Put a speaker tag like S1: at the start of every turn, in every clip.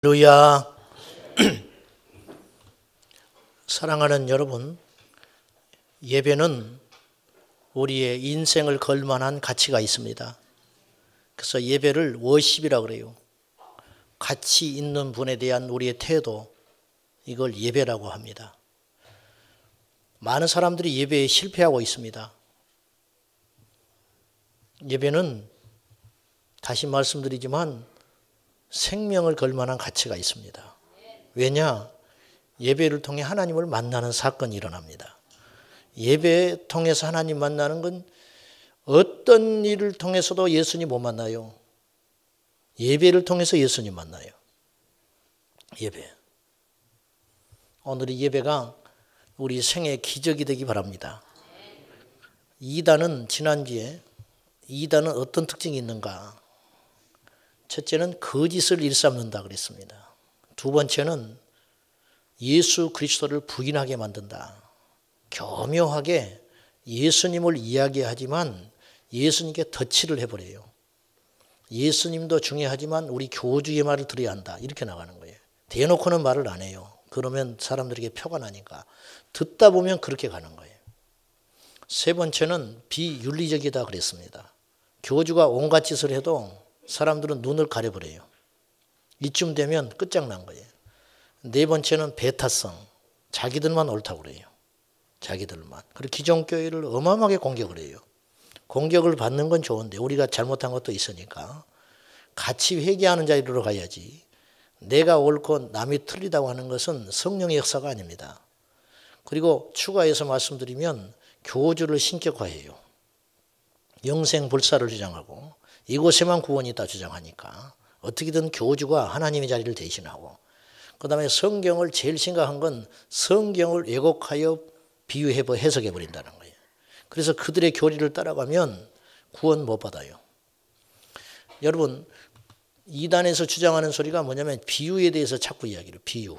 S1: 할렐루야. 사랑하는 여러분, 예배는 우리의 인생을 걸 만한 가치가 있습니다. 그래서 예배를 워십이라고 그래요. 가치 있는 분에 대한 우리의 태도, 이걸 예배라고 합니다. 많은 사람들이 예배에 실패하고 있습니다. 예배는 다시 말씀드리지만 생명을 걸 만한 가치가 있습니다. 왜냐? 예배를 통해 하나님을 만나는 사건이 일어납니다. 예배 통해서 하나님 만나는 건 어떤 일을 통해서도 예수님 못 만나요. 예배를 통해서 예수님 만나요. 예배. 오늘의 예배가 우리 생의 기적이 되기 바랍니다. 이단은 지난주에 이단은 어떤 특징이 있는가? 첫째는 거짓을 일삼는다 그랬습니다. 두 번째는 예수 그리스도를 부인하게 만든다. 교묘하게 예수님을 이야기하지만 예수님께 덧칠을 해버려요. 예수님도 중요하지만 우리 교주의 말을 들어야 한다. 이렇게 나가는 거예요. 대놓고는 말을 안 해요. 그러면 사람들에게 표가 나니까. 듣다 보면 그렇게 가는 거예요. 세 번째는 비윤리적이다 그랬습니다. 교주가 온갖 짓을 해도 사람들은 눈을 가려버려요. 이쯤 되면 끝장난 거예요. 네 번째는 배타성. 자기들만 옳다고 그래요. 자기들만. 그리고 기존교회를 어마어마하게 공격을 해요. 공격을 받는 건 좋은데 우리가 잘못한 것도 있으니까 같이 회개하는 자리로 가야지. 내가 옳고 남이 틀리다고 하는 것은 성령의 역사가 아닙니다. 그리고 추가해서 말씀드리면 교주를 신격화해요. 영생불사를 주장하고 이곳에만 구원이 있다 주장하니까 어떻게든 교주가 하나님의 자리를 대신하고, 그 다음에 성경을 제일 심각한 건 성경을 왜곡하여 비유해 해석해 버린다는 거예요. 그래서 그들의 교리를 따라가면 구원 못 받아요. 여러분, 이단에서 주장하는 소리가 뭐냐면 비유에 대해서 자꾸 이야기를 비유.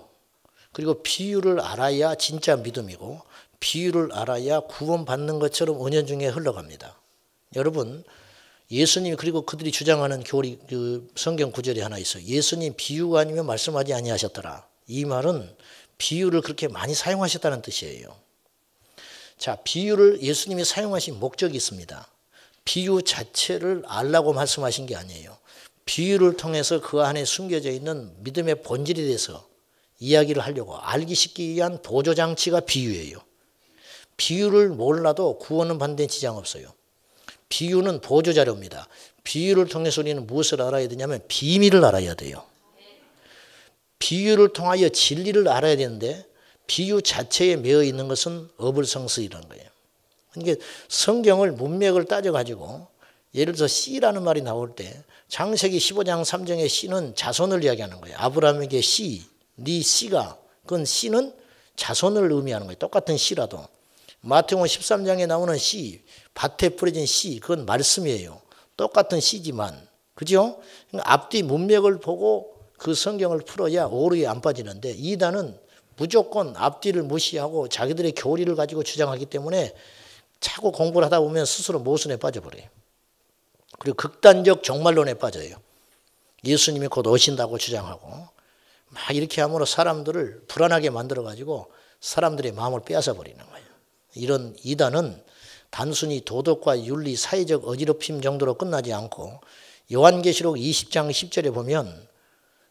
S1: 그리고 비유를 알아야 진짜 믿음이고 비유를 알아야 구원받는 것처럼 은연중에 흘러갑니다. 여러분, 예수님이, 그리고 그들이 주장하는 교리, 성경 구절이 하나 있어요. 예수님 비유가 아니면 말씀하지 아니하셨더라. 이 말은 비유를 그렇게 많이 사용하셨다는 뜻이에요. 자, 비유를 예수님이 사용하신 목적이 있습니다. 비유 자체를 알라고 말씀하신 게 아니에요. 비유를 통해서 그 안에 숨겨져 있는 믿음의 본질에 대해서 이야기를 하려고 알기 쉽기 위한 보조장치가 비유예요. 비유를 몰라도 구원은 받는 데 지장 없어요. 비유는 보조자료입니다. 비유를 통해서 우리는 무엇을 알아야 되냐면 비밀을 알아야 돼요. 비유를 통하여 진리를 알아야 되는데 비유 자체에 매여 있는 것은 어불성설이라는 거예요. 그러니까 성경을 문맥을 따져가지고 예를 들어서 씨라는 말이 나올 때 창세기 15장 3절의 씨는 자손을 이야기하는 거예요. 아브라함에게 씨, 네 씨가, 그건 씨는 자손을 의미하는 거예요. 똑같은 씨라도. 마태복음 13장에 나오는 씨, 밭에 뿌려진 씨, 그건 말씀이에요. 똑같은 씨지만, 그죠? 그러니까 앞뒤 문맥을 보고 그 성경을 풀어야 오류에 안 빠지는데 이단은 무조건 앞뒤를 무시하고 자기들의 교리를 가지고 주장하기 때문에 자꾸 공부를 하다 보면 스스로 모순에 빠져버려요. 그리고 극단적 종말론에 빠져요. 예수님이 곧 오신다고 주장하고 막 이렇게 함으로 사람들을 불안하게 만들어가지고 사람들의 마음을 빼앗아 버리는 거예요. 이런 이단은 단순히 도덕과 윤리, 사회적 어지럽힘 정도로 끝나지 않고 요한계시록 20장 10절에 보면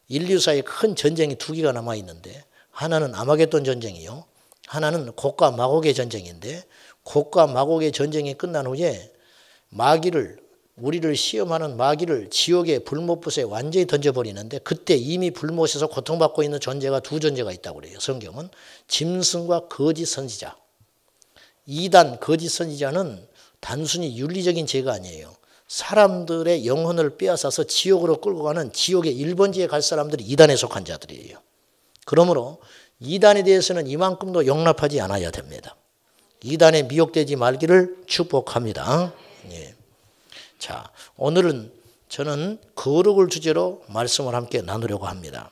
S1: 인류사에 큰 전쟁이 두 개가 남아있는데 하나는 아마겟돈 전쟁이요. 하나는 곡과 마곡의 전쟁인데 곡과 마곡의 전쟁이 끝난 후에 마귀를, 우리를 시험하는 마귀를 지옥의 불못붓에 완전히 던져버리는데 그때 이미 불못에서 고통받고 있는 존재가 두 존재가 있다고 그래요. 성경은 짐승과 거짓 선지자. 이단 거짓 선지자는 단순히 윤리적인 죄가 아니에요. 사람들의 영혼을 빼앗아서 지옥으로 끌고 가는 지옥의 1번지에 갈 사람들이 이단에 속한 자들이에요. 그러므로 이단에 대해서는 이만큼도 용납하지 않아야 됩니다. 이단에 미혹되지 말기를 축복합니다. 예. 자, 오늘은 저는 거룩을 주제로 말씀을 함께 나누려고 합니다.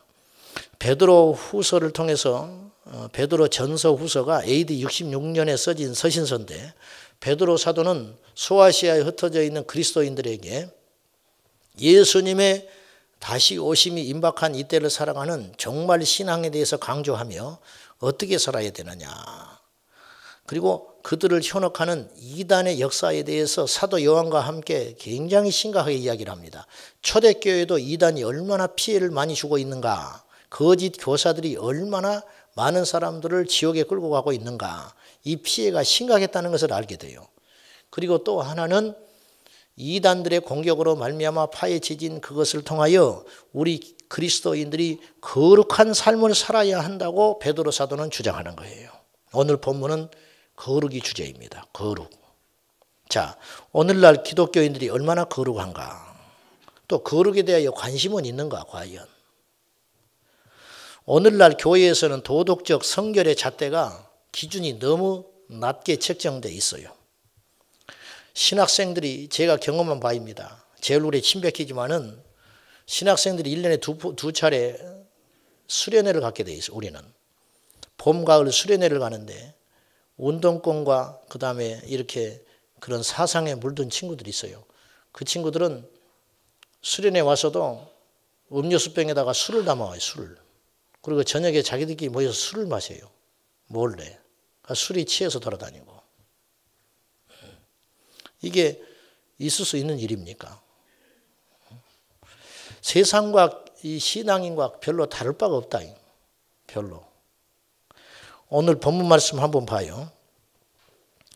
S1: 베드로 후서를 통해서 베드로 전서 후서가 AD 66년에 써진 서신서인데 베드로 사도는 소아시아에 흩어져 있는 그리스도인들에게 예수님의 다시 오심이 임박한 이때를 살아가는 정말 신앙에 대해서 강조하며 어떻게 살아야 되느냐. 그리고 그들을 현혹하는 이단의 역사에 대해서 사도 요한과 함께 굉장히 심각하게 이야기를 합니다. 초대교회도 이단이 얼마나 피해를 많이 주고 있는가, 거짓 교사들이 얼마나 많은 사람들을 지옥에 끌고 가고 있는가, 이 피해가 심각했다는 것을 알게 돼요. 그리고 또 하나는 이단들의 공격으로 말미암아 파헤쳐진 그것을 통하여 우리 그리스도인들이 거룩한 삶을 살아야 한다고 베드로 사도는 주장하는 거예요. 오늘 본문은 거룩이 주제입니다. 거룩. 자, 오늘날 기독교인들이 얼마나 거룩한가? 또 거룩에 대하여 관심은 있는가 과연? 오늘날 교회에서는 도덕적 성결의 잣대가 기준이 너무 낮게 책정되어 있어요. 신학생들이 제가 경험한 바입니다. 제 얼굴에 침 뱉기지만은 신학생들이 1년에 두 차례 수련회를 갖게 돼 있어요. 우리는 봄, 가을 수련회를 가는데 운동권과 그 다음에 이렇게 그런 사상에 물든 친구들이 있어요. 그 친구들은 수련회 와서도 음료수병에다가 술을 담아와요. 술을. 그리고 저녁에 자기들끼리 모여서 술을 마셔요. 몰래. 술이 취해서 돌아다니고. 이게 있을 수 있는 일입니까? 세상과 이 신앙인과 별로 다를 바가 없다. 별로. 오늘 본문 말씀 한번 봐요.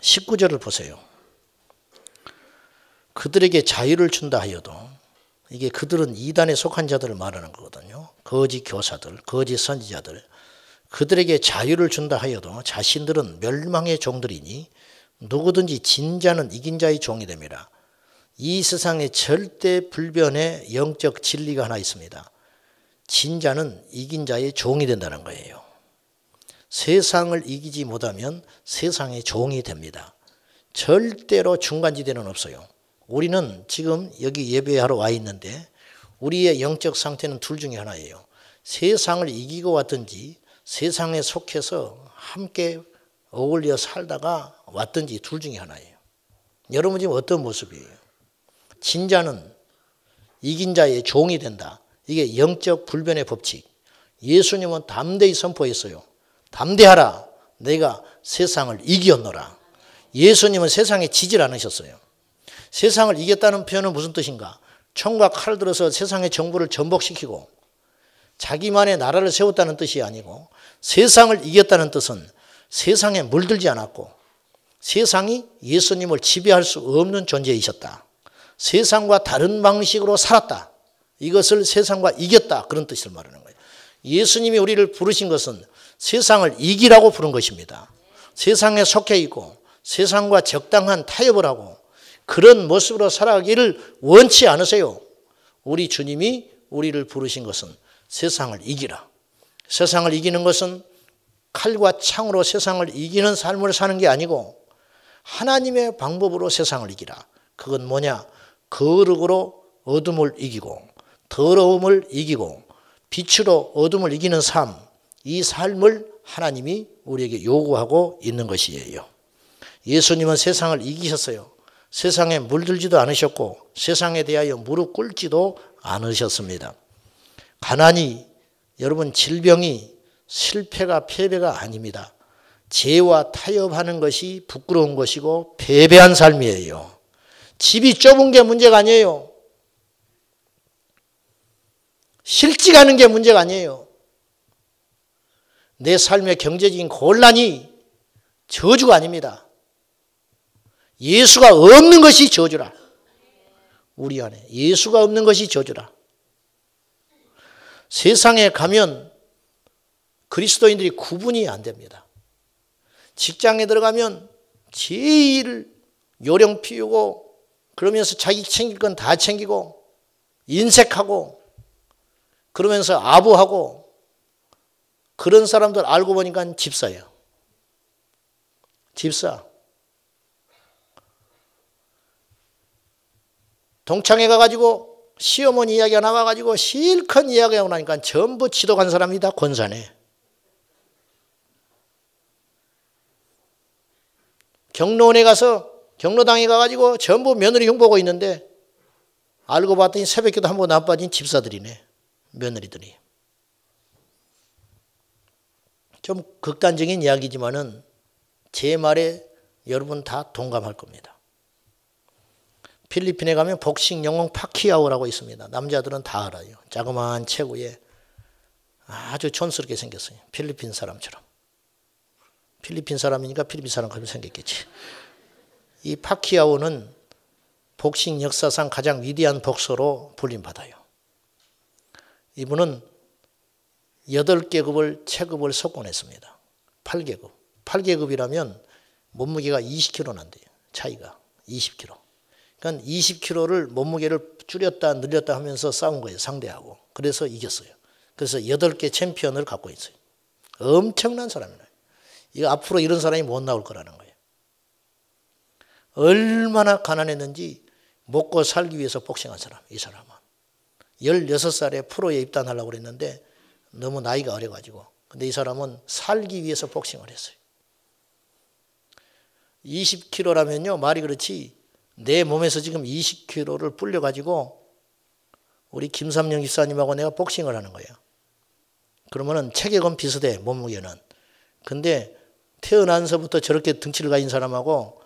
S1: 19절을 보세요. 그들에게 자유를 준다 하여도, 이게 그들은 이단에 속한 자들을 말하는 거거든요. 거짓 교사들, 거짓 선지자들. 그들에게 자유를 준다 하여도 자신들은 멸망의 종들이니 누구든지 진자는 이긴 자의 종이 됩니다. 이 세상에 절대 불변의 영적 진리가 하나 있습니다. 진자는 이긴 자의 종이 된다는 거예요. 세상을 이기지 못하면 세상의 종이 됩니다. 절대로 중간지대는 없어요. 우리는 지금 여기 예배하러 와 있는데 우리의 영적 상태는 둘 중에 하나예요. 세상을 이기고 왔든지 세상에 속해서 함께 어울려 살다가 왔든지 둘 중에 하나예요. 여러분 지금 어떤 모습이에요? 진자는 이긴 자의 종이 된다. 이게 영적 불변의 법칙. 예수님은 담대히 선포했어요. 담대하라. 내가 세상을 이겼노라. 예수님은 세상에 지질 않으셨어요. 세상을 이겼다는 표현은 무슨 뜻인가? 총과 칼 들어서 세상의 정부를 전복시키고 자기만의 나라를 세웠다는 뜻이 아니고, 세상을 이겼다는 뜻은 세상에 물들지 않았고 세상이 예수님을 지배할 수 없는 존재이셨다. 세상과 다른 방식으로 살았다. 이것을 세상과 이겼다. 그런 뜻을 말하는 거예요. 예수님이 우리를 부르신 것은 세상을 이기라고 부른 것입니다. 세상에 속해 있고 세상과 적당한 타협을 하고 그런 모습으로 살아가기를 원치 않으세요. 우리 주님이 우리를 부르신 것은 세상을 이기라. 세상을 이기는 것은 칼과 창으로 세상을 이기는 삶을 사는 게 아니고 하나님의 방법으로 세상을 이기라. 그건 뭐냐? 거룩으로 어둠을 이기고 더러움을 이기고 빛으로 어둠을 이기는 삶, 이 삶을 하나님이 우리에게 요구하고 있는 것이에요. 예수님은 세상을 이기셨어요. 세상에 물들지도 않으셨고 세상에 대하여 무릎 꿇지도 않으셨습니다. 가난이, 여러분 질병이 실패가 패배가 아닙니다. 죄와 타협하는 것이 부끄러운 것이고 패배한 삶이에요. 집이 좁은 게 문제가 아니에요. 실직하는 게 문제가 아니에요. 내 삶의 경제적인 곤란이 저주가 아닙니다. 예수가 없는 것이 저주라. 우리 안에 예수가 없는 것이 저주라. 세상에 가면 그리스도인들이 구분이 안 됩니다. 직장에 들어가면 제일 요령 피우고 그러면서 자기 챙길 건 다 챙기고 인색하고 그러면서 아부하고 그런 사람들 알고 보니까 집사예요. 집사. 동창회 가가지고 시어머니 이야기가 나와가지고 실컷 이야기하고 나니까 전부 지독한 사람이 다 권사네. 경로원에 가서 경로당에 가가지고 전부 며느리 흉보고 있는데 알고 봤더니 새벽기도 한 번 안 빠진 집사들이네. 며느리들이. 좀 극단적인 이야기지만은 제 말에 여러분 다 동감할 겁니다. 필리핀에 가면 복싱 영웅 파키아오라고 있습니다. 남자들은 다 알아요. 자그마한 체구에 아주 촌스럽게 생겼어요. 필리핀 사람처럼. 필리핀 사람이니까 필리핀 사람처럼 생겼겠지. 이 파키아오는 복싱 역사상 가장 위대한 복서로 불림받아요. 이분은 8계급을 체급을 석권했습니다. 8계급. 8계급이라면 몸무게가 20kg 난대요. 차이가 20kg. 그러니까 20kg를 몸무게를 줄였다 늘렸다 하면서 싸운 거예요. 상대하고. 그래서 이겼어요. 그래서 8개 챔피언을 갖고 있어요. 엄청난 사람이에요. 이거 앞으로 이런 사람이 못 나올 거라는 거예요. 얼마나 가난했는지 먹고 살기 위해서 복싱한 사람, 이 사람은. 16살에 프로에 입단하려고 그랬는데 너무 나이가 어려가지고. 근데 이 사람은 살기 위해서 복싱을 했어요. 20kg라면요, 말이 그렇지, 내 몸에서 지금 20kg를 불려가지고 우리 김삼영 집사님하고 내가 복싱을 하는 거예요. 그러면은 체격은 비슷해, 몸무게는. 근데 태어나서부터 저렇게 등치를 가진 사람하고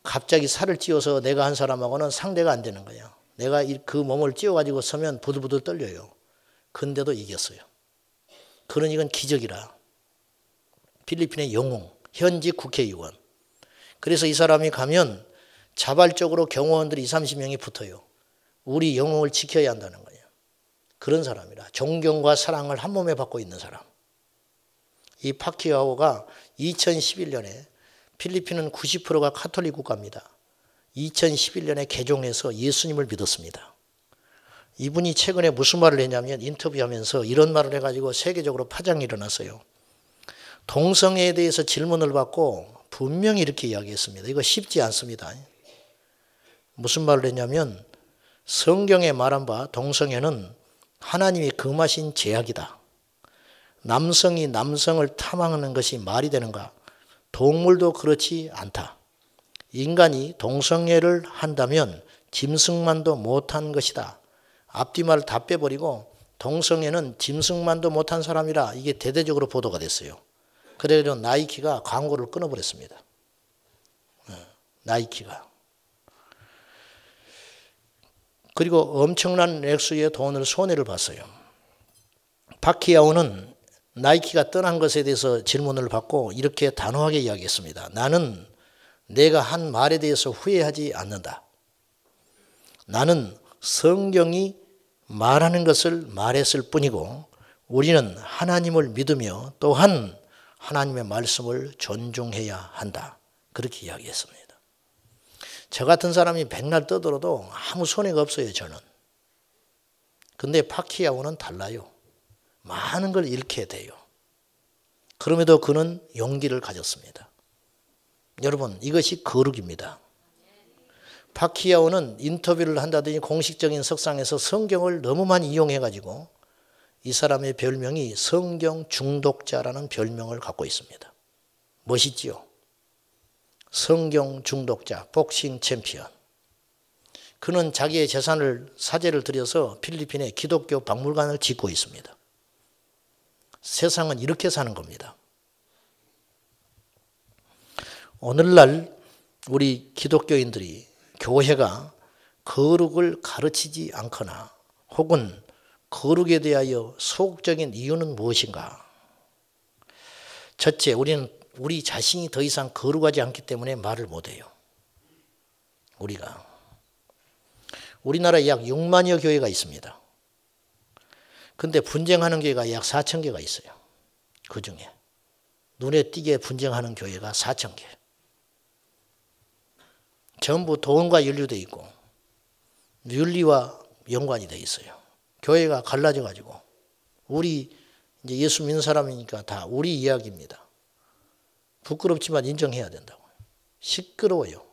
S1: 갑자기 살을 찌워서 내가 한 사람하고는 상대가 안 되는 거예요. 내가 그 몸을 찌워가지고 서면 부들부들 떨려요. 근데도 이겼어요. 그러니 이건 기적이라. 필리핀의 영웅, 현직 국회의원. 그래서 이 사람이 가면 자발적으로 경호원들이 20-30명이 붙어요. 우리 영웅을 지켜야 한다는 거예요. 그런 사람이라. 존경과 사랑을 한 몸에 받고 있는 사람. 이 파키아오가 2011년에 필리핀은 90%가 카톨릭 국가입니다. 2011년에 개종해서 예수님을 믿었습니다. 이분이 최근에 무슨 말을 했냐면 인터뷰하면서 이런 말을 해가지고 세계적으로 파장이 일어났어요. 동성애에 대해서 질문을 받고 분명히 이렇게 이야기했습니다. 이거 쉽지 않습니다. 무슨 말을 했냐면 성경에 말한 바 동성애는 하나님이 금하신 죄악이다. 남성이 남성을 탐하는 것이 말이 되는가? 동물도 그렇지 않다. 인간이 동성애를 한다면 짐승만도 못한 것이다. 앞뒤말을 다 빼버리고 동성애는 짐승만도 못한 사람이라 이게 대대적으로 보도가 됐어요. 그래서 나이키가 광고를 끊어버렸습니다. 나이키가. 그리고 엄청난 액수의 돈을 손해를 봤어요. 파키아오는 나이키가 떠난 것에 대해서 질문을 받고 이렇게 단호하게 이야기했습니다. 나는 내가 한 말에 대해서 후회하지 않는다. 나는 성경이 말하는 것을 말했을 뿐이고 우리는 하나님을 믿으며 또한 하나님의 말씀을 존중해야 한다. 그렇게 이야기했습니다. 저 같은 사람이 백날 떠들어도 아무 손해가 없어요, 저는. 근데 파키아오는 달라요. 많은 걸 잃게 돼요. 그럼에도 그는 용기를 가졌습니다. 여러분, 이것이 거룩입니다. 파키아오는 인터뷰를 한다더니 공식적인 석상에서 성경을 너무 많이 이용해가지고 이 사람의 별명이 성경 중독자라는 별명을 갖고 있습니다. 멋있지요? 성경 중독자, 복싱 챔피언. 그는 자기의 재산을 사재를 들여서 필리핀에 기독교 박물관을 짓고 있습니다. 세상은 이렇게 사는 겁니다. 오늘날 우리 기독교인들이 교회가 거룩을 가르치지 않거나 혹은 거룩에 대하여 소극적인 이유는 무엇인가? 첫째, 우리 자신이 더 이상 거룩하지 않기 때문에 말을 못해요. 우리나라에 약 6만여 교회가 있습니다. 근데 분쟁하는 교회가 약 4천 개가 있어요. 그 중에 눈에 띄게 분쟁하는 교회가 4천 개. 전부 돈과 연루되어 있고 윤리와 연관이 되어 있어요. 교회가 갈라져 가지고 우리 이제 예수 믿는 사람이니까 다 우리 이야기입니다. 부끄럽지만 인정해야 된다고. 시끄러워요.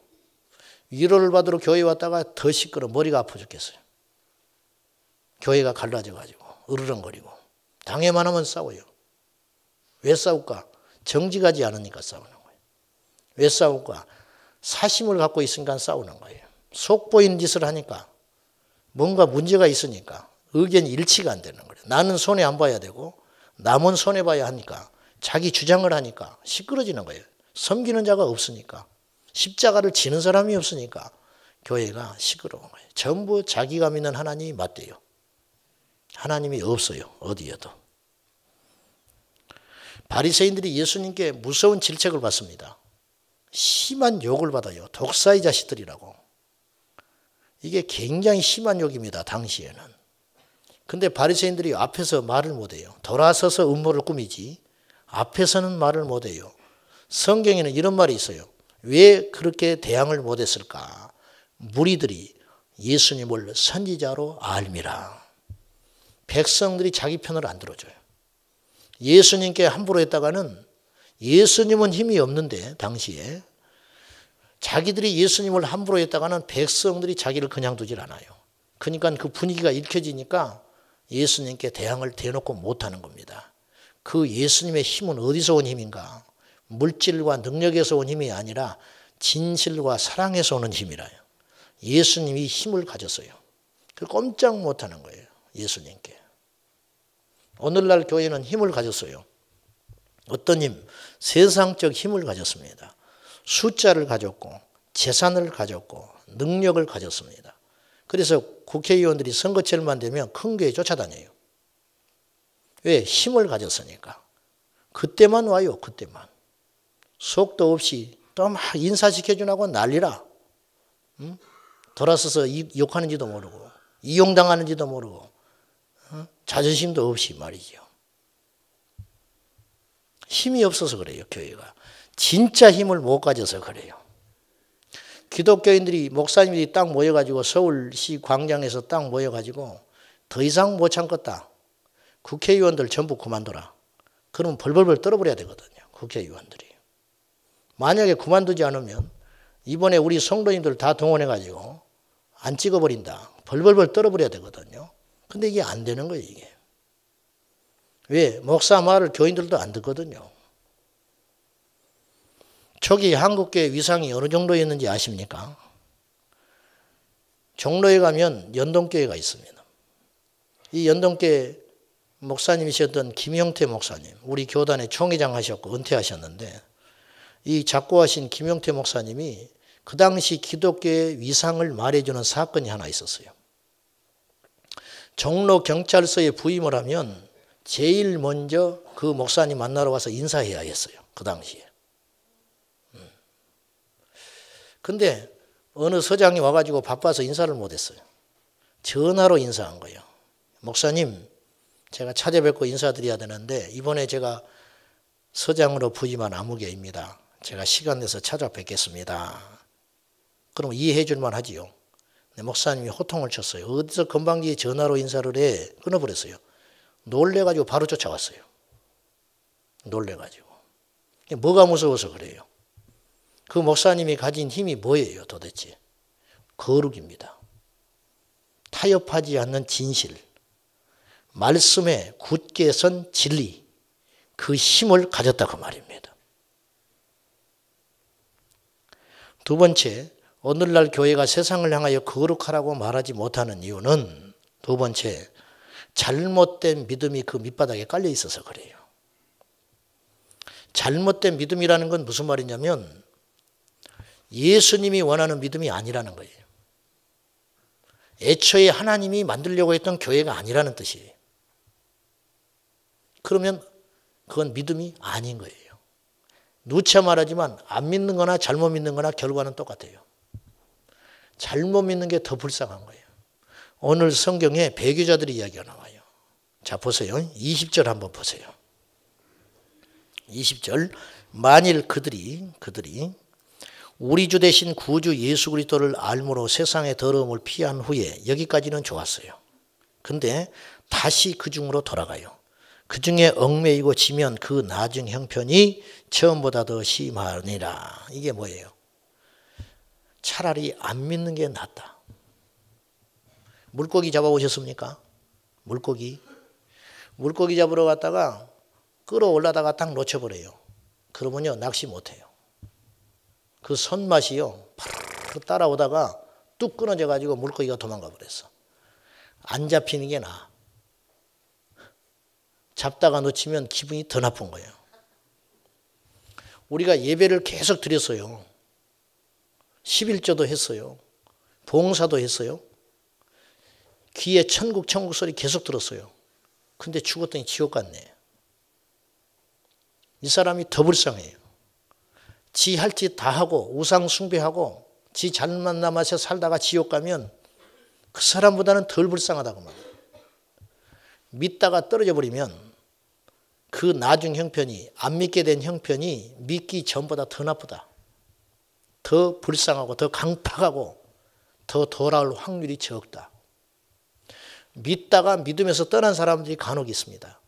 S1: 위로를 받으러 교회 왔다가 더 시끄러워. 머리가 아파 죽겠어요. 교회가 갈라져 가지고 으르렁거리고 당해만 하면 싸워요. 왜 싸울까? 정직하지 않으니까 싸우는 거예요. 왜 싸울까? 사심을 갖고 있으니까 싸우는 거예요. 속 보이는 짓을 하니까 뭔가 문제가 있으니까 의견이 일치가 안 되는 거예요. 나는 손해 안 봐야 되고 남은 손해 봐야 하니까 자기 주장을 하니까 시끄러지는 거예요. 섬기는 자가 없으니까 십자가를 지는 사람이 없으니까 교회가 시끄러운 거예요. 전부 자기가 믿는 하나님이 맞대요. 하나님이 없어요. 어디에도. 바리새인들이 예수님께 무서운 질책을 받습니다. 심한 욕을 받아요. 독사의 자식들이라고. 이게 굉장히 심한 욕입니다. 당시에는. 근데 바리새인들이 앞에서 말을 못해요. 돌아서서 음모를 꾸미지 앞에서는 말을 못해요. 성경에는 이런 말이 있어요. 왜 그렇게 대항을 못했을까? 무리들이 예수님을 선지자로 알미라. 백성들이 자기 편을 안 들어줘요. 예수님께 함부로 했다가는 예수님은 힘이 없는데 당시에 자기들이 예수님을 함부로 했다가는 백성들이 자기를 그냥 두질 않아요. 그러니까 그 분위기가 읽혀지니까 예수님께 대항을 대놓고 못하는 겁니다. 그 예수님의 힘은 어디서 온 힘인가? 물질과 능력에서 온 힘이 아니라 진실과 사랑에서 오는 힘이라요. 예수님이 힘을 가졌어요. 그 꼼짝 못하는 거예요. 예수님께. 오늘날 교회는 힘을 가졌어요. 어떤 힘? 세상적 힘을 가졌습니다. 숫자를 가졌고 재산을 가졌고 능력을 가졌습니다. 그래서 국회의원들이 선거철만 되면 큰 교회 쫓아다녀요. 왜? 힘을 가졌으니까. 그때만 와요. 그때만. 속도 없이 또 막 인사시켜주라고 난리라. 응? 돌아서서 욕하는지도 모르고 이용당하는지도 모르고 자존심도 없이 말이죠. 힘이 없어서 그래요. 교회가. 진짜 힘을 못 가져서 그래요. 기독교인들이 목사님들이 딱 모여가지고 서울시 광장에서 딱 모여가지고 더 이상 못 참겠다. 국회의원들 전부 그만둬라. 그러면 벌벌벌 떨어버려야 되거든요. 국회의원들이. 만약에 그만두지 않으면 이번에 우리 성도님들 다 동원해가지고 안 찍어버린다. 벌벌벌 떨어버려야 되거든요. 근데 이게 안 되는 거예요. 이게. 왜? 목사 말을 교인들도 안 듣거든요. 초기 한국교회 위상이 어느 정도였는지 아십니까? 종로에 가면 연동교회가 있습니다. 이 연동교회 목사님이셨던 김용태 목사님, 우리 교단의 총회장 하셨고 은퇴하셨는데 이 작고하신 김용태 목사님이 그 당시 기독교의 위상을 말해주는 사건이 하나 있었어요. 종로 경찰서에 부임을 하면 제일 먼저 그 목사님 만나러 와서 인사해야 했어요. 그 당시에. 근데 어느 서장이 와가지고 바빠서 인사를 못했어요. 전화로 인사한 거예요. 목사님, 제가 찾아뵙고 인사드려야 되는데 이번에 제가 서장으로 부임한 아무개입니다. 제가 시간 내서 찾아뵙겠습니다. 그럼 이해해 줄만 하지요. 근데 목사님이 호통을 쳤어요. 어디서 건방지게 전화로 인사를 해. 끊어버렸어요. 놀래가지고 바로 쫓아왔어요. 놀래가지고. 뭐가 무서워서 그래요? 그 목사님이 가진 힘이 뭐예요 도대체? 거룩입니다. 타협하지 않는 진실, 말씀에 굳게 선 진리, 그 힘을 가졌다 그 말입니다. 두 번째, 오늘날 교회가 세상을 향하여 거룩하라고 말하지 못하는 이유는 두 번째, 잘못된 믿음이 그 밑바닥에 깔려 있어서 그래요. 잘못된 믿음이라는 건 무슨 말이냐면 예수님이 원하는 믿음이 아니라는 거예요. 애초에 하나님이 만들려고 했던 교회가 아니라는 뜻이에요. 그러면 그건 믿음이 아닌 거예요. 누차 말하지만 안 믿는 거나 잘못 믿는 거나 결과는 똑같아요. 잘못 믿는 게 더 불쌍한 거예요. 오늘 성경에 배교자들의 이야기가 나와요. 자 보세요. 20절 한번 보세요. 20절 만일 그들이 우리 주 대신 구주 예수 그리스도를 알므로 세상의 더러움을 피한 후에 여기까지는 좋았어요. 근데 다시 그 중으로 돌아가요. 그 중에 얽매이고 지면 그 나중 형편이 처음보다 더 심하니라. 이게 뭐예요? 차라리 안 믿는 게 낫다. 물고기 잡아오셨습니까? 물고기 잡으러 갔다가 끌어올라다가 딱 놓쳐버려요. 그러면요 낚시 못해요. 그 손맛이요 파르르 따라오다가 뚝 끊어져 가지고 물고기가 도망가 버렸어. 안 잡히는 게 나아. 잡다가 놓치면 기분이 더 나쁜 거예요. 우리가 예배를 계속 드렸어요. 11조도 했어요. 봉사도 했어요. 귀에 천국 소리 계속 들었어요. 근데 죽었더니 지옥 갔네. 이 사람이 더 불쌍해요. 지 할 짓 다 하고 우상 숭배하고 지 잘만 남아서 살다가 지옥 가면 그 사람보다는 덜 불쌍하다고 말해요. 믿다가 떨어져 버리면 그 나중 형편이, 안 믿게 된 형편이 믿기 전보다 더 나쁘다. 더 불쌍하고 더 강팍하고 더 돌아올 확률이 적다. 믿다가 믿음에서 떠난 사람들이 간혹 있습니다.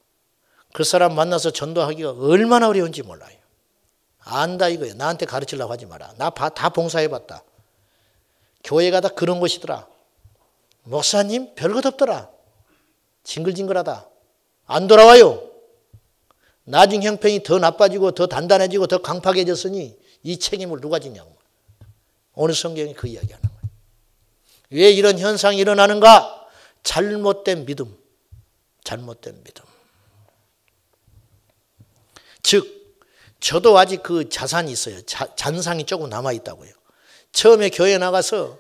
S1: 그 사람 만나서 전도하기가 얼마나 어려운지 몰라요. 안다 이거예요. 나한테 가르치려고 하지 마라. 나 다 봉사해봤다. 교회가 다 그런 것이더라. 목사님 별것 없더라. 징글징글하다. 안 돌아와요. 나중 형편이 더 나빠지고 더 단단해지고 더 강팍해졌으니 이 책임을 누가 지냐고. 오늘 성경이 그 이야기하는 거예요. 왜 이런 현상이 일어나는가? 잘못된 믿음. 잘못된 믿음. 즉 저도 아직 그 자산이 있어요. 잔상이 조금 남아있다고요. 처음에 교회 나가서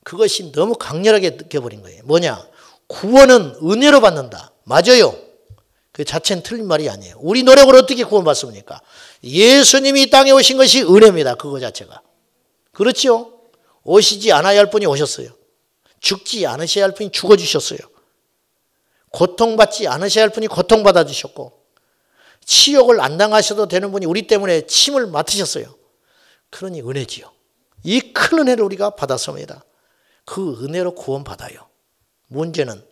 S1: 그것이 너무 강렬하게 느껴버린 거예요. 뭐냐? 구원은 은혜로 받는다. 맞아요. 그 자체는 틀린 말이 아니에요. 우리 노력으로 어떻게 구원받습니까? 예수님이 이 땅에 오신 것이 은혜입니다. 그거 자체가. 그렇죠? 오시지 않아야 할 분이 오셨어요. 죽지 않으셔야 할 분이 죽어주셨어요. 고통받지 않으셔야 할 분이 고통받아 주셨고 치욕을 안 당하셔도 되는 분이 우리 때문에 침을 맡으셨어요. 그러니 은혜지요. 이 큰 은혜를 우리가 받았습니다. 그 은혜로 구원받아요. 문제는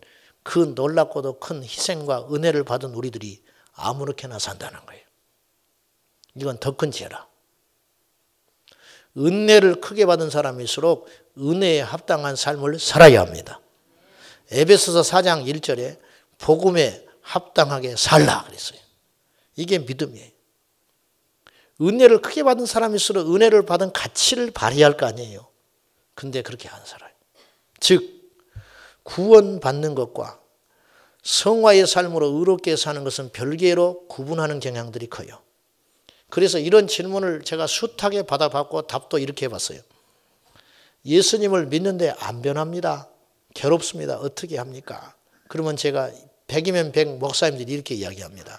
S1: 그 놀랍고도 큰 희생과 은혜를 받은 우리들이 아무렇게나 산다는 거예요. 이건 더 큰 죄라. 은혜를 크게 받은 사람일수록 은혜에 합당한 삶을 살아야 합니다. 에베소서 4장 1절에 복음에 합당하게 살라 그랬어요. 이게 믿음이에요. 은혜를 크게 받은 사람일수록 은혜를 받은 가치를 발휘할 거 아니에요. 근데 그렇게 안 살아요. 즉 구원받는 것과 성화의 삶으로 의롭게 사는 것은 별개로 구분하는 경향들이 커요. 그래서 이런 질문을 제가 숱하게 받아봤고 답도 이렇게 해봤어요. 예수님을 믿는데 안 변합니다. 괴롭습니다. 어떻게 합니까? 그러면 제가 100이면 100 목사님들이 이렇게 이야기합니다.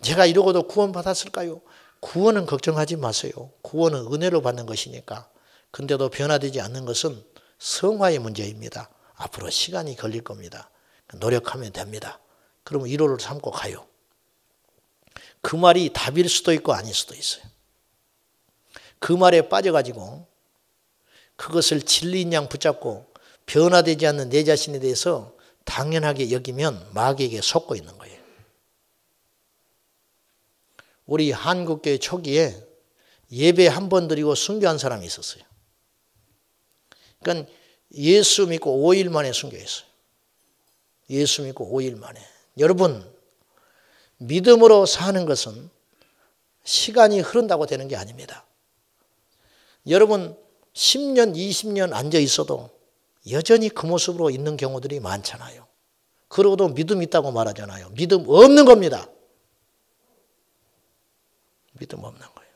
S1: 제가 이러고도 구원 받았을까요? 구원은 걱정하지 마세요. 구원은 은혜로 받는 것이니까. 근데도 변화되지 않는 것은 성화의 문제입니다. 앞으로 시간이 걸릴 겁니다. 노력하면 됩니다. 그러면 1호를 삼고 가요. 그 말이 답일 수도 있고 아닐 수도 있어요. 그 말에 빠져가지고 그것을 진리인 양 붙잡고 변화되지 않는 내 자신에 대해서 당연하게 여기면 마귀에게 속고 있는 거예요. 우리 한국교회 초기에 예배 한 번 드리고 순교한 사람이 있었어요. 그러니까 예수 믿고 5일 만에 순교했어요. 예수 믿고 5일 만에. 여러분, 믿음으로 사는 것은 시간이 흐른다고 되는 게 아닙니다. 여러분 10년, 20년 앉아 있어도 여전히 그 모습으로 있는 경우들이 많잖아요. 그러고도 믿음 있다고 말하잖아요. 믿음 없는 겁니다. 믿음 없는 거예요.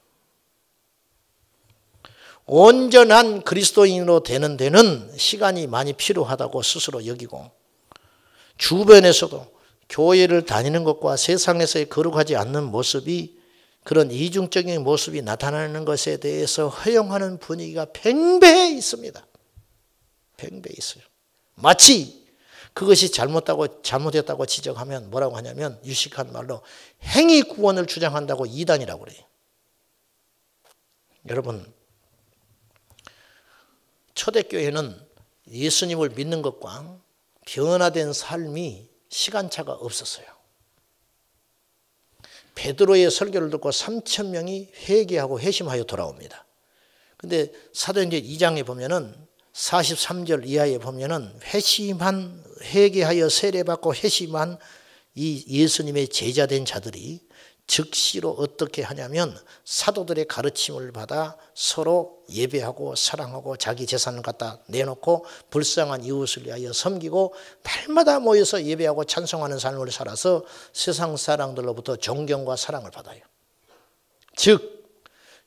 S1: 온전한 그리스도인으로 되는 데는 시간이 많이 필요하다고 스스로 여기고 주변에서도 교회를 다니는 것과 세상에서의 거룩하지 않는 모습이 그런 이중적인 모습이 나타나는 것에 대해서 허용하는 분위기가 팽배해 있습니다. 팽배해 있어요. 마치 그것이 잘못했다고 지적하면 뭐라고 하냐면 유식한 말로 행위 구원을 주장한다고 이단이라고 그래요. 여러분, 초대교회는 예수님을 믿는 것과 변화된 삶이 시간차가 없었어요. 베드로의 설교를 듣고 3,000명이 회개하고 회심하여 돌아옵니다. 근데 사도행전 2장에 보면은 43절 이하에 보면은 회개하여 세례받고 회심한 이 예수님의 제자된 자들이 즉시로 어떻게 하냐면 사도들의 가르침을 받아 서로 예배하고 사랑하고 자기 재산을 갖다 내놓고 불쌍한 이웃을 위하여 섬기고 날마다 모여서 예배하고 찬송하는 삶을 살아서 세상 사람들로부터 존경과 사랑을 받아요. 즉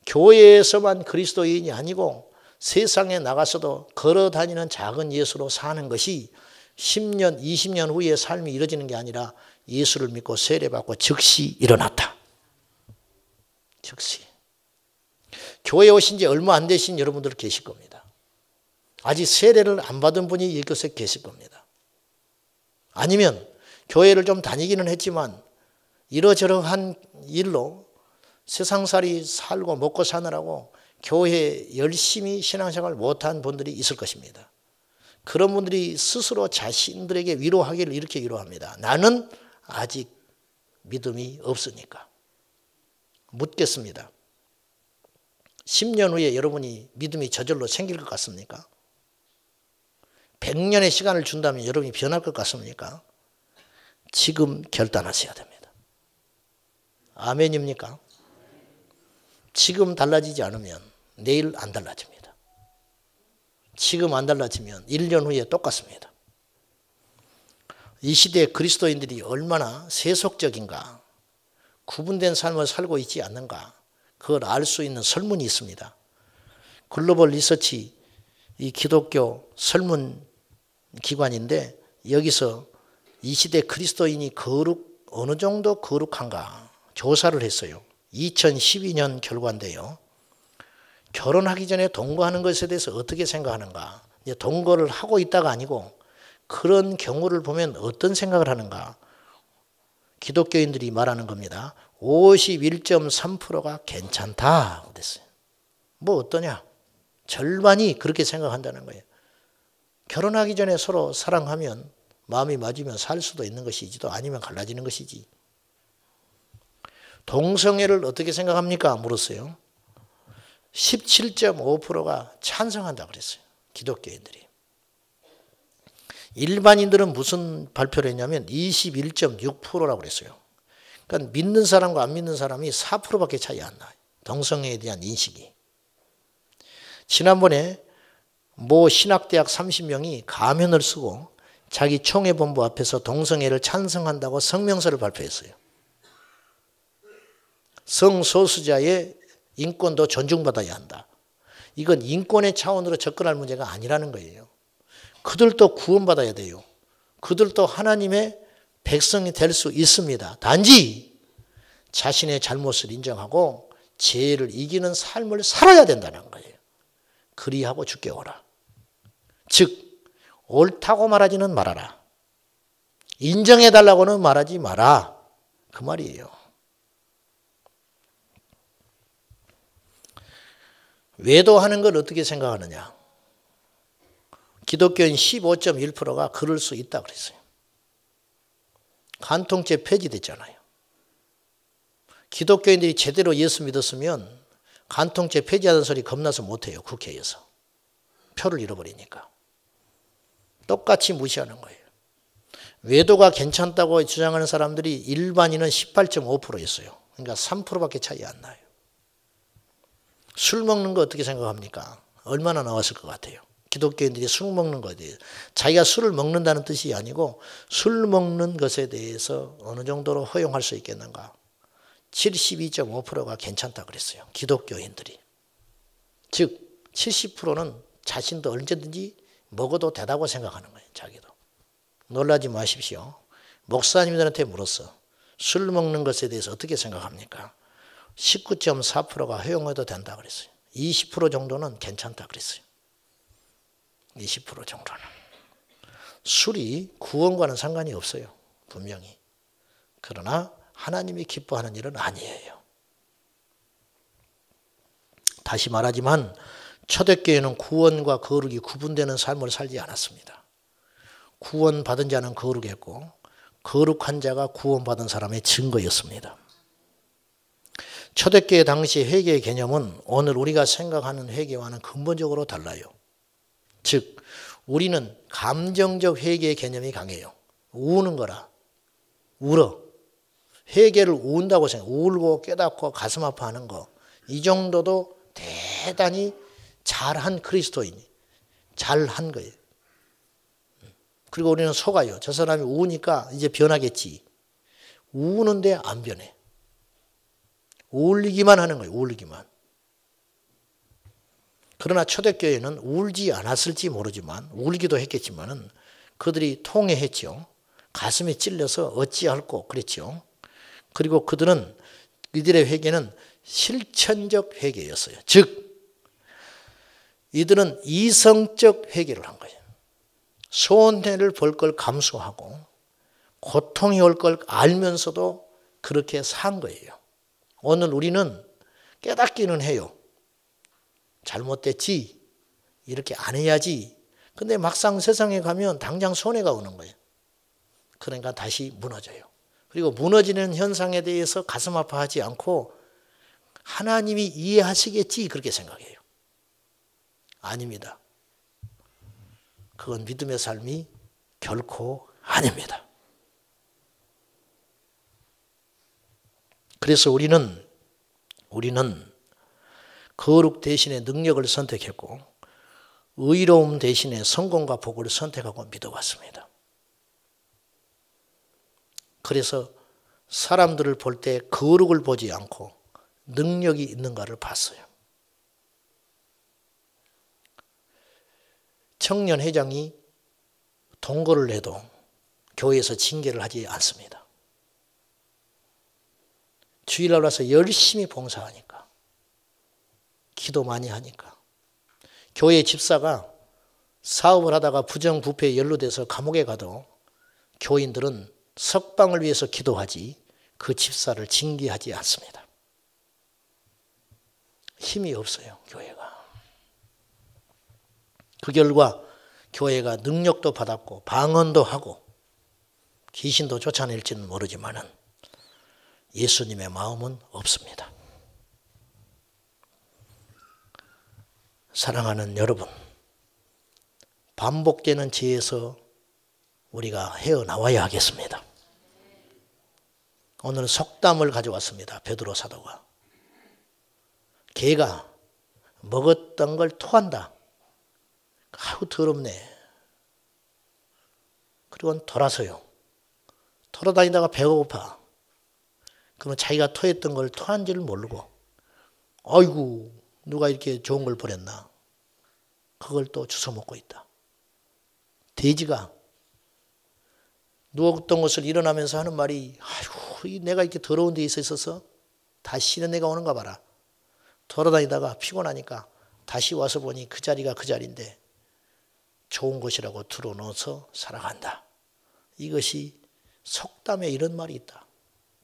S1: 교회에서만 그리스도인이 아니고 세상에 나가서도 걸어다니는 작은 예수로 사는 것이 10년, 20년 후에 삶이 이루어지는 게 아니라 예수를 믿고 세례받고 즉시 일어났다. 즉시. 교회 오신 지 얼마 안 되신 여러분들 계실 겁니다. 아직 세례를 안 받은 분이 이곳에 계실 겁니다. 아니면 교회를 좀 다니기는 했지만 이러저러한 일로 세상살이 살고 먹고 사느라고 교회에 열심히 신앙생활을 못한 분들이 있을 것입니다. 그런 분들이 스스로 자신들에게 위로하기를 이렇게 위로합니다. 나는 아직 믿음이 없으니까. 묻겠습니다. 10년 후에 여러분이 믿음이 저절로 생길 것 같습니까? 100년의 시간을 준다면 여러분이 변할 것 같습니까? 지금 결단하셔야 됩니다. 아멘입니까? 지금 달라지지 않으면 내일 안 달라집니다. 지금 안 달라지면 1년 후에 똑같습니다. 이 시대의 그리스도인들이 얼마나 세속적인가, 구분된 삶을 살고 있지 않는가, 그걸 알 수 있는 설문이 있습니다. 글로벌 리서치, 이 기독교 설문 기관인데 여기서 이 시대 그리스도인이 어느 정도 거룩한가 조사를 했어요. 2012년 결과인데요. 결혼하기 전에 동거하는 것에 대해서 어떻게 생각하는가. 동거를 하고 있다가 아니고 그런 경우를 보면 어떤 생각을 하는가. 기독교인들이 말하는 겁니다. 51.3%가 괜찮다 그랬어요. 뭐 어떠냐. 절반이 그렇게 생각한다는 거예요. 결혼하기 전에 서로 사랑하면 마음이 맞으면 살 수도 있는 것이지도 아니면 갈라지는 것이지. 동성애를 어떻게 생각합니까? 물었어요. 17.5%가 찬성한다 그랬어요. 기독교인들이. 일반인들은 무슨 발표를 했냐면 21.6%라고 그랬어요. 그러니까 믿는 사람과 안 믿는 사람이 4%밖에 차이 안 나요. 동성애에 대한 인식이. 지난번에 모 신학대학 30명이 가면을 쓰고 자기 총회본부 앞에서 동성애를 찬성한다고 성명서를 발표했어요. 성소수자의 인권도 존중받아야 한다. 이건 인권의 차원으로 접근할 문제가 아니라는 거예요. 그들도 구원받아야 돼요. 그들도 하나님의 백성이 될 수 있습니다. 단지 자신의 잘못을 인정하고 죄를 이기는 삶을 살아야 된다는 거예요. 그리하고 죽게 오라. 즉 옳다고 말하지는 말아라. 인정해달라고는 말하지 마라. 그 말이에요. 외도하는 걸 어떻게 생각하느냐. 기독교인 15.1%가 그럴 수 있다 그랬어요. 간통죄 폐지됐잖아요. 기독교인들이 제대로 예수 믿었으면 간통죄 폐지하는 소리 겁나서 못해요. 국회에서. 표를 잃어버리니까. 똑같이 무시하는 거예요. 외도가 괜찮다고 주장하는 사람들이 일반인은 18.5%였어요. 그러니까 3%밖에 차이 안 나요. 술 먹는 거 어떻게 생각합니까? 얼마나 나왔을 것 같아요? 기독교인들이 술 먹는 것에 대해서 자기가 술을 먹는다는 뜻이 아니고 술 먹는 것에 대해서 어느 정도로 허용할 수 있겠는가. 72.5%가 괜찮다 그랬어요. 기독교인들이. 즉 70%는 자신도 언제든지 먹어도 되다고 생각하는 거예요. 자기도. 놀라지 마십시오. 목사님들한테 물었어. 술 먹는 것에 대해서 어떻게 생각합니까? 19.4%가 허용해도 된다 그랬어요. 20% 정도는 괜찮다 그랬어요. 20% 정도는. 술이 구원과는 상관이 없어요. 분명히. 그러나 하나님이 기뻐하는 일은 아니에요. 다시 말하지만 초대교회는 구원과 거룩이 구분되는 삶을 살지 않았습니다. 구원받은 자는 거룩했고 거룩한 자가 구원받은 사람의 증거였습니다. 초대교회 당시 회개의 개념은 오늘 우리가 생각하는 회개와는 근본적으로 달라요. 즉 우리는 감정적 회개의 개념이 강해요. 우는 거라. 울어. 회개를 운다고 생각해. 울고 깨닫고 가슴 아파하는 거. 이 정도도 대단히 잘한 그리스도인이 잘한 거예요. 그리고 우리는 속아요. 저 사람이 우니까 이제 변하겠지. 우는데 안 변해. 울기만 하는 거예요. 울기만. 그러나 초대교회는 울지 않았을지 모르지만 울기도 했겠지만은 그들이 통회했죠. 가슴에 찔려서 어찌할꼬 그랬죠. 그리고 그들은 이들의 회개는 실천적 회개였어요. 즉 이들은 이성적 회개를 한 거예요. 손해를 볼 걸 감수하고 고통이 올 걸 알면서도 그렇게 산 거예요. 오늘 우리는 깨닫기는 해요. 잘못됐지. 이렇게 안 해야지. 근데 막상 세상에 가면 당장 손해가 오는 거예요. 그러니까 다시 무너져요. 그리고 무너지는 현상에 대해서 가슴 아파하지 않고 하나님이 이해하시겠지 그렇게 생각해요. 아닙니다. 그건 믿음의 삶이 결코 아닙니다. 그래서 우리는 거룩 대신에 능력을 선택했고 의로움 대신에 성공과 복을 선택하고 믿어왔습니다. 그래서 사람들을 볼 때 거룩을 보지 않고 능력이 있는가를 봤어요. 청년회장이 동거를 해도 교회에서 징계를 하지 않습니다. 주일날 와서 열심히 봉사하니까, 기도 많이 하니까. 교회 집사가 사업을 하다가 부정부패에 연루돼서 감옥에 가도 교인들은 석방을 위해서 기도하지 그 집사를 징계하지 않습니다. 힘이 없어요, 교회가. 그 결과 교회가 능력도 받았고 방언도 하고 귀신도 쫓아낼지는 모르지만은 예수님의 마음은 없습니다. 사랑하는 여러분, 반복되는 죄에서 우리가 헤어나와야 하겠습니다. 오늘 속담을 가져왔습니다. 베드로 사도가. 개가 먹었던 걸 토한다. 아우 더럽네. 그리고 돌아서요. 돌아다니다가 배가 고파. 그러면 자기가 토했던 걸 토한 줄 모르고 아이고 누가 이렇게 좋은 걸 버렸나. 그걸 또 주워 먹고 있다. 돼지가 누웠던 것을 일어나면서 하는 말이 아이고 내가 이렇게 더러운 데 있어서 다시 쉬는 애가 오는가 봐라. 돌아다니다가 피곤하니까 다시 와서 보니 그 자리가 그 자리인데 좋은 곳이라고 들어놓아서 살아간다. 이것이 속담에 이런 말이 있다.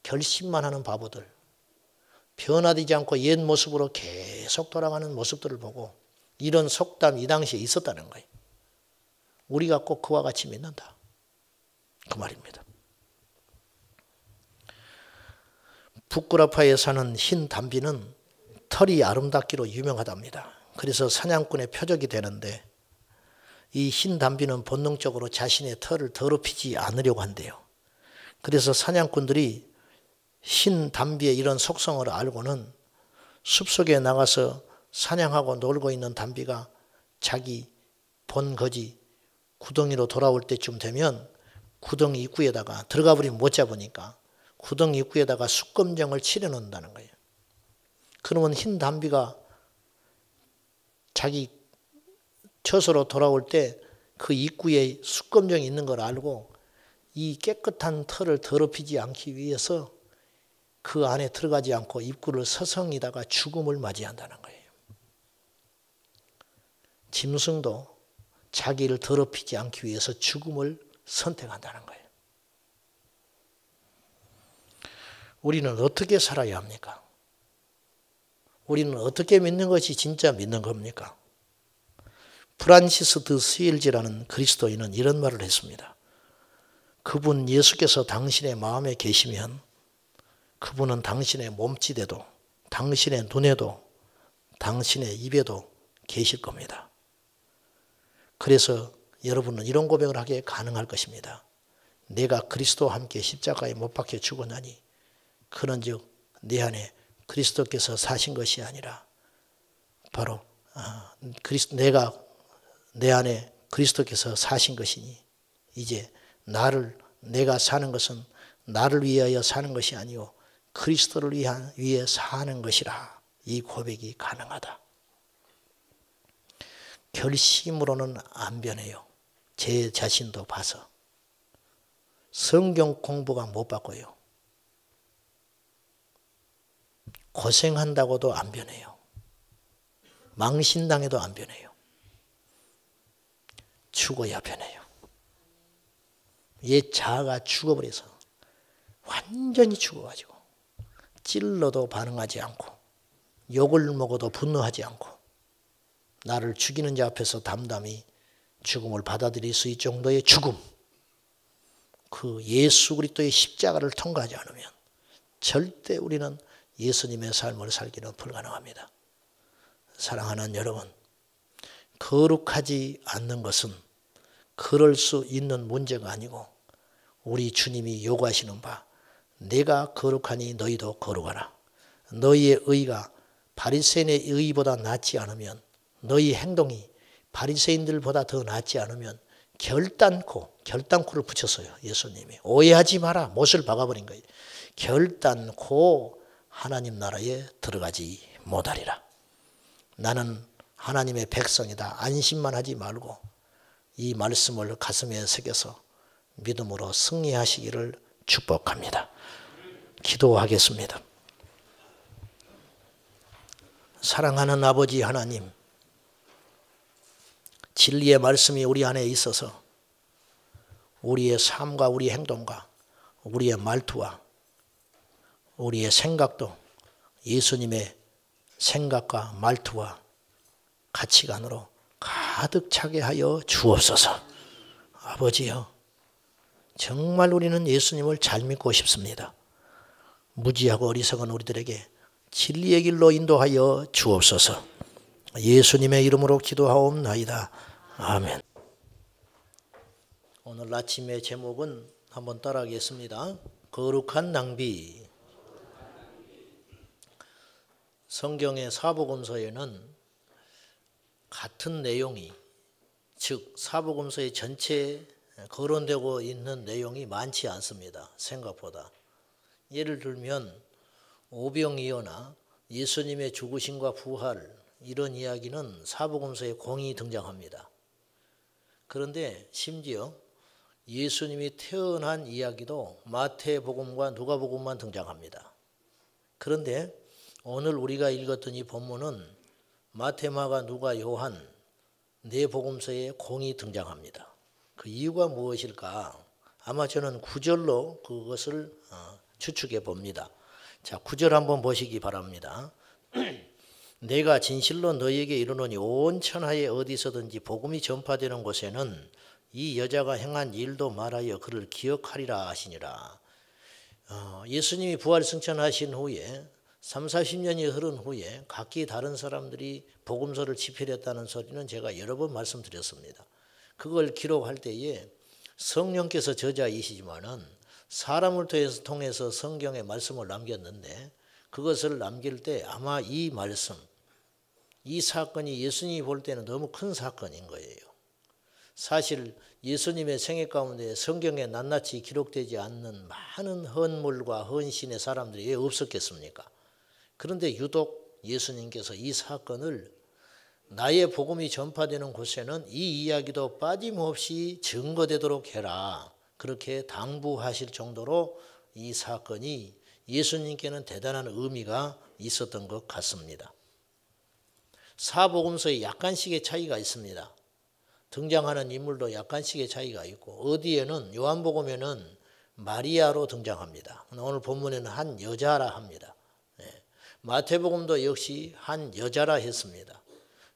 S1: 결심만 하는 바보들. 변화되지 않고 옛 모습으로 계속 돌아가는 모습들을 보고 이런 속담이 이 당시에 있었다는 거예요. 우리가 꼭 그와 같이 믿는다. 그 말입니다. 북구라파에 사는 흰 담비는 털이 아름답기로 유명하답니다. 그래서 사냥꾼의 표적이 되는데 이 흰 담비는 본능적으로 자신의 털을 더럽히지 않으려고 한대요. 그래서 사냥꾼들이 흰 담비의 이런 속성을 알고는 숲속에 나가서 사냥하고 놀고 있는 담비가 자기 본 거지 구덩이로 돌아올 때쯤 되면 구덩이 입구에다가 들어가 버리면 못 잡으니까 구덩이 입구에다가 숯검정을 칠해놓는다는 거예요. 그러면 흰 담비가 자기 처소로 돌아올 때 그 입구에 숯검정이 있는 걸 알고 이 깨끗한 털을 더럽히지 않기 위해서 그 안에 들어가지 않고 입구를 서성이다가 죽음을 맞이한다는 거예요. 짐승도 자기를 더럽히지 않기 위해서 죽음을 선택한다는 거예요. 우리는 어떻게 살아야 합니까? 우리는 어떻게 믿는 것이 진짜 믿는 겁니까? 프란시스 드 스일지라는 그리스도인은 이런 말을 했습니다. 그분 예수께서 당신의 마음에 계시면 그분은 당신의 몸짓에도 당신의 눈에도 당신의 입에도 계실 겁니다. 그래서 여러분은 이런 고백을 하기에 가능할 것입니다. 내가 그리스도와 함께 십자가에 못 박혀 죽었나니 그런즉 내 안에 그리스도께서 사신 것이 아니라 바로 내가 내 안에 그리스도께서 사신 것이니 이제 내가 사는 것은 나를 위하여 사는 것이 아니요 그리스도를 위해 사는 것이라. 이 고백이 가능하다. 결심으로는 안 변해요. 제 자신도 봐서. 성경 공부가 못 바꿔요. 고생한다고도 안 변해요. 망신당해도 안 변해요. 죽어야 변해요. 옛 자아가 죽어버려서 완전히 죽어가지고 찔러도 반응하지 않고 욕을 먹어도 분노하지 않고 나를 죽이는 자 앞에서 담담히 죽음을 받아들일 수 있을 정도의 죽음, 그 예수 그리스도의 십자가를 통과하지 않으면 절대 우리는 예수님의 삶을 살기는 불가능합니다. 사랑하는 여러분, 거룩하지 않는 것은 그럴 수 있는 문제가 아니고 우리 주님이 요구하시는 바 내가 거룩하니 너희도 거룩하라. 너희의 의가 바리새인의 의보다 낫지 않으면 너희 행동이 바리새인들보다 더 낫지 않으면 결단코를 붙였어요. 예수님이. 오해하지 마라. 못을 박아버린 거예요. 결단코 하나님 나라에 들어가지 못하리라. 나는 하나님의 백성이다. 안심만 하지 말고 이 말씀을 가슴에 새겨서 믿음으로 승리하시기를 축복합니다. 기도하겠습니다. 사랑하는 아버지 하나님, 진리의 말씀이 우리 안에 있어서 우리의 삶과 우리 행동과 우리의 말투와 우리의 생각도 예수님의 생각과 말투와 가치관으로 가득 차게 하여 주옵소서. 아버지여, 정말 우리는 예수님을 잘 믿고 싶습니다. 무지하고 어리석은 우리들에게 진리의 길로 인도하여 주옵소서. 예수님의 이름으로 기도하옵나이다. 아멘. 오늘 아침의 제목은 한번 따라하겠습니다. 거룩한 낭비. 성경의 사복음서에는 같은 내용이, 즉 사복음서의 전체에 거론되고 있는 내용이 많지 않습니다. 생각보다. 예를 들면 오병이어나 예수님의 죽으심과 부활, 이런 이야기는 사복음서에 공히 등장합니다. 그런데 심지어 예수님이 태어난 이야기도 마태복음과 누가복음만 등장합니다. 그런데 오늘 우리가 읽었던 이 본문은 마태, 마가, 누가, 요한 네 복음서에 공이 등장합니다. 그 이유가 무엇일까? 아마 저는 9절로 그것을 추측해 봅니다. 자, 9절 한번 보시기 바랍니다. 내가 진실로 너희에게 이르노니 온 천하에 어디서든지 복음이 전파되는 곳에는 이 여자가 행한 일도 말하여 그를 기억하리라 하시니라. 예수님이 부활 승천하신 후에 30-40년이 흐른 후에 각기 다른 사람들이 복음서를 집필했다는 소리는 제가 여러 번 말씀드렸습니다. 그걸 기록할 때에 성령께서 저자이시지만은 사람을 통해서 성경의 말씀을 남겼는데 그것을 남길 때 아마 이 말씀, 이 사건이 예수님이 볼 때는 너무 큰 사건인 거예요. 사실 예수님의 생애 가운데 성경에 낱낱이 기록되지 않는 많은 헌물과 헌신의 사람들이 왜 없었겠습니까? 그런데 유독 예수님께서 이 사건을 나의 복음이 전파되는 곳에는 이 이야기도 빠짐없이 증거되도록 해라. 그렇게 당부하실 정도로 이 사건이 예수님께는 대단한 의미가 있었던 것 같습니다. 사복음서에 약간씩의 차이가 있습니다. 등장하는 인물도 약간씩의 차이가 있고 어디에는 요한복음에는 마리아로 등장합니다. 오늘 본문에는 한 여자라 합니다. 마태복음도 역시 한 여자라 했습니다.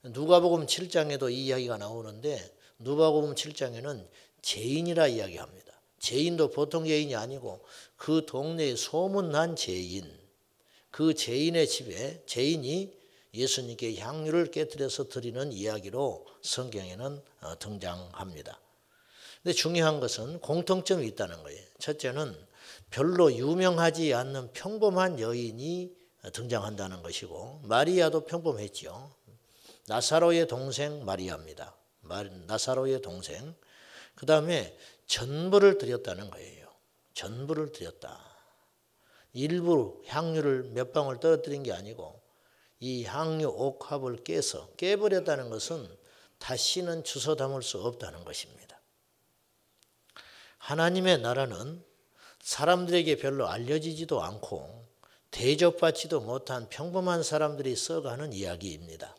S1: 누가복음 7장에도 이 이야기가 나오는데 누가복음 7장에는 죄인이라 이야기합니다. 죄인도 보통 죄인이 아니고 그 동네에 소문난 죄인, 그 죄인의 집에 죄인이 예수님께 향유를 깨뜨려서 드리는 이야기로 성경에는 등장합니다. 근데 중요한 것은 공통점이 있다는 거예요. 첫째는 별로 유명하지 않는 평범한 여인이 등장한다는 것이고, 마리아도 평범했죠. 나사로의 동생 마리아입니다. 나사로의 동생. 그 다음에 전부를 드렸다는 거예요. 전부를 드렸다. 일부 향유를 몇 방울 떨어뜨린 게 아니고 이 향유 옥합을 깨버렸다는 것은 다시는 주워 담을 수 없다는 것입니다. 하나님의 나라는 사람들에게 별로 알려지지도 않고 대접받지도 못한 평범한 사람들이 써가는 이야기입니다.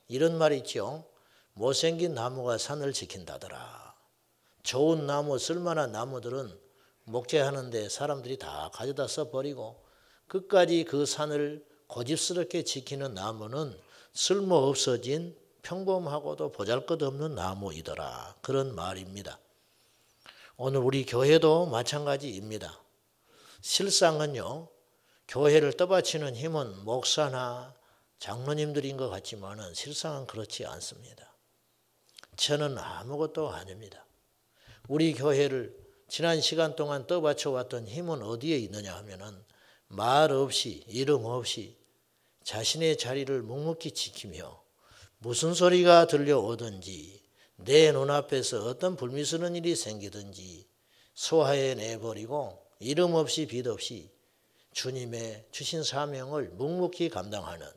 S1: 이런 말이 있죠. 못생긴 나무가 산을 지킨다더라. 좋은 나무, 쓸만한 나무들은 목재하는데 사람들이 다 가져다 써버리고 끝까지 그 산을 고집스럽게 지키는 나무는 쓸모없어진 평범하고도 보잘것없는 나무이더라. 그런 말입니다. 오늘 우리 교회도 마찬가지입니다. 실상은요, 교회를 떠받치는 힘은 목사나 장로님들인 것 같지만은 실상은 그렇지 않습니다. 저는 아무것도 아닙니다. 우리 교회를 지난 시간 동안 떠받쳐 왔던 힘은 어디에 있느냐 하면은 말 없이 이름 없이 자신의 자리를 묵묵히 지키며 무슨 소리가 들려오든지 내 눈앞에서 어떤 불미스러운 일이 생기든지 소화해내버리고 이름 없이 빛 없이 주님의 주신 사명을 묵묵히 감당하는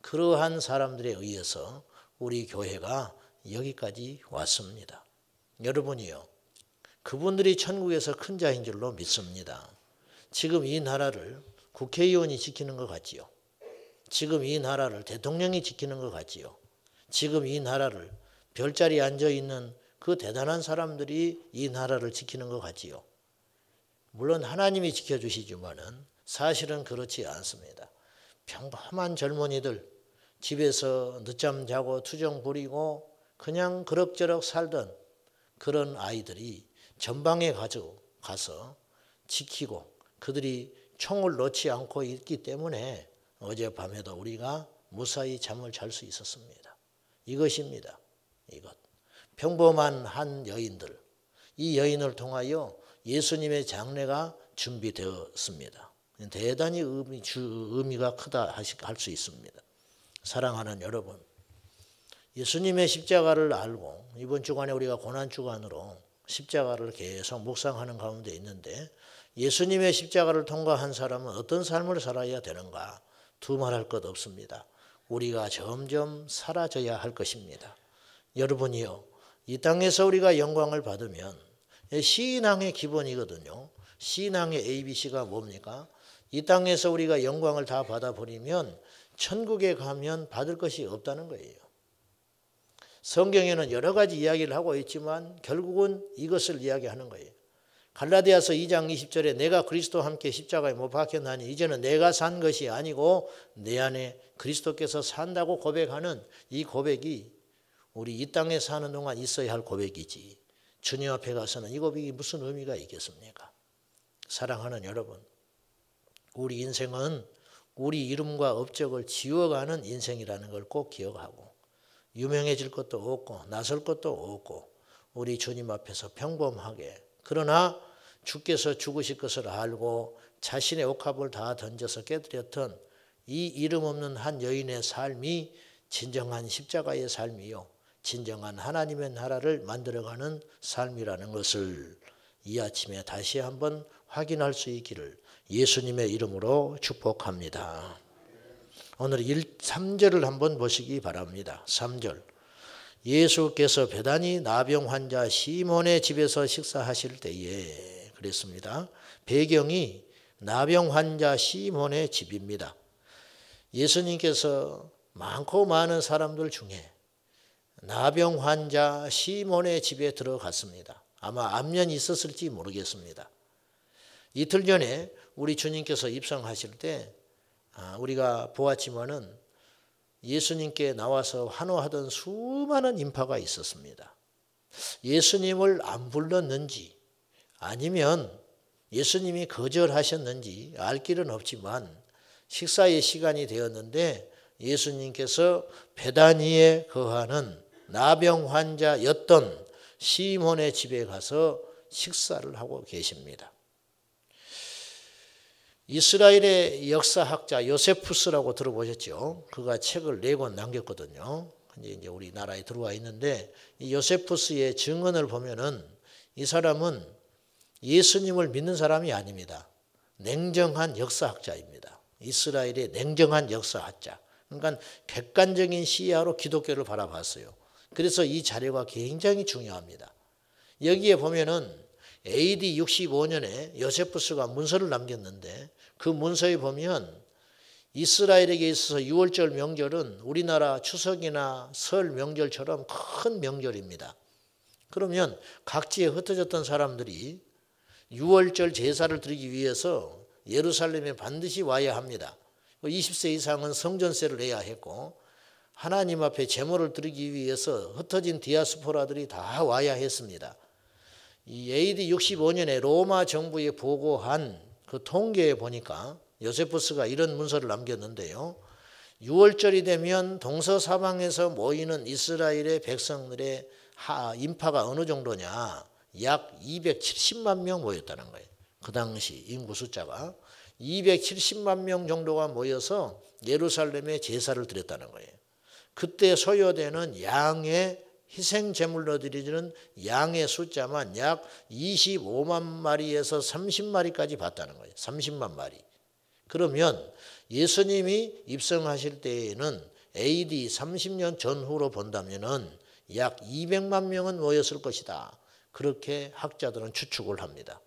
S1: 그러한 사람들에 의해서 우리 교회가 여기까지 왔습니다. 여러분이요, 그분들이 천국에서 큰 자인 줄로 믿습니다. 지금 이 나라를 국회의원이 지키는 것 같지요. 지금 이 나라를 대통령이 지키는 것 같지요. 지금 이 나라를 별자리에 앉아있는 그 대단한 사람들이 이 나라를 지키는 것 같지요. 물론 하나님이 지켜주시지만은 사실은 그렇지 않습니다. 평범한 젊은이들, 집에서 늦잠 자고 투정 부리고 그냥 그럭저럭 살던 그런 아이들이 전방에 가서 지키고 그들이 총을 놓지 않고 있기 때문에 어젯밤에도 우리가 무사히 잠을 잘 수 있었습니다. 이것입니다. 이것. 평범한 한 여인들. 이 여인을 통하여 예수님의 장례가 준비되었습니다. 대단히 의미가 크다 할 수 있습니다. 사랑하는 여러분, 예수님의 십자가를 알고 이번 주간에 우리가 고난주간으로 십자가를 계속 묵상하는 가운데 있는데 예수님의 십자가를 통과한 사람은 어떤 삶을 살아야 되는가? 두말할 것 없습니다. 우리가 점점 사라져야 할 것입니다. 여러분이요, 이 땅에서 우리가 영광을 받으면 신앙의 기본이거든요. 신앙의 ABC가 뭡니까? 이 땅에서 우리가 영광을 다 받아버리면 천국에 가면 받을 것이 없다는 거예요. 성경에는 여러 가지 이야기를 하고 있지만 결국은 이것을 이야기하는 거예요. 갈라디아서 2장 20절에 내가 그리스도와 함께 십자가에 못 박혔나니 이제는 내가 산 것이 아니고 내 안에 그리스도께서 산다고 고백하는 이 고백이 우리 이 땅에 사는 동안 있어야 할 고백이지, 주님 앞에 가서는 이 고백이 무슨 의미가 있겠습니까? 사랑하는 여러분, 우리 인생은 우리 이름과 업적을 지워가는 인생이라는 걸 꼭 기억하고, 유명해질 것도 없고 나설 것도 없고 우리 주님 앞에서 평범하게, 그러나 주께서 죽으실 것을 알고 자신의 옥합을 다 던져서 깨뜨렸던 이 이름 없는 한 여인의 삶이 진정한 십자가의 삶이요, 진정한 하나님의 나라를 만들어가는 삶이라는 것을 이 아침에 다시 한번 확인할 수 있기를 예수님의 이름으로 축복합니다. 오늘 3절을 한번 보시기 바랍니다. 3절. 예수께서 베다니 나병 환자 시몬의 집에서 식사하실 때에, 그랬습니다. 배경이 나병 환자 시몬의 집입니다. 예수님께서 많고 많은 사람들 중에 나병 환자 시몬의 집에 들어갔습니다. 아마 안면이 있었을지 모르겠습니다. 이틀 전에 우리 주님께서 입성하실 때 우리가 보았지만은 예수님께 나와서 환호하던 수많은 인파가 있었습니다. 예수님을 안 불렀는지 아니면 예수님이 거절하셨는지 알 길은 없지만 식사의 시간이 되었는데 예수님께서 베다니에 거하는 나병 환자였던 시몬의 집에 가서 식사를 하고 계십니다. 이스라엘의 역사학자 요세푸스라고 들어보셨죠? 그가 책을 4권 남겼거든요. 이제 우리나라에 들어와 있는데 이 요세푸스의 증언을 보면은 이 사람은 예수님을 믿는 사람이 아닙니다. 냉정한 역사학자입니다. 이스라엘의 냉정한 역사학자. 그러니까 객관적인 시야로 기독교를 바라봤어요. 그래서 이 자료가 굉장히 중요합니다. 여기에 보면은 AD 65년에 요세푸스가 문서를 남겼는데 그 문서에 보면 이스라엘에게 있어서 6월절 명절은 우리나라 추석이나 설 명절처럼 큰 명절입니다. 그러면 각지에 흩어졌던 사람들이 6월절 제사를 드리기 위해서 예루살렘에 반드시 와야 합니다. 20세 이상은 성전세를 내야 했고 하나님 앞에 제물을 드리기 위해서 흩어진 디아스포라들이 다 와야 했습니다. 이 AD 65년에 로마 정부에 보고한 그 통계에 보니까 요세푸스가 이런 문서를 남겼는데요. 6월절이 되면 동서사방에서 모이는 이스라엘의 백성들의 인파가 어느 정도냐. 약 270만 명 모였다는 거예요. 그 당시 인구 숫자가 270만 명 정도가 모여서 예루살렘에 제사를 드렸다는 거예요. 그때 소요되는 양의 희생 제물로 드리는 양의 숫자만 약 25만 마리에서 30마리까지 봤다는 거예요. 30만 마리. 그러면 예수님이 입성하실 때에는 AD 30년 전후로 본다면은 약 200만 명은 모였을 것이다. 그렇게 학자들은 추측을 합니다.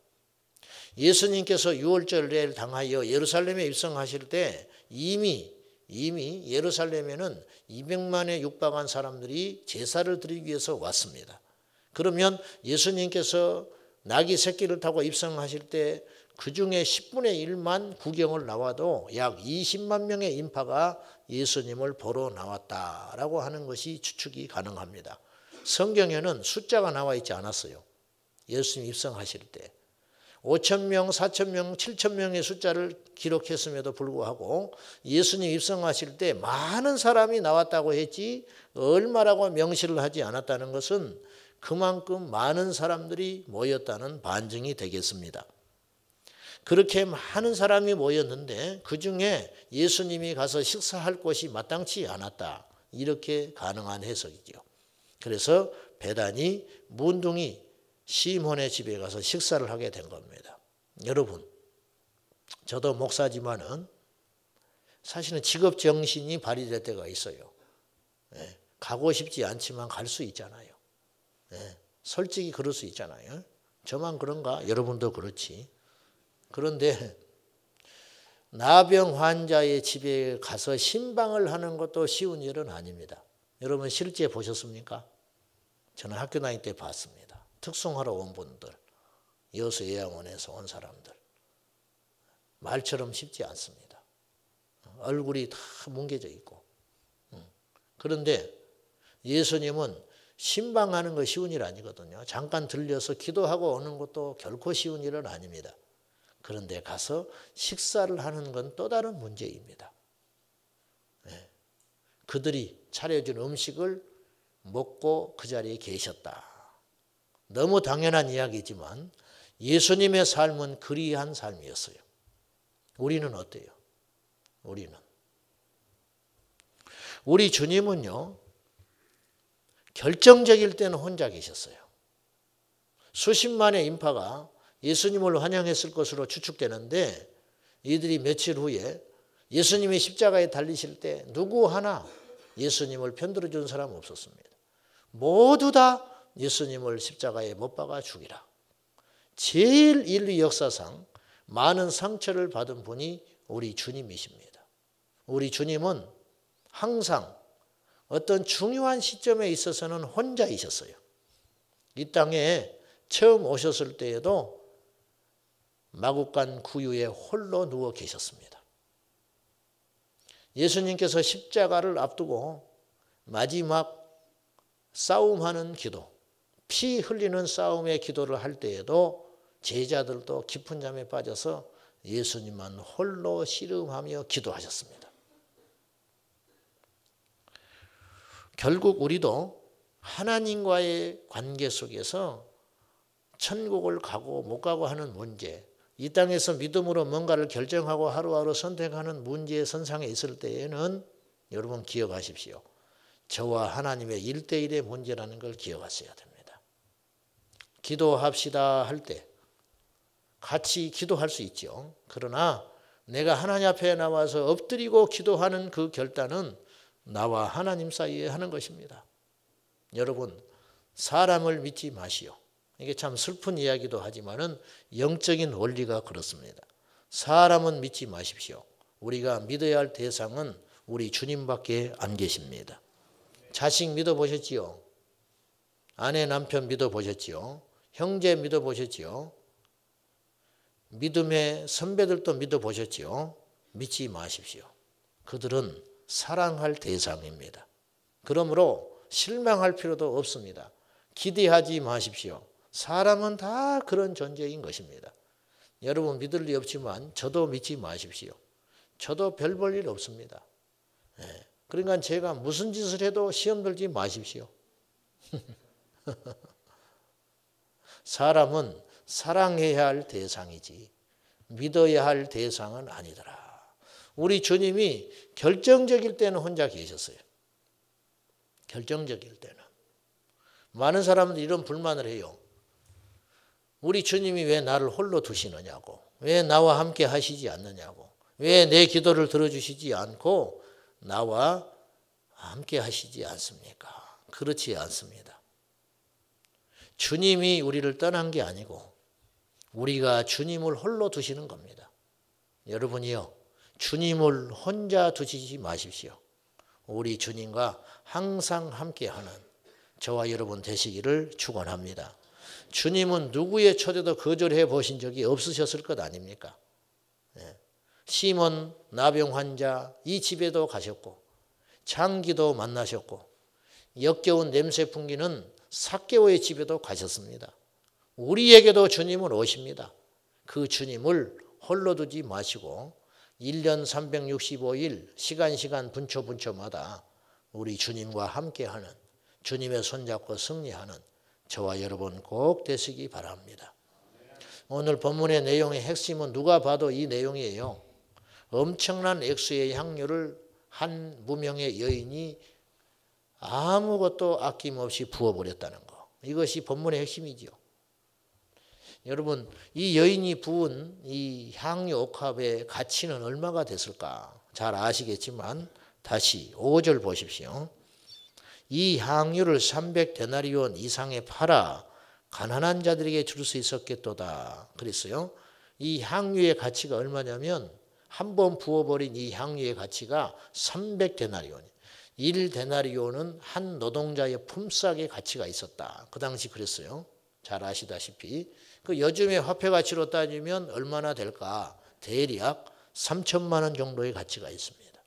S1: 예수님께서 6월절을 당하여 예루살렘에 입성하실 때 이미 예루살렘에는 200만에 육박한 사람들이 제사를 드리기 위해서 왔습니다. 그러면 예수님께서 나귀 새끼를 타고 입성하실 때 그중에 10분의 1만 구경을 나와도 약 20만 명의 인파가 예수님을 보러 나왔다라고 하는 것이 추측이 가능합니다. 성경에는 숫자가 나와 있지 않았어요. 예수님 입성하실 때. 5,000명, 4,000명, 7,000명의 숫자를 기록했음에도 불구하고 예수님 입성하실 때 많은 사람이 나왔다고 했지 얼마라고 명시를 하지 않았다는 것은 그만큼 많은 사람들이 모였다는 반증이 되겠습니다. 그렇게 많은 사람이 모였는데 그중에 예수님이 가서 식사할 곳이 마땅치 않았다. 이렇게 가능한 해석이죠. 그래서 베다니 문둥이 시몬의 집에 가서 식사를 하게 된 겁니다. 여러분, 저도 목사지만은 사실은 직업정신이 발휘될 때가 있어요. 가고 싶지 않지만 갈 수 있잖아요. 솔직히 그럴 수 있잖아요. 저만 그런가? 여러분도 그렇지. 그런데 나병 환자의 집에 가서 신방을 하는 것도 쉬운 일은 아닙니다. 여러분 실제 보셨습니까? 저는 학교 다닐 때 봤습니다. 특송하러 온 분들, 여수 요양원에서 온 사람들. 말처럼 쉽지 않습니다. 얼굴이 다 뭉개져 있고. 그런데 예수님은 신방하는 거 쉬운 일 아니거든요. 잠깐 들려서 기도하고 오는 것도 결코 쉬운 일은 아닙니다. 그런데 가서 식사를 하는 건 또 다른 문제입니다. 그들이 차려준 음식을 먹고 그 자리에 계셨다. 너무 당연한 이야기지만 예수님의 삶은 그리한 삶이었어요. 우리는 어때요? 우리 주님은요, 결정적일 때는 혼자 계셨어요. 수십만의 인파가 예수님을 환영했을 것으로 추측되는데 이들이 며칠 후에 예수님이 십자가에 달리실 때 누구 하나 예수님을 편들어 준 사람은 없었습니다. 모두 다 예수님을 십자가에 못 박아 죽이라. 제일 인류 역사상 많은 상처를 받은 분이 우리 주님이십니다. 우리 주님은 항상 어떤 중요한 시점에 있어서는 혼자이셨어요. 이 땅에 처음 오셨을 때에도 마구간 구유에 홀로 누워 계셨습니다. 예수님께서 십자가를 앞두고 마지막 싸움하는 기도, 피 흘리는 싸움의 기도를 할 때에도 제자들도 깊은 잠에 빠져서 예수님만 홀로 씨름하며 기도하셨습니다. 결국 우리도 하나님과의 관계 속에서 천국을 가고 못 가고 하는 문제, 이 땅에서 믿음으로 뭔가를 결정하고 하루하루 선택하는 문제의 선상에 있을 때에는 여러분 기억하십시오. 저와 하나님의 1대1의 문제라는 걸 기억하셔야 됩니다. 기도합시다 할 때 같이 기도할 수 있죠. 그러나 내가 하나님 앞에 나와서 엎드리고 기도하는 그 결단은 나와 하나님 사이에 하는 것입니다. 여러분, 사람을 믿지 마시오. 이게 참 슬픈 이야기도 하지만은 영적인 원리가 그렇습니다. 사람은 믿지 마십시오. 우리가 믿어야 할 대상은 우리 주님밖에 안 계십니다. 자식 믿어보셨지요? 아내 남편 믿어보셨지요? 형제 믿어보셨지요? 믿음의 선배들도 믿어보셨지요? 믿지 마십시오. 그들은 사랑할 대상입니다. 그러므로 실망할 필요도 없습니다. 기대하지 마십시오. 사람은 다 그런 존재인 것입니다. 여러분 믿을 리 없지만 저도 믿지 마십시오. 저도 별 볼 일 없습니다. 그러니까 제가 무슨 짓을 해도 시험 들지 마십시오. 사람은 사랑해야 할 대상이지 믿어야 할 대상은 아니더라. 우리 주님이 결정적일 때는 혼자 계셨어요. 결정적일 때는. 많은 사람들이 이런 불만을 해요. 우리 주님이 왜 나를 홀로 두시느냐고. 왜 나와 함께 하시지 않느냐고. 왜 내 기도를 들어주시지 않고 나와 함께 하시지 않습니까? 그렇지 않습니다. 주님이 우리를 떠난 게 아니고 우리가 주님을 홀로 두시는 겁니다. 여러분이요, 주님을 혼자 두시지 마십시오. 우리 주님과 항상 함께하는 저와 여러분 되시기를 축원합니다. 주님은 누구의 초대도 거절해 보신 적이 없으셨을 것 아닙니까? 시몬 나병 환자 이 집에도 가셨고 장기도 만나셨고 역겨운 냄새 풍기는 삭개오의 집에도 가셨습니다. 우리에게도 주님은 오십니다. 그 주님을 홀로 두지 마시고 1년 365일 시간 분초마다 우리 주님과 함께하는 주님의 손잡고 승리하는 저와 여러분 꼭 되시기 바랍니다. 오늘 본문의 내용의 핵심은 누가 봐도 이 내용이에요. 엄청난 액수의 향료를 한 무명의 여인이 아무것도 아낌없이 부어버렸다는 거. 이것이 본문의 핵심이죠. 여러분, 이 여인이 부은 이 향유 옥합의 가치는 얼마가 됐을까? 잘 아시겠지만 다시 5절 보십시오. 이 향유를 300데나리온 이상에 팔아 가난한 자들에게 줄 수 있었겠도다. 그랬어요. 이 향유의 가치가 얼마냐면 한 번 부어버린 이 향유의 가치가 300데나리온. 1데나리온은 한 노동자의 품삯의 가치가 있었다. 그 당시 그랬어요. 잘 아시다시피. 그 요즘의 화폐 가치로 따지면 얼마나 될까? 대략 3천만 원 정도의 가치가 있습니다.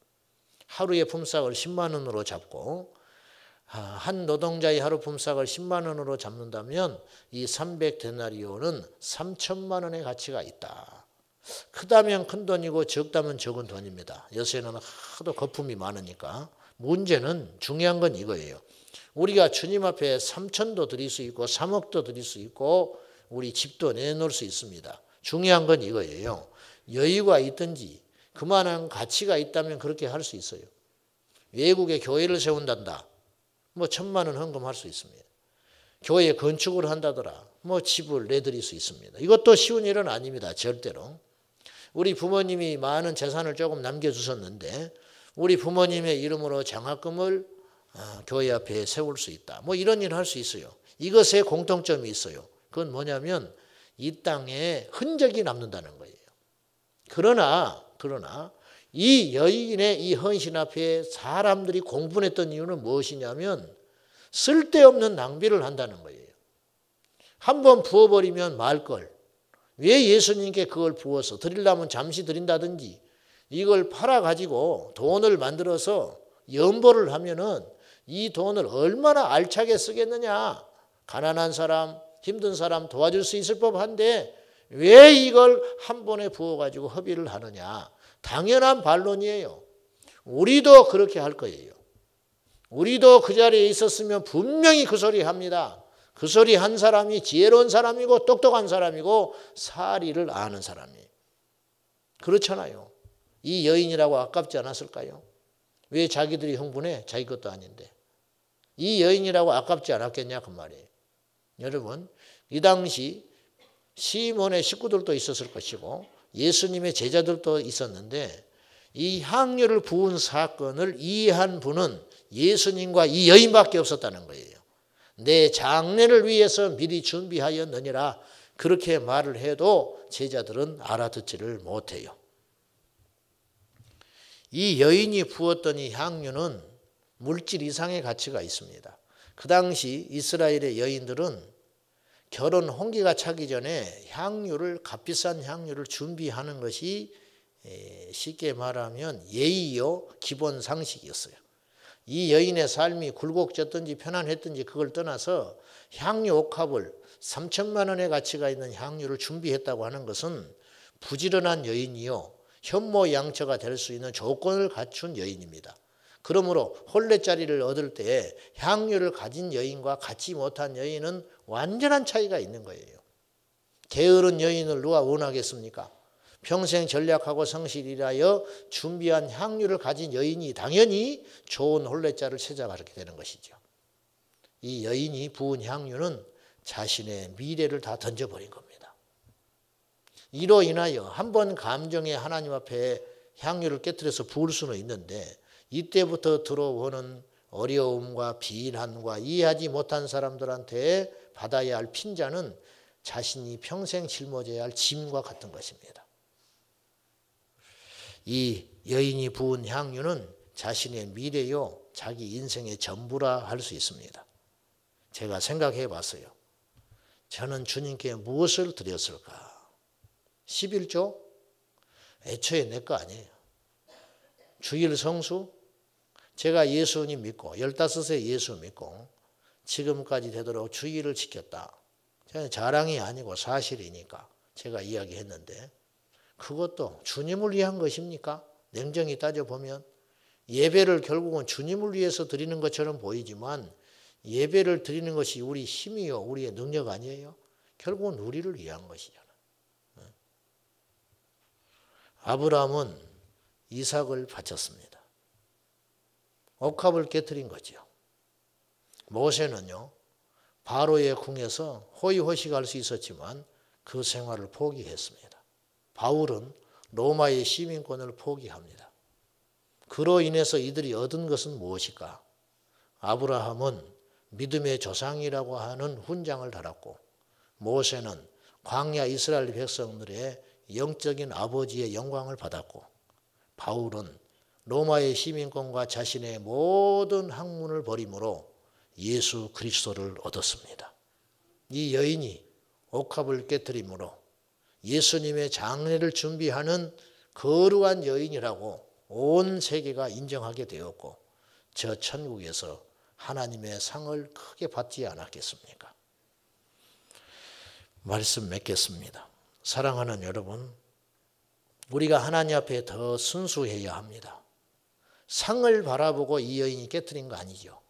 S1: 하루의 품삯을 10만 원으로 잡고 한 노동자의 하루 품삯을 10만 원으로 잡는다면 이 300데나리온은 3천만 원의 가치가 있다. 크다면 큰 돈이고 적다면 적은 돈입니다. 요새는 하도 거품이 많으니까. 문제는 중요한 건 이거예요. 우리가 주님 앞에 3천도 드릴 수 있고 3억도 드릴 수 있고 우리 집도 내놓을 수 있습니다. 중요한 건 이거예요. 여유가 있든지 그만한 가치가 있다면 그렇게 할 수 있어요. 외국에 교회를 세운단다. 뭐 1,000만 원 헌금할 수 있습니다. 교회 건축을 한다더라. 뭐 집을 내드릴 수 있습니다. 이것도 쉬운 일은 아닙니다. 절대로. 우리 부모님이 많은 재산을 조금 남겨주셨는데 우리 부모님의 이름으로 장학금을 교회 앞에 세울 수 있다. 뭐 이런 일을 할 수 있어요. 이것에 공통점이 있어요. 그건 뭐냐면 이 땅에 흔적이 남는다는 거예요. 그러나 이 여인의 이 헌신 앞에 사람들이 공분했던 이유는 무엇이냐면 쓸데없는 낭비를 한다는 거예요. 한번 부어버리면 말걸. 왜 예수님께 그걸 부어서 드리려면 잠시 드린다든지 이걸 팔아가지고 돈을 만들어서 연보를 하면은 이 돈을 얼마나 알차게 쓰겠느냐. 가난한 사람, 힘든 사람 도와줄 수 있을 법한데 왜 이걸 한 번에 부어가지고 허비를 하느냐. 당연한 반론이에요. 우리도 그렇게 할 거예요. 우리도 그 자리에 있었으면 분명히 그 소리 합니다. 그 소리 한 사람이 지혜로운 사람이고 똑똑한 사람이고 사리를 아는 사람이에요. 그렇잖아요. 이 여인이라고 아깝지 않았을까요? 왜 자기들이 흥분해? 자기 것도 아닌데. 이 여인이라고 아깝지 않았겠냐 그 말이에요. 여러분, 이 당시 시몬의 식구들도 있었을 것이고 예수님의 제자들도 있었는데 이 향유를 부은 사건을 이해한 분은 예수님과 이 여인밖에 없었다는 거예요. 내 장례를 위해서 미리 준비하였느니라 그렇게 말을 해도 제자들은 알아듣지를 못해요. 이 여인이 부었던 이 향유는 물질 이상의 가치가 있습니다. 그 당시 이스라엘의 여인들은 결혼 홍기가 차기 전에 향유를 값비싼 향유를 준비하는 것이 쉽게 말하면 예의요 기본 상식이었어요. 이 여인의 삶이 굴곡졌든지 편안했든지 그걸 떠나서 향유 옥합을 3천만 원의 가치가 있는 향유를 준비했다고 하는 것은 부지런한 여인이요 현모양처가 될 수 있는 조건을 갖춘 여인입니다. 그러므로 혼례자리를 얻을 때 향유를 가진 여인과 갖지 못한 여인은 완전한 차이가 있는 거예요. 게으른 여인을 누가 원하겠습니까? 평생 전략하고 성실이라여 준비한 향유를 가진 여인이 당연히 좋은 혼례자를 찾아가게 되는 것이죠. 이 여인이 부은 향유는 자신의 미래를 다 던져버린 겁니다. 이로 인하여 한번 감정에 하나님 앞에 향유를 깨뜨려서 부을 수는 있는데 이때부터 들어오는 어려움과 비난과 이해하지 못한 사람들한테 받아야 할 핀잔은 자신이 평생 짊어져야 할 짐과 같은 것입니다. 이 여인이 부은 향유는 자신의 미래요 자기 인생의 전부라 할 수 있습니다. 제가 생각해 봤어요. 저는 주님께 무엇을 드렸을까? 11조? 애초에 내 거 아니에요. 주일 성수? 제가 예수님 믿고 15세 예수 믿고 지금까지 되도록 주일을 지켰다. 자랑이 아니고 사실이니까 제가 이야기했는데 그것도 주님을 위한 것입니까? 냉정히 따져보면 예배를 결국은 주님을 위해서 드리는 것처럼 보이지만 예배를 드리는 것이 우리 힘이요 우리의 능력 아니에요. 결국은 우리를 위한 것이잖아. 아브라함은 이삭을 바쳤습니다. 옥합을 깨뜨린 거죠. 모세는요 바로의 궁에서 호의호식할 수 있었지만 그 생활을 포기했습니다. 바울은 로마의 시민권을 포기합니다. 그로 인해서 이들이 얻은 것은 무엇일까? 아브라함은 믿음의 조상이라고 하는 훈장을 달았고 모세는 광야 이스라엘 백성들의 영적인 아버지의 영광을 받았고 바울은 로마의 시민권과 자신의 모든 학문을 버림으로 예수 그리스도를 얻었습니다. 이 여인이 옥합을 깨뜨림으로 예수님의 장례를 준비하는 거룩한 여인이라고 온 세계가 인정하게 되었고 저 천국에서 하나님의 상을 크게 받지 않았겠습니까? 말씀 맺겠습니다. 사랑하는 여러분, 우리가 하나님 앞에 더 순수해야 합니다. 상을 바라보고 이 여인이 깨뜨린 거 아니죠.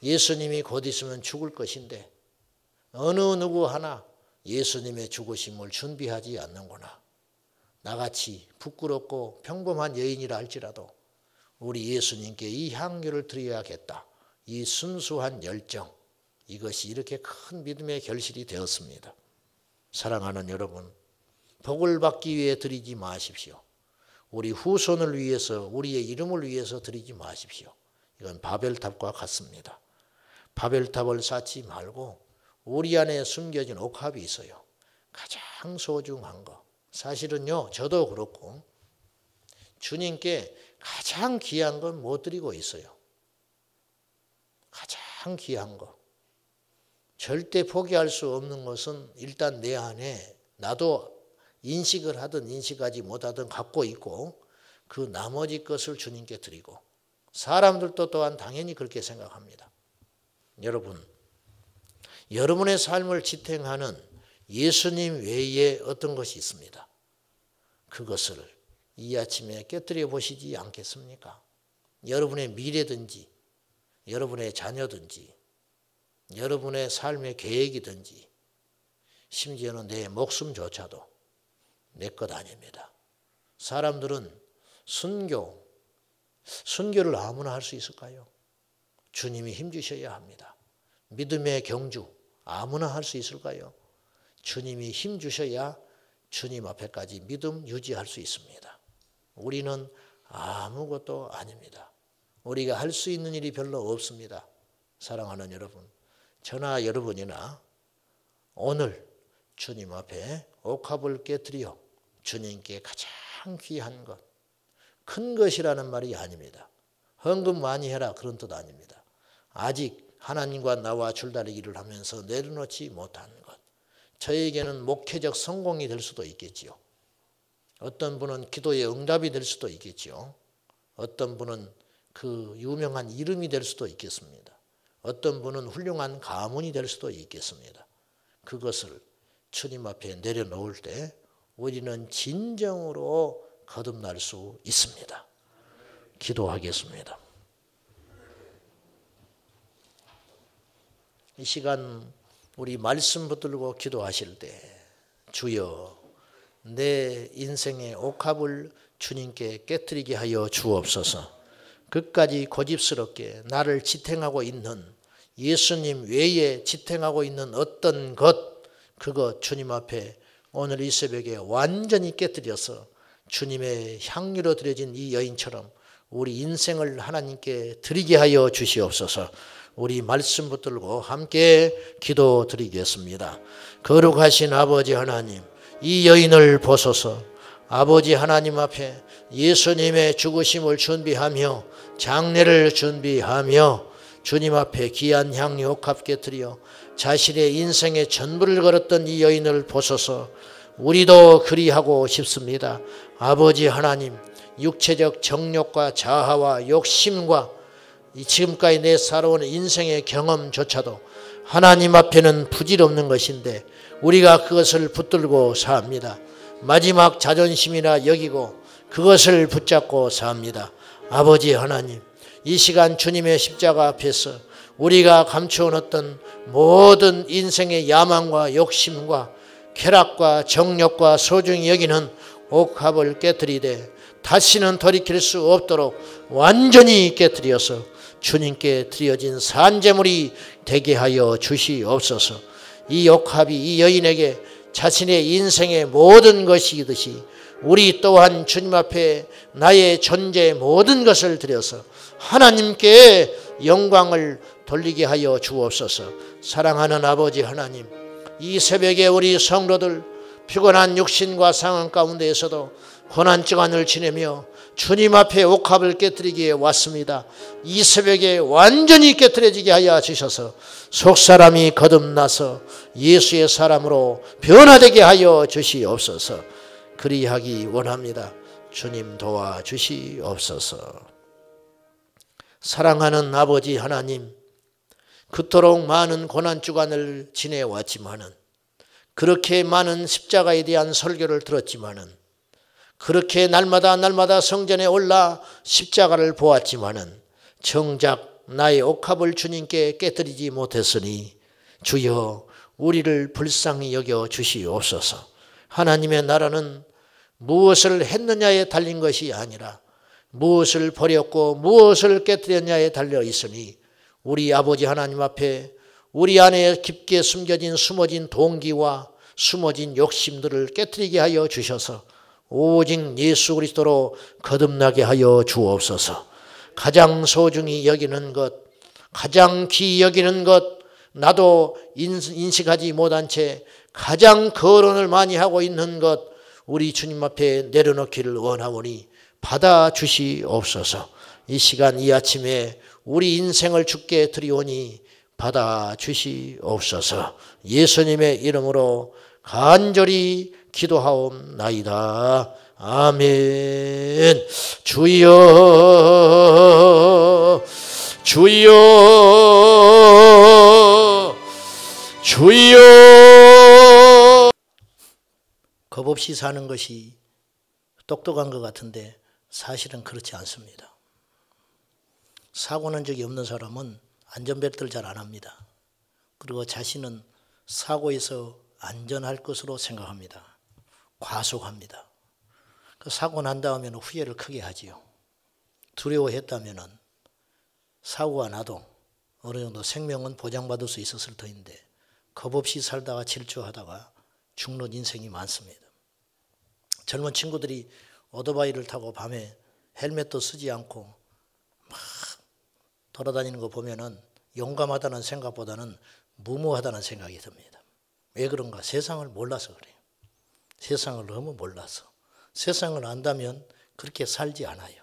S1: 예수님이 곧 있으면 죽을 것인데 어느 누구 하나 예수님의 죽으심을 준비하지 않는구나. 나같이 부끄럽고 평범한 여인이라 할지라도 우리 예수님께 이 향유를 드려야겠다. 이 순수한 열정, 이것이 이렇게 큰 믿음의 결실이 되었습니다. 사랑하는 여러분, 복을 받기 위해 드리지 마십시오. 우리 후손을 위해서, 우리의 이름을 위해서 드리지 마십시오. 이건 바벨탑과 같습니다. 바벨탑을 쌓지 말고 우리 안에 숨겨진 옥합이 있어요. 가장 소중한 거. 사실은요, 저도 그렇고 주님께 가장 귀한 건 못 드리고 있어요. 가장 귀한 거. 절대 포기할 수 없는 것은 일단 내 안에 나도 인식을 하든 인식하지 못하든 갖고 있고 그 나머지 것을 주님께 드리고 사람들도 또한 당연히 그렇게 생각합니다. 여러분, 여러분의 삶을 지탱하는 예수님 외에 어떤 것이 있습니다. 그것을 이 아침에 깨뜨려 보시지 않겠습니까? 여러분의 미래든지 여러분의 자녀든지 여러분의 삶의 계획이든지 심지어는 내 목숨조차도 내 것 아닙니다. 사람들은 순교를 아무나 할 수 있을까요? 주님이 힘주셔야 합니다. 믿음의 경주 아무나 할 수 있을까요? 주님이 힘주셔야 주님 앞에까지 믿음 유지할 수 있습니다. 우리는 아무것도 아닙니다. 우리가 할 수 있는 일이 별로 없습니다. 사랑하는 여러분, 저나 여러분이나 오늘 주님 앞에 옥합을 깨뜨려 주님께 가장 귀한 것, 큰 것이라는 말이 아닙니다. 헌금 많이 해라 그런 뜻 아닙니다. 아직 하나님과 나와 줄다리기를 하면서 내려놓지 못한 것, 저에게는 목회적 성공이 될 수도 있겠지요. 어떤 분은 기도의 응답이 될 수도 있겠지요. 어떤 분은 그 유명한 이름이 될 수도 있겠습니다. 어떤 분은 훌륭한 가문이 될 수도 있겠습니다. 그것을 주님 앞에 내려놓을 때 우리는 진정으로 거듭날 수 있습니다. 기도하겠습니다. 이 시간 우리 말씀 붙들고 기도하실 때 주여 내 인생의 옥합을 주님께 깨뜨리게 하여 주옵소서. 끝까지 고집스럽게 나를 지탱하고 있는 예수님 외에 지탱하고 있는 어떤 것, 그거 주님 앞에 오늘 이 새벽에 완전히 깨뜨려서 주님의 향유로 드려진 이 여인처럼 우리 인생을 하나님께 드리게 하여 주시옵소서. 우리 말씀 붙들고 함께 기도드리겠습니다. 거룩하신 아버지 하나님, 이 여인을 보소서. 아버지 하나님 앞에 예수님의 죽으심을 준비하며 장례를 준비하며 주님 앞에 귀한 향유 옥합 깨뜨려 자신의 인생의 전부를 걸었던 이 여인을 보소서. 우리도 그리하고 싶습니다. 아버지 하나님, 육체적 정욕과 자아와 욕심과 지금까지 내 살아온 인생의 경험조차도 하나님 앞에는 부질없는 것인데 우리가 그것을 붙들고 삽니다. 마지막 자존심이라 여기고 그것을 붙잡고 삽니다. 아버지 하나님, 이 시간 주님의 십자가 앞에서 우리가 감추어 놓던 모든 인생의 야망과 욕심과 쾌락과 정욕과 소중히 여기는 옥합을 깨뜨리되 다시는 돌이킬 수 없도록 완전히 깨뜨려서 주님께 드려진 산제물이 되게 하여 주시옵소서. 이 옥합이 이 여인에게 자신의 인생의 모든 것이듯이 우리 또한 주님 앞에 나의 존재 모든 것을 드려서 하나님께 영광을 돌리게 하여 주옵소서. 사랑하는 아버지 하나님, 이 새벽에 우리 성도들 피곤한 육신과 상황 가운데에서도 고난주간을 지내며 주님 앞에 옥합을 깨뜨리기에 왔습니다. 이 새벽에 완전히 깨뜨려지게 하여 주셔서 속사람이 거듭나서 예수의 사람으로 변화되게 하여 주시옵소서. 그리하기 원합니다. 주님 도와주시옵소서. 사랑하는 아버지 하나님, 그토록 많은 고난주간을 지내왔지만은, 그렇게 많은 십자가에 대한 설교를 들었지만은, 그렇게 날마다 성전에 올라 십자가를 보았지만은 정작 나의 옥합을 주님께 깨뜨리지 못했으니 주여 우리를 불쌍히 여겨 주시옵소서. 하나님의 나라는 무엇을 했느냐에 달린 것이 아니라 무엇을 버렸고 무엇을 깨뜨렸냐에 달려 있으니 우리 아버지 하나님 앞에 우리 안에 깊게 숨어진 동기와 숨어진 욕심들을 깨뜨리게 하여 주셔서 오직 예수 그리스도로 거듭나게 하여 주옵소서. 가장 소중히 여기는 것, 가장 귀히 여기는 것, 나도 인식하지 못한 채 가장 거론을 많이 하고 있는 것, 우리 주님 앞에 내려놓기를 원하오니 받아주시옵소서. 이 시간 이 아침에 우리 인생을 주께 드리오니 받아주시옵소서. 예수님의 이름으로 간절히 기도하옵나이다. 아멘. 주여 주여 주여. 겁 없이 사는 것이 똑똑한 것 같은데 사실은 그렇지 않습니다. 사고 난 적이 없는 사람은 안전벨트를 잘 안 합니다. 그리고 자신은 사고에서 안전할 것으로 생각합니다. 과속합니다. 그 사고 난 다음에는 후회를 크게 하지요. 두려워했다면 사고가 나도 어느 정도 생명은 보장받을 수 있었을 터인데 겁 없이 살다가 질주하다가 죽는 인생이 많습니다. 젊은 친구들이 오토바이를 타고 밤에 헬멧도 쓰지 않고 막 돌아다니는 거 보면은 용감하다는 생각보다는 무모하다는 생각이 듭니다. 왜 그런가? 세상을 몰라서 그래요. 세상을 너무 몰라서. 세상을 안다면 그렇게 살지 않아요.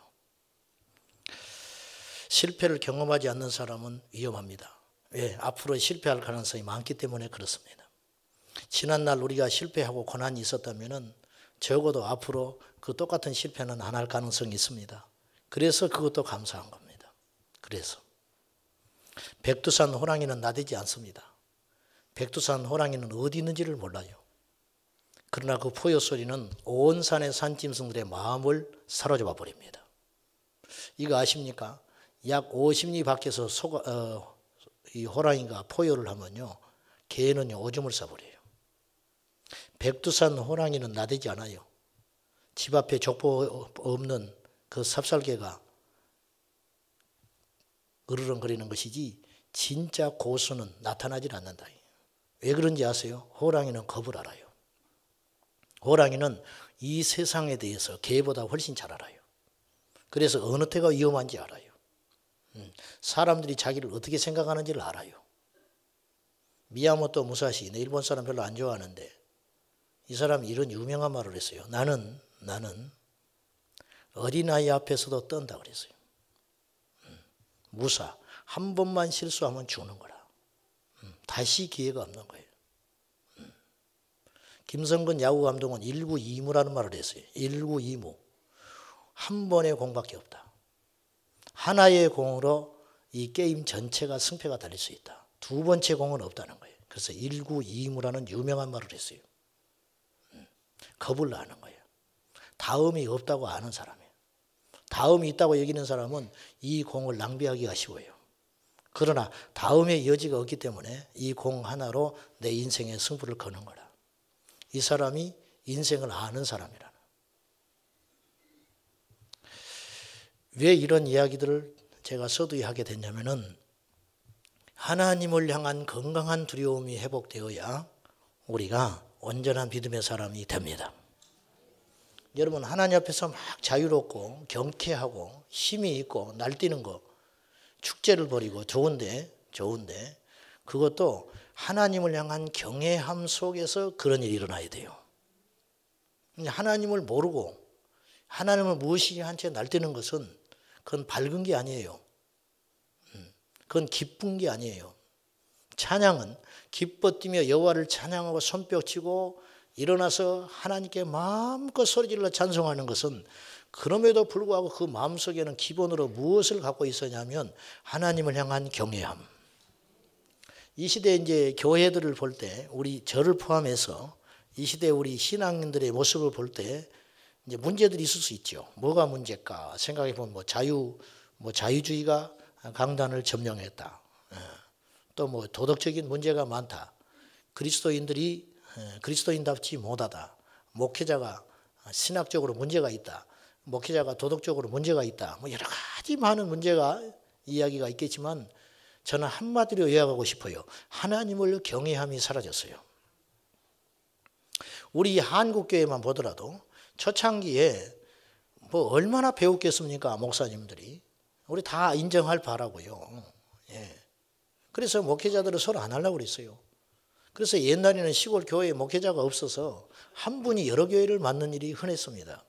S1: 실패를 경험하지 않는 사람은 위험합니다. 왜? 앞으로 실패할 가능성이 많기 때문에 그렇습니다. 지난날 우리가 실패하고 고난이 있었다면 적어도 앞으로 그 똑같은 실패는 안 할 가능성이 있습니다. 그래서 그것도 감사한 겁니다. 그래서 백두산 호랑이는 나대지 않습니다. 백두산 호랑이는 어디 있는지를 몰라요. 그러나 그 포효 소리는 온 산의 산짐승들의 마음을 사로잡아 버립니다. 이거 아십니까? 약 50리 밖에서 이 호랑이가 포효를 하면요, 개는요 오줌을 싸버려요. 백두산 호랑이는 나대지 않아요. 집 앞에 족보 없는 그 삽살개가 으르렁거리는 것이지 진짜 고수는 나타나질 않는다. 왜 그런지 아세요? 호랑이는 겁을 알아요. 호랑이는 이 세상에 대해서 개보다 훨씬 잘 알아요. 그래서 어느 때가 위험한지 알아요. 사람들이 자기를 어떻게 생각하는지를 알아요. 미야모토 무사시, 일본 사람 별로 안 좋아하는데 이 사람이 이런 유명한 말을 했어요. 나는 어린아이 앞에서도 떤다 그랬어요. 무사, 한 번만 실수하면 죽는 거라. 다시 기회가 없는 거예요. 김성근 야구 감독은 1구2무라는 말을 했어요. 1구2무. 한 번의 공밖에 없다. 하나의 공으로 이 게임 전체가 승패가 달릴 수 있다. 두 번째 공은 없다는 거예요. 그래서 1구2무라는 유명한 말을 했어요. 겁을 나는 거예요. 다음이 없다고 아는 사람이에요. 다음이 있다고 여기는 사람은 이 공을 낭비하기가 쉬워요. 그러나 다음의 여지가 없기 때문에 이 공 하나로 내 인생의 승부를 거는 거라. 이 사람이 인생을 아는 사람이라는. 왜 이런 이야기들을 제가 서두에 하게 됐냐면은 하나님을 향한 건강한 두려움이 회복되어야 우리가 온전한 믿음의 사람이 됩니다. 여러분, 하나님 앞에서 막 자유롭고 경쾌하고 힘이 있고 날뛰는 거, 축제를 벌이고 좋은데 그것도 하나님을 향한 경외함 속에서 그런 일이 일어나야 돼요. 하나님을 모르고 하나님을 무시한 채 날뛰는 것은 그건 밝은 게 아니에요. 그건 기쁜 게 아니에요. 찬양은 기뻐 뛰며 여호와를 찬양하고 손뼉치고 일어나서 하나님께 마음껏 소리질러 찬송하는 것은 그럼에도 불구하고 그 마음속에는 기본으로 무엇을 갖고 있었냐면 하나님을 향한 경외함. 이 시대 이제 교회들을 볼 때 우리 저를 포함해서 이 시대 우리 신앙인들의 모습을 볼 때 이제 문제들이 있을 수 있죠. 뭐가 문제일까 생각해 보면 자유주의가 강단을 점령했다. 또 도덕적인 문제가 많다. 그리스도인답지 못하다. 목회자가 신학적으로 문제가 있다. 목회자가 도덕적으로 문제가 있다. 여러 가지 많은 이야기가 있겠지만 저는 한마디로 요약하고 싶어요. 하나님을 경외함이 사라졌어요. 우리 한국교회만 보더라도 초창기에 얼마나 배웠겠습니까? 목사님들이. 우리 다 인정할 바라고요. 예. 그래서 목회자들은 서로 안 하려고 그랬어요. 그래서 옛날에는 시골 교회에 목회자가 없어서 한 분이 여러 교회를 맡는 일이 흔했습니다.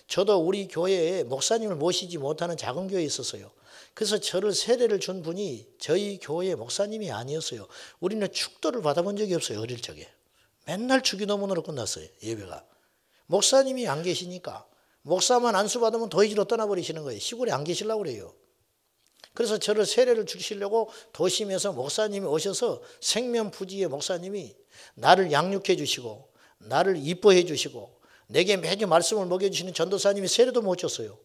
S1: 저도 우리 교회에 목사님을 모시지 못하는 작은 교회에 있었어요. 그래서 저를 세례를 준 분이 저희 교회 목사님이 아니었어요. 우리는 축도를 받아본 적이 없어요. 어릴 적에. 맨날 주기도문으로 끝났어요. 예배가. 목사님이 안 계시니까 목사만 안수받으면 도의지로 떠나버리시는 거예요. 시골에 안 계시려고 그래요. 그래서 저를 세례를 주시려고 도심에서 목사님이 오셔서 생명부지의 목사님이 나를 양육해 주시고 나를 이뻐해 주시고 내게 매주 말씀을 먹여주시는 전도사님이 세례도 못 줬어요.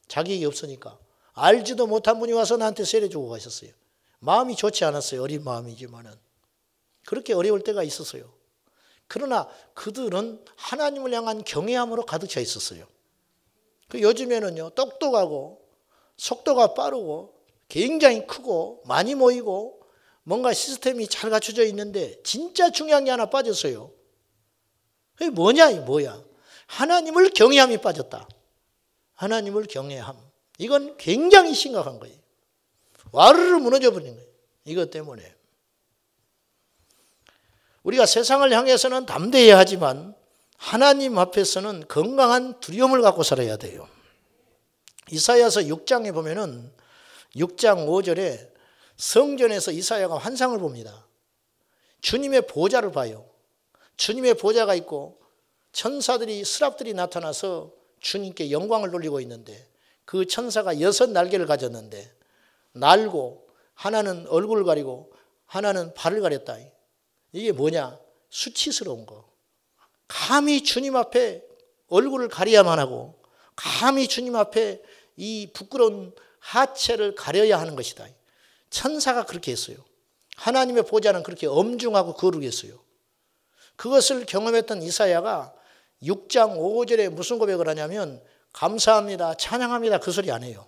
S1: 자격이 없으니까. 알지도 못한 분이 와서 나한테 세례 주고 가셨어요. 마음이 좋지 않았어요. 어린 마음이지만은. 그렇게 어려울 때가 있었어요. 그러나 그들은 하나님을 향한 경외함으로 가득 차 있었어요. 요즘에는요, 똑똑하고 속도가 빠르고 굉장히 크고 많이 모이고 뭔가 시스템이 잘 갖춰져 있는데 진짜 중요한 게 하나 빠졌어요. 그게 뭐냐, 이 뭐야? 하나님을 경외함이 빠졌다. 하나님을 경외함. 이건 굉장히 심각한 거예요. 와르르 무너져 버리는 거예요. 이것 때문에. 우리가 세상을 향해서는 담대해야 하지만 하나님 앞에서는 건강한 두려움을 갖고 살아야 돼요. 이사야서 6장에 보면은 6장 5절에 성전에서 이사야가 환상을 봅니다. 주님의 보좌를 봐요. 주님의 보좌가 있고 천사들이 스랍들이 나타나서 주님께 영광을 돌리고 있는데 그 천사가 6날개를 가졌는데 날고 하나는 얼굴을 가리고 하나는 발을 가렸다. 이게 뭐냐? 수치스러운 거. 감히 주님 앞에 얼굴을 가려야만 하고 감히 주님 앞에 이 부끄러운 하체를 가려야 하는 것이다. 천사가 그렇게 했어요. 하나님의 보좌는 그렇게 엄중하고 거룩했어요. 그것을 경험했던 이사야가 6장 5절에 무슨 고백을 하냐면 감사합니다, 찬양합니다 그 소리 안 해요.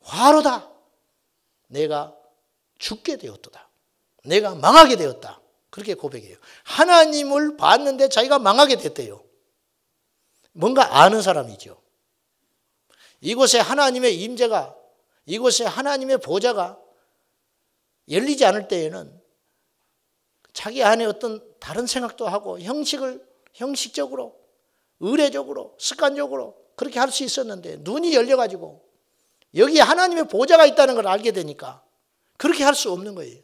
S1: 화로다. 내가 죽게 되었도다. 내가 망하게 되었다. 그렇게 고백해요. 하나님을 봤는데 자기가 망하게 됐대요. 뭔가 아는 사람이죠. 이곳에 하나님의 임재가, 이곳에 하나님의 보좌가 열리지 않을 때에는 자기 안에 어떤 다른 생각도 하고 형식적으로, 의례적으로, 습관적으로 그렇게 할 수 있었는데 눈이 열려가지고 여기에 하나님의 보좌가 있다는 걸 알게 되니까 그렇게 할 수 없는 거예요.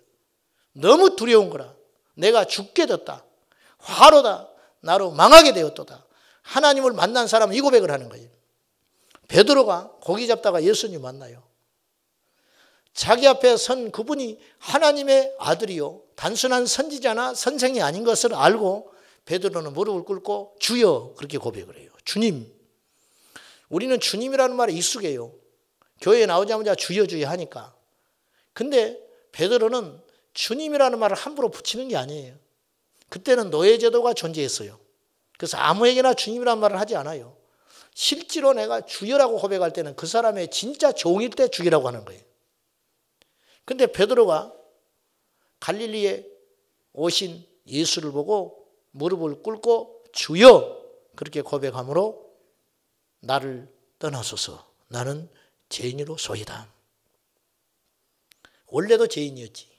S1: 너무 두려운 거라. 내가 죽게 됐다. 화로다. 나로 망하게 되었도다. 하나님을 만난 사람은 이 고백을 하는 거예요. 베드로가 고기 잡다가 예수님 만나요. 자기 앞에 선 그분이 하나님의 아들이요 단순한 선지자나 선생이 아닌 것을 알고 베드로는 무릎을 꿇고 주여 그렇게 고백을 해요. 주님. 우리는 주님이라는 말에 익숙해요. 교회에 나오자마자 주여 주여 하니까. 근데 베드로는 주님이라는 말을 함부로 붙이는 게 아니에요. 그때는 노예제도가 존재했어요. 그래서 아무에게나 주님이라는 말을 하지 않아요. 실제로 내가 주여라고 고백할 때는 그 사람의 진짜 종일 때 주여라고 하는 거예요. 근데 베드로가 갈릴리에 오신 예수를 보고 무릎을 꿇고 주여 그렇게 고백함으로 나를 떠나소서 나는 죄인으로 소이다. 원래도 죄인이었지.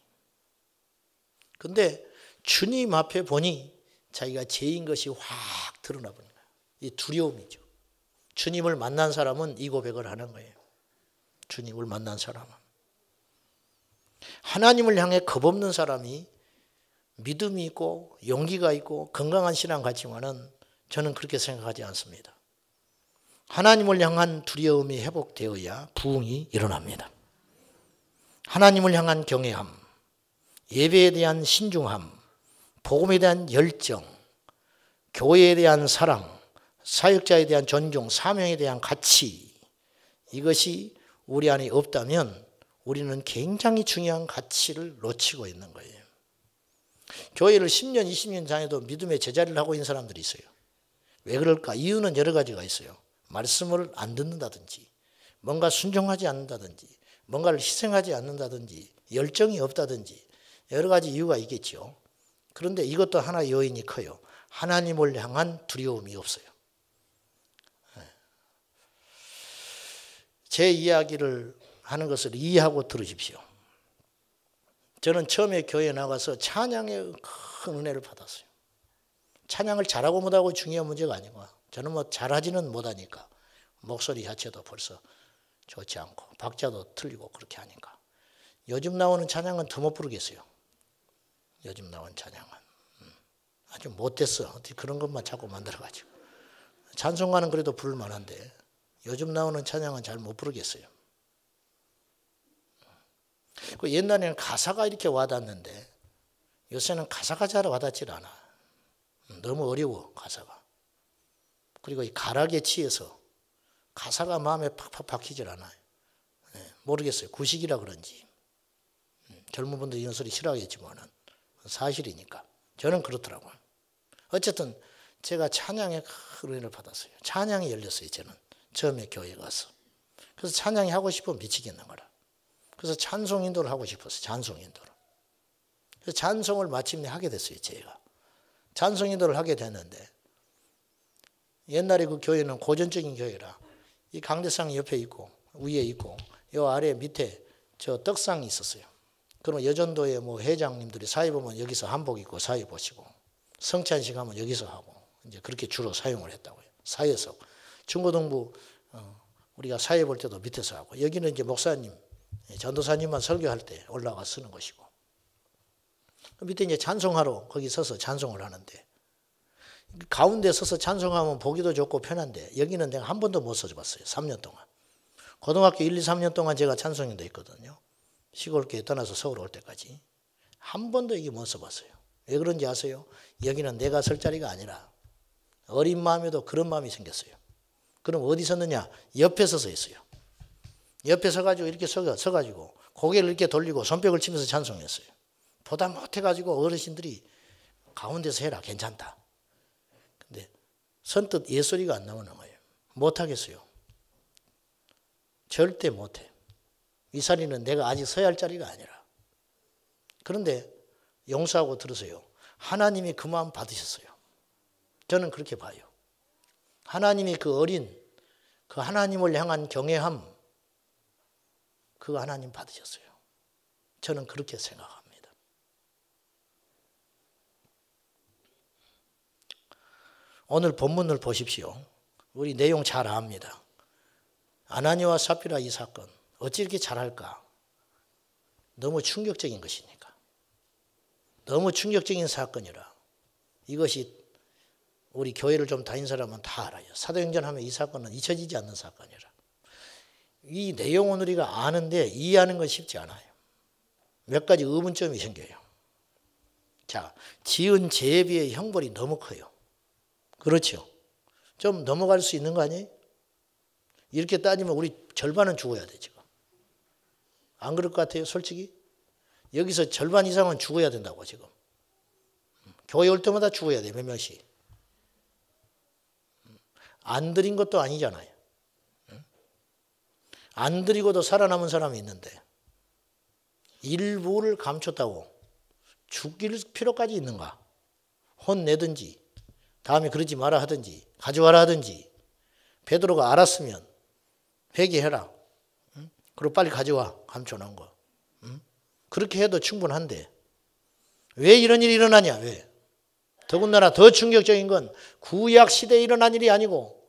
S1: 근데 주님 앞에 보니 자기가 죄인 것이 확 드러나 버린 거예요. 이 두려움이죠. 주님을 만난 사람은 이 고백을 하는 거예요. 주님을 만난 사람은. 하나님을 향해 겁없는 사람이 믿음이 있고 용기가 있고 건강한 신앙 같지만은 저는 그렇게 생각하지 않습니다. 하나님을 향한 두려움이 회복되어야 부흥이 일어납니다. 하나님을 향한 경외함, 예배에 대한 신중함, 복음에 대한 열정, 교회에 대한 사랑, 사역자에 대한 존중, 사명에 대한 가치 이것이 우리 안에 없다면 우리는 굉장히 중요한 가치를 놓치고 있는 거예요. 교회를 10년, 20년 전에도 믿음의 제자리를 하고 있는 사람들이 있어요. 왜 그럴까? 이유는 여러 가지가 있어요. 말씀을 안 듣는다든지 뭔가 순종하지 않는다든지 뭔가를 희생하지 않는다든지 열정이 없다든지 여러 가지 이유가 있겠죠. 그런데 이것도 하나의 요인이 커요. 하나님을 향한 두려움이 없어요. 제 이야기를 하는 것을 이해하고 들으십시오. 저는 처음에 교회에 나가서 찬양의 큰 은혜를 받았어요. 찬양을 잘하고 못하고 중요한 문제가 아니고 저는 뭐 잘하지는 못하니까 목소리 자체도 벌써 좋지 않고 박자도 틀리고 그렇게 하니까 요즘 나오는 찬양은 더 못 부르겠어요. 요즘 나온 찬양은 아주 못됐어. 어떻게 그런 것만 자꾸 만들어가지고 찬송가는 그래도 부를 만한데 요즘 나오는 찬양은 잘 못 부르겠어요. 그 옛날에는 가사가 이렇게 와닿는데 요새는 가사가 잘 와닿질 않아. 너무 어려워 가사가. 그리고 이 가락에 치여서 가사가 마음에 팍팍 박히질 않아요. 모르겠어요. 구식이라 그런지. 젊은 분들이 이런 소리 싫어하겠지만은 사실이니까. 저는 그렇더라고요. 어쨌든 제가 찬양에 큰 은혜를 받았어요. 찬양이 열렸어요. 저는 처음에 교회 가서. 그래서 찬양이 하고 싶으면 미치겠는 거라. 그래서 찬송 인도를 하고 싶었어요. 찬송 인도를. 그래서 찬송을 마침내 하게 됐어요. 제가. 찬송 인도를 하게 됐는데 옛날에 그 교회는 고전적인 교회라 이 강대상이 옆에 있고 위에 있고 요 아래 밑에 저 떡상이 있었어요. 그러면 여전도의 뭐 회장님들이 사회 보면 여기서 한복 입고 사회 보시고 성찬식 하면 여기서 하고 이제 그렇게 주로 사용을 했다고요. 사회석. 중고등부 우리가 사회 볼 때도 밑에서 하고 여기는 이제 목사님, 전도사님만 설교할 때 올라가 쓰는 것이고 밑에 이제 찬송하러 거기 서서 찬송을 하는데 가운데 서서 찬송하면 보기도 좋고 편한데 여기는 내가 한 번도 못 써봤어요. 3년 동안. 고등학교 1, 2, 3년 동안 제가 찬송인도 있거든요. 시골교회 떠나서 서울 올 때까지. 한 번도 여기 못 써봤어요. 왜 그런지 아세요? 여기는 내가 설 자리가 아니라 어린 마음에도 그런 마음이 생겼어요. 그럼 어디 섰느냐? 옆에 서서 했어요. 옆에 서가지고 이렇게 서가지고 고개를 이렇게 돌리고 손뼉을 치면서 찬송했어요. 보다 못해가지고 어르신들이 가운데서 해라 괜찮다. 근데 선뜻 예소리가 안 나오는 거예요. 못하겠어요. 절대 못해. 이 자리는 내가 아직 서야 할 자리가 아니라. 그런데 용서하고 들으세요. 하나님이 그 마음 받으셨어요. 저는 그렇게 봐요. 하나님이 그 어린 그 하나님을 향한 경외함 그거 하나님 받으셨어요. 저는 그렇게 생각합니다. 오늘 본문을 보십시오. 우리 내용 잘 압니다. 아나니와 삽비라 이 사건 어찌 이렇게 잘할까? 너무 충격적인 것이니까. 너무 충격적인 사건이라 이것이 우리 교회를 좀 다닌 사람은 다 알아요. 사도행전 하면 이 사건은 잊혀지지 않는 사건이라. 이 내용은 우리가 아는데 이해하는 건 쉽지 않아요. 몇 가지 의문점이 생겨요. 자, 지은 죄에 비해 형벌이 너무 커요. 그렇죠. 좀 넘어갈 수 있는 거 아니에요? 이렇게 따지면 우리 절반은 죽어야 돼 지금. 안 그럴 것 같아요 솔직히? 여기서 절반 이상은 죽어야 된다고 지금. 교회 올 때마다 죽어야 돼 몇 명씩. 안 드린 것도 아니잖아요. 안 드리고도 살아남은 사람이 있는데 일부를 감췄다고 죽일 필요까지 있는가? 혼내든지 다음에 그러지 마라 하든지 가져와라 하든지 베드로가 알았으면 회개해라. 그리고 빨리 가져와 감춰놓은 거. 그렇게 해도 충분한데 왜 이런 일이 일어나냐? 왜? 더군다나 더 충격적인 건 구약 시대에 일어난 일이 아니고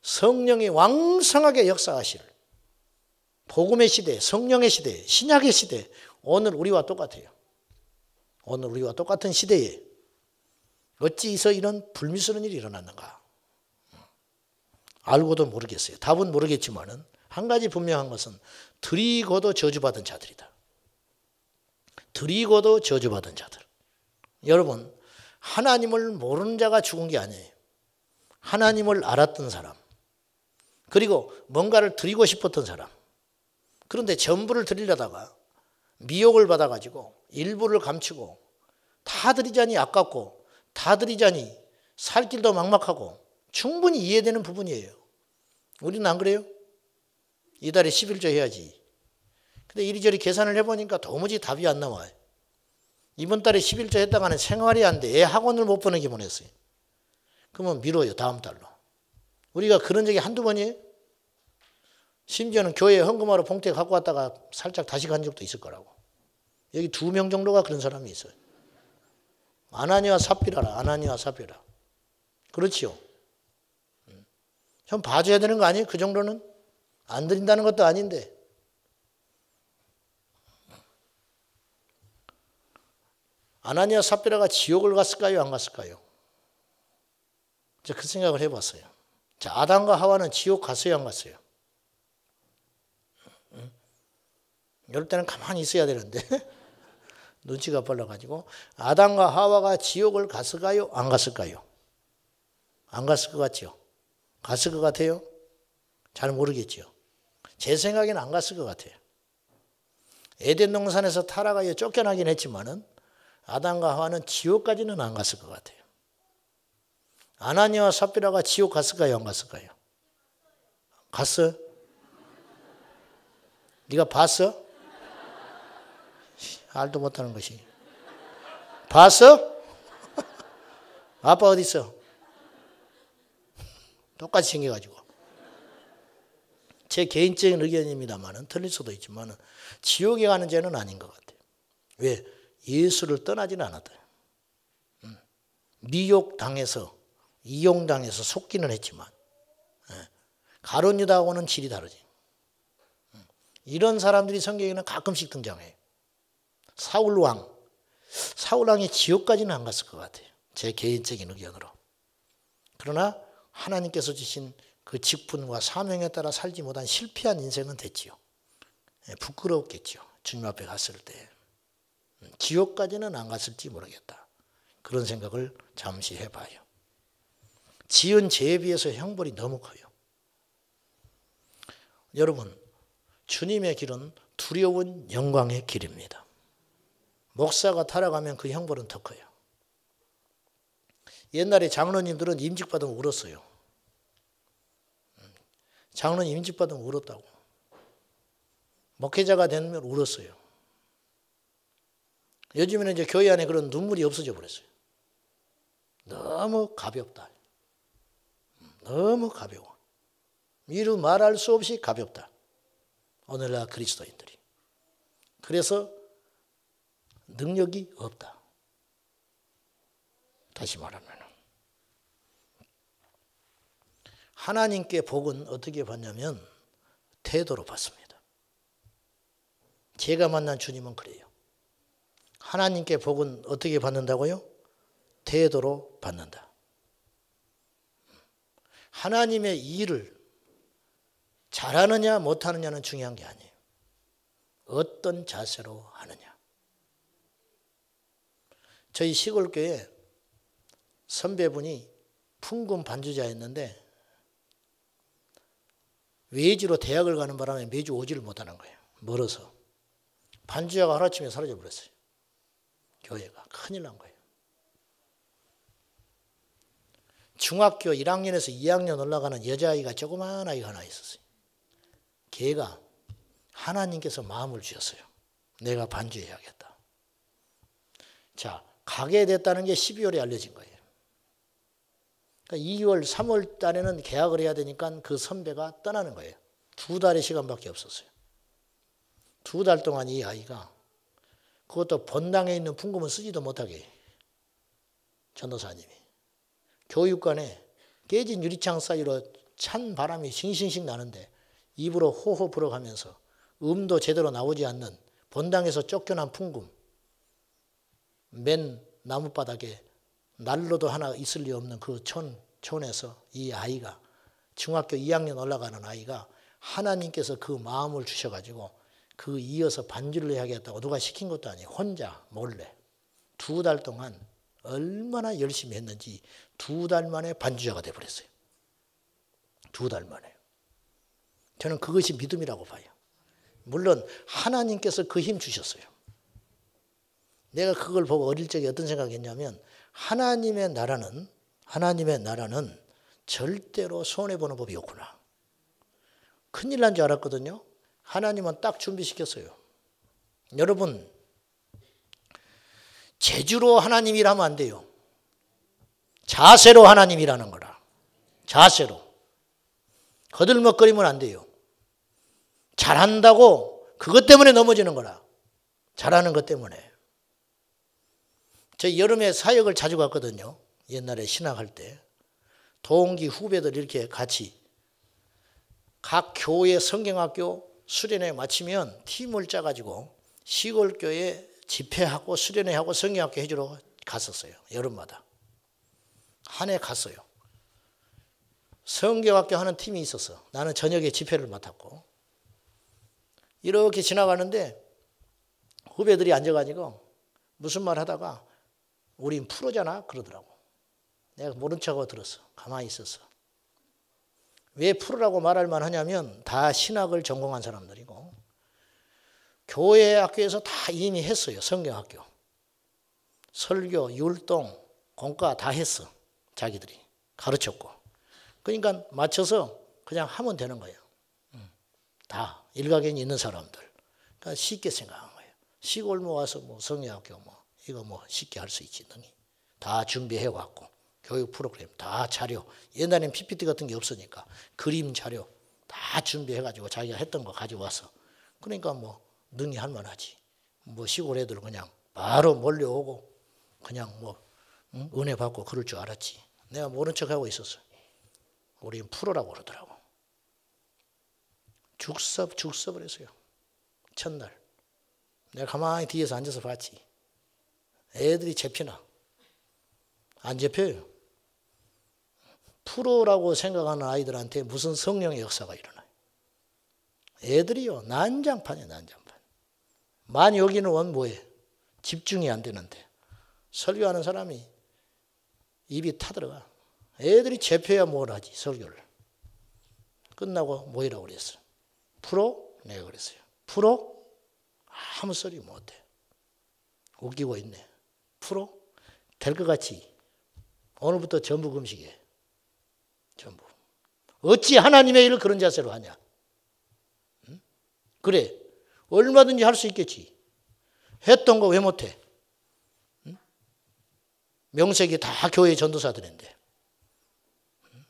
S1: 성령이 왕성하게 역사하실 복음의 시대, 성령의 시대, 신약의 시대 오늘 우리와 똑같아요. 오늘 우리와 똑같은 시대에 어찌서 이런 불미스러운 일이 일어났는가? 알고도 모르겠어요. 답은 모르겠지만은 한 가지 분명한 것은 드리고도 저주받은 자들이다. 드리고도 저주받은 자들. 여러분 하나님을 모르는 자가 죽은 게 아니에요. 하나님을 알았던 사람 그리고 뭔가를 드리고 싶었던 사람 그런데 전부를 드리려다가 미혹을 받아가지고 일부를 감추고 다 드리자니 아깝고 다 드리자니 살 길도 막막하고 충분히 이해되는 부분이에요. 우리는 안 그래요? 이달에 11조 해야지. 근데 이리저리 계산을 해보니까 도무지 답이 안 나와요. 이번 달에 11조 했다가는 생활이 안 돼. 애 학원을 못 보내게 보냈어요. 그러면 미뤄요. 다음 달로. 우리가 그런 적이 한두 번이에요? 심지어는 교회에 헌금하러 봉투에 갖고 왔다가 살짝 다시 간 적도 있을 거라고. 여기 2명 정도가 그런 사람이 있어요. 아나니와 삽비라라. 아나니와 삽비라. 그렇지요. 좀 봐줘야 되는 거 아니에요? 그 정도는? 안 드린다는 것도 아닌데. 아나니와 삽비라가 지옥을 갔을까요? 안 갔을까요? 그 생각을 해봤어요. 자, 아담과 하와는 지옥 갔어요? 안 갔어요? 이럴 때는 가만히 있어야 되는데 눈치가 빨라가지고 아담과 하와가 지옥을 갔을까요? 안 갔을까요? 안 갔을 것 같죠? 갔을 것 같아요? 잘 모르겠죠. 제 생각에는 안 갔을 것 같아요. 에덴 동산에서 타락하여 쫓겨나긴 했지만은 아담과 하와는 지옥까지는 안 갔을 것 같아요. 아나니아와 삽비라가 지옥 갔을까요? 안 갔을까요? 갔어요? 네가 봤어? 알도 못하는 것이. 봤어? 아빠 어디 있어? 똑같이 생겨가지고. 제 개인적인 의견입니다만 틀릴 수도 있지만 지옥에 가는 죄는 아닌 것 같아요. 왜? 예수를 떠나지는 않았다. 미혹당해서 이용당해서 속기는 했지만 가룟 유다하고는 질이 다르지. 이런 사람들이 성경에는 가끔씩 등장해요. 사울왕이 지옥까지는 안 갔을 것 같아요. 제 개인적인 의견으로. 그러나 하나님께서 주신 그 직분과 사명에 따라 살지 못한 실패한 인생은 됐지요. 부끄러웠겠죠. 주님 앞에 갔을 때. 지옥까지는 안 갔을지 모르겠다. 그런 생각을 잠시 해봐요. 지은 죄에 비해서 형벌이 너무 커요. 여러분, 주님의 길은 두려운 영광의 길입니다. 목사가 타락하면 그 형벌은 더 커요. 옛날에 장로님들은 임직받으면 울었어요. 장로님 임직받으면 울었다고. 목회자가 되면 울었어요. 요즘에는 이제 교회 안에 그런 눈물이 없어져 버렸어요. 너무 가볍다. 너무 가벼워. 이루 말할 수 없이 가볍다. 오늘날 그리스도인들이. 그래서 능력이 없다. 다시 말하면 하나님께 복은 어떻게 받냐면 태도로 받습니다. 제가 만난 주님은 그래요. 하나님께 복은 어떻게 받는다고요? 태도로 받는다. 하나님의 일을 잘하느냐 못하느냐는 중요한 게 아니에요. 어떤 자세로 하느냐. 저희 시골교회 선배분이 풍금 반주자였는데 외지로 대학을 가는 바람에 매주 오지를 못하는 거예요. 멀어서. 반주자가 하루아침에 사라져 버렸어요. 교회가. 큰일 난 거예요. 중학교 1학년에서 2학년 올라가는 여자아이가 조그만 아이가 하나 있었어요. 걔가 하나님께서 마음을 주셨어요. 내가 반주해야겠다. 자, 가게 됐다는 게 12월에 알려진 거예요. 그러니까 2월, 3월 달에는 계약을 해야 되니까 그 선배가 떠나는 거예요. 2달의 시간밖에 없었어요. 2달 동안 이 아이가 그것도 본당에 있는 풍금은 쓰지도 못하게 전도사님이 교육관에 깨진 유리창 사이로 찬 바람이 싱싱싱 나는데 입으로 호호 불어가면서 음도 제대로 나오지 않는 본당에서 쫓겨난 풍금 맨 나무바닥에 난로도 하나 있을 리 없는 그 촌에서 이 아이가 중학교 2학년 올라가는 아이가 하나님께서 그 마음을 주셔가지고 그 이어서 반주를 해야겠다고 누가 시킨 것도 아니에요. 혼자 몰래 2달 동안 얼마나 열심히 했는지 2달 만에 반주자가 돼버렸어요. 2달 만에. 저는 그것이 믿음이라고 봐요. 물론 하나님께서 그 힘 주셨어요. 내가 그걸 보고 어릴 적에 어떤 생각이 했냐면 하나님의 나라는 절대로 손해보는 법이 없구나. 큰일 난 줄 알았거든요. 하나님은 딱 준비시켰어요. 여러분, 재주로 하나님 일하면 안 돼요. 자세로 하나님 일하는 거라. 자세로. 거들먹거리면 안 돼요. 잘한다고 그것 때문에 넘어지는 거라. 잘하는 것 때문에. 저 여름에 사역을 자주 갔거든요. 옛날에 신학할 때. 동기 후배들 이렇게 같이 각 교회 성경학교 수련회 마치면 팀을 짜가지고 시골교회 집회하고 수련회하고 성경학교 해주러 갔었어요. 여름마다. 한 해 갔어요. 성경학교 하는 팀이 있었어. 나는 저녁에 집회를 맡았고. 이렇게 지나가는데 후배들이 앉아가지고 무슨 말 하다가 우린 프로잖아 그러더라고. 내가 모른 척하고 들었어. 가만히 있었어. 왜 프로라고 말할 만하냐면 다 신학을 전공한 사람들이고 교회 학교에서 다 이미 했어요. 성경학교. 설교, 율동, 공과 다 했어. 자기들이 가르쳤고. 그러니까 맞춰서 그냥 하면 되는 거예요. 다 일가견이 있는 사람들. 그러니까 쉽게 생각한 거예요. 시골 모아서 뭐 성리학교 뭐 이거 뭐 쉽게 할 수 있지 등이 다 준비해 왔고 교육 프로그램 다 자료. 옛날엔 PPT 같은 게 없으니까 그림 자료 다 준비해 가지고 자기가 했던 거 가져와서 그러니까 뭐 능히 할 만하지. 뭐 시골 애들 그냥 바로 몰려오고 그냥 뭐 은혜 받고 그럴 줄 알았지. 내가 모른 척하고 있었어. 우리는 프로라고 그러더라고. 죽섭을 했어요. 첫날. 내가 가만히 뒤에서 앉아서 봤지. 애들이 잡히나. 안 잡혀요. 프로라고 생각하는 아이들한테 무슨 성령의 역사가 일어나요. 애들이요. 난장판이에요. 난장판. 많이 여기는 원 뭐예요? 집중이 안 되는데. 설교하는 사람이 입이 타들어가. 애들이 잡혀야 뭘 하지 설교를. 끝나고 뭐이라고 그랬어? 프로? 내가 그랬어요. 프로? 아무 소리 못해. 웃기고 있네. 프로? 될 것 같지? 오늘부터 전부 금식해. 전부. 어찌 하나님의 일을 그런 자세로 하냐? 응? 그래. 얼마든지 할 수 있겠지. 했던 거 왜 못해? 응? 명색이 다 교회 전도사들인데. 응?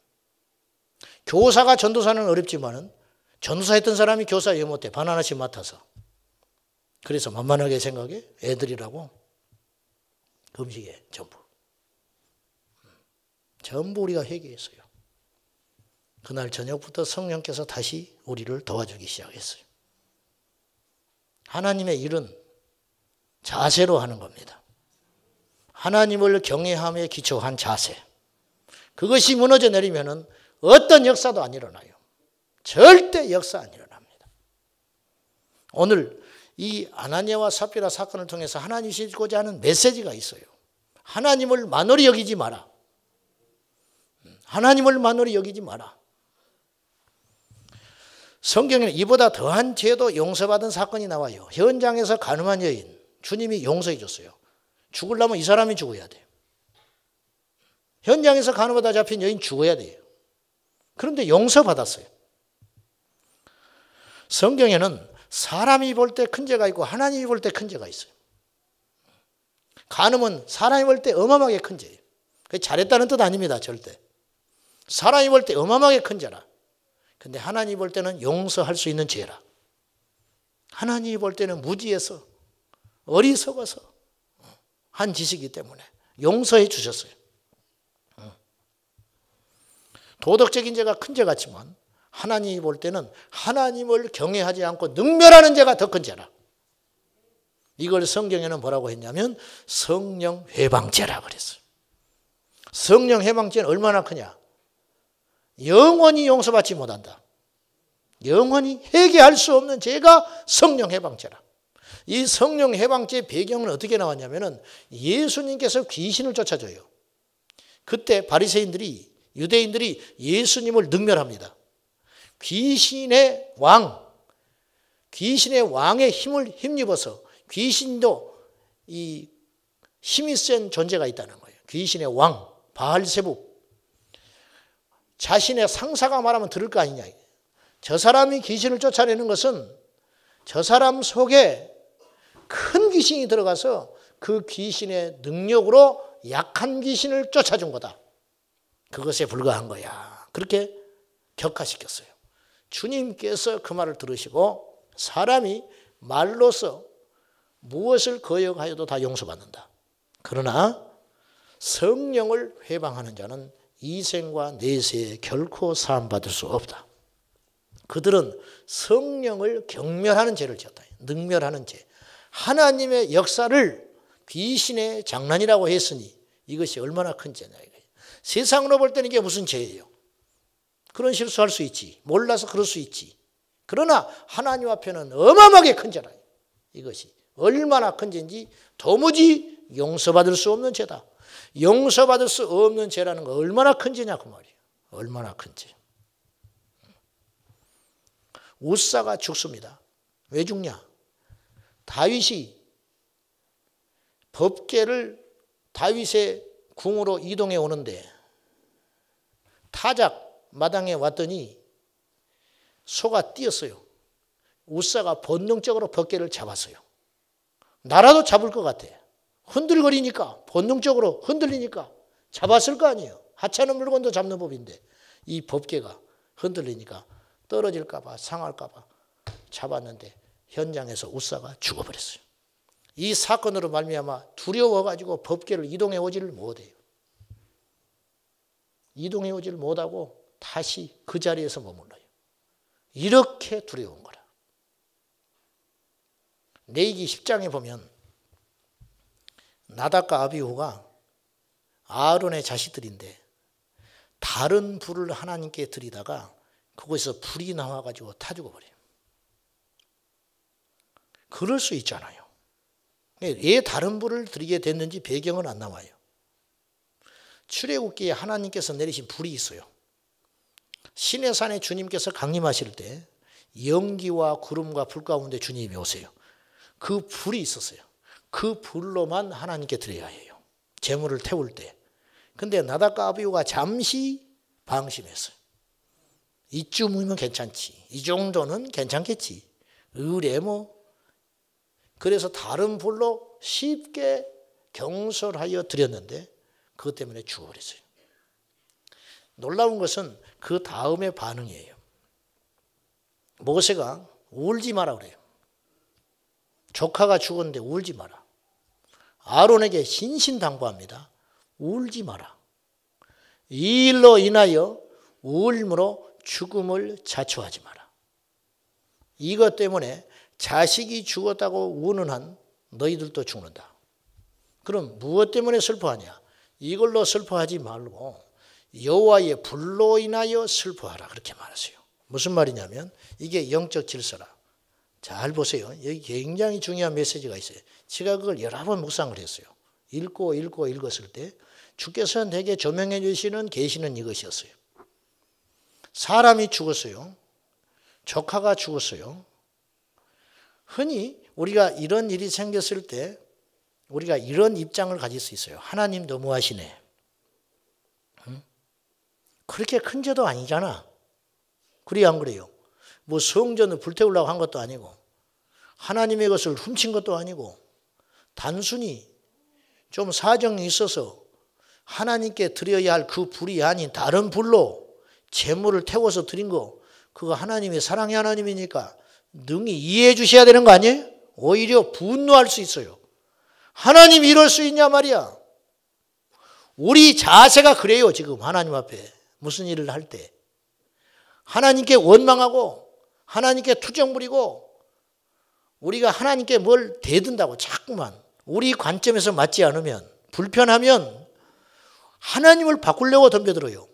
S1: 교사가 전도사는 어렵지만은 전도사 했던 사람이 교사 왜 못해? 반 하나씩 맡아서. 그래서 만만하게 생각해? 애들이라고? 금식해. 전부. 전부 우리가 회개했어요. 그날 저녁부터 성령께서 다시 우리를 도와주기 시작했어요. 하나님의 일은 자세로 하는 겁니다. 하나님을 경외함에 기초한 자세. 그것이 무너져 내리면은 어떤 역사도 안 일어나요. 절대 역사 안 일어납니다. 오늘 이 아나니아와 삽비라 사건을 통해서 하나님이 주시고자 하는 메시지가 있어요. 하나님을 만홀히 여기지 마라. 하나님을 만홀히 여기지 마라. 성경에는 이보다 더한 죄도 용서받은 사건이 나와요. 현장에서 간음한 여인, 주님이 용서해 줬어요. 죽으려면 이 사람이 죽어야 돼요. 현장에서 간음하다 잡힌 여인 죽어야 돼요. 그런데 용서받았어요. 성경에는 사람이 볼 때 큰 죄가 있고 하나님이 볼 때 큰 죄가 있어요. 간음은 사람이 볼 때 어마어마하게 큰 죄예요. 그게 잘했다는 뜻 아닙니다. 절대. 사람이 볼 때 어마어마하게 큰 죄라. 근데 하나님이 볼 때는 용서할 수 있는 죄라. 하나님이 볼 때는 무지해서 어리석어서 한 짓이기 때문에 용서해 주셨어요. 도덕적인 죄가 큰 죄 같지만 하나님이 볼 때는 하나님을 경외하지 않고 능멸하는 죄가 더 큰 죄라. 이걸 성경에는 뭐라고 했냐면 성령 회방죄라 그랬어요. 성령 회방죄는 얼마나 크냐? 영원히 용서받지 못한다. 영원히 회개할 수 없는 죄가 성령 해방죄라. 이 성령 해방죄의 배경은 어떻게 나왔냐면은 예수님께서 귀신을 쫓아줘요. 그때 바리새인들이 유대인들이 예수님을 능멸합니다. 귀신의 왕의 힘을 힘입어서 귀신도 이 힘이 센 존재가 있다는 거예요. 귀신의 왕 바알세북. 자신의 상사가 말하면 들을 거 아니냐. 저 사람이 귀신을 쫓아내는 것은 저 사람 속에 큰 귀신이 들어가서 그 귀신의 능력으로 약한 귀신을 쫓아준 거다. 그것에 불과한 거야. 그렇게 격화시켰어요. 주님께서 그 말을 들으시고 사람이 말로서 무엇을 거역하여도 다 용서받는다. 그러나 성령을 회방하는 자는 이생과 내세에 결코 사함받을 수 없다. 그들은 성령을 경멸하는 죄를 지었다. 능멸하는 죄. 하나님의 역사를 귀신의 장난이라고 했으니 이것이 얼마나 큰 죄냐. 세상으로 볼 때는 이게 무슨 죄예요. 그런 실수할 수 있지. 몰라서 그럴 수 있지. 그러나 하나님 앞에는 어마어마하게 큰 죄라. 이것이 얼마나 큰 죄인지 도무지 용서받을 수 없는 죄다. 용서받을 수 없는 죄라는 거 얼마나 큰 죄냐 그 말이에요. 얼마나 큰 죄. 우사가 죽습니다. 왜 죽냐? 다윗이 법궤를 다윗의 궁으로 이동해 오는데 타작 마당에 왔더니 소가 뛰었어요. 우사가 본능적으로 벗개를 잡았어요. 나라도 잡을 것 같아. 흔들거리니까, 본능적으로 흔들리니까 잡았을 거 아니에요. 하찮은 물건도 잡는 법인데 이 법궤가 흔들리니까 떨어질까 봐, 상할까 봐 잡았는데 현장에서 우사가 죽어버렸어요. 이 사건으로 말미암아 두려워가지고 법궤를 이동해 오지를 못해요. 이동해 오지를 못하고 다시 그 자리에서 머물러요. 이렇게 두려운 거라. 레위기 10장에 보면 나답과 아비후가 아론의 자식들인데 다른 불을 하나님께 드리다가 그곳에서 불이 나와가지고 타 죽어버려요. 그럴 수 있잖아요. 왜 다른 불을 드리게 됐는지 배경은 안 나와요. 출애굽기에 하나님께서 내리신 불이 있어요. 시내산에 주님께서 강림하실 때 연기와 구름과 불 가운데 주님이 오세요. 그 불이 있었어요. 그 불로만 하나님께 드려야 해요. 제물을 태울 때. 근데 나답과 아비후가 잠시 방심했어요. 이쯤이면 괜찮지. 이 정도는 괜찮겠지. 의뢰 뭐. 그래서 다른 불로 쉽게 경솔하여 드렸는데 그것 때문에 죽어버렸어요. 놀라운 것은 그 다음의 반응이에요. 모세가 울지 마라 그래요. 조카가 죽었는데 울지 마라. 아론에게 신신당부합니다. 울지 마라. 이 일로 인하여 울므로 죽음을 자초하지 마라. 이것 때문에 자식이 죽었다고 우는 한 너희들도 죽는다. 그럼 무엇 때문에 슬퍼하냐? 이걸로 슬퍼하지 말고 여호와의 불로 인하여 슬퍼하라. 그렇게 말하세요. 무슨 말이냐면 이게 영적 질서라. 잘 보세요. 여기 굉장히 중요한 메시지가 있어요. 제가 그걸 여러 번 묵상을 했어요. 읽었을 때 주께서 내게 조명해 주시는 계시는 이것이었어요. 사람이 죽었어요. 조카가 죽었어요. 흔히 우리가 이런 일이 생겼을 때 우리가 이런 입장을 가질 수 있어요. 하나님 너무하시네. 그렇게 큰 죄도 아니잖아. 그래야 안 그래요? 뭐 성전을 불태우려고 한 것도 아니고 하나님의 것을 훔친 것도 아니고 단순히 좀 사정이 있어서 하나님께 드려야 할 그 불이 아닌 다른 불로 제물을 태워서 드린 거, 그거 하나님의 사랑의 하나님이니까 능히 이해해 주셔야 되는 거 아니에요? 오히려 분노할 수 있어요. 하나님 이럴 수 있냐 말이야. 우리 자세가 그래요. 지금 하나님 앞에 무슨 일을 할 때 하나님께 원망하고 하나님께 투정 부리고 우리가 하나님께 뭘 대든다고 자꾸만 우리 관점에서 맞지 않으면 불편하면 하나님을 바꾸려고 덤벼들어요.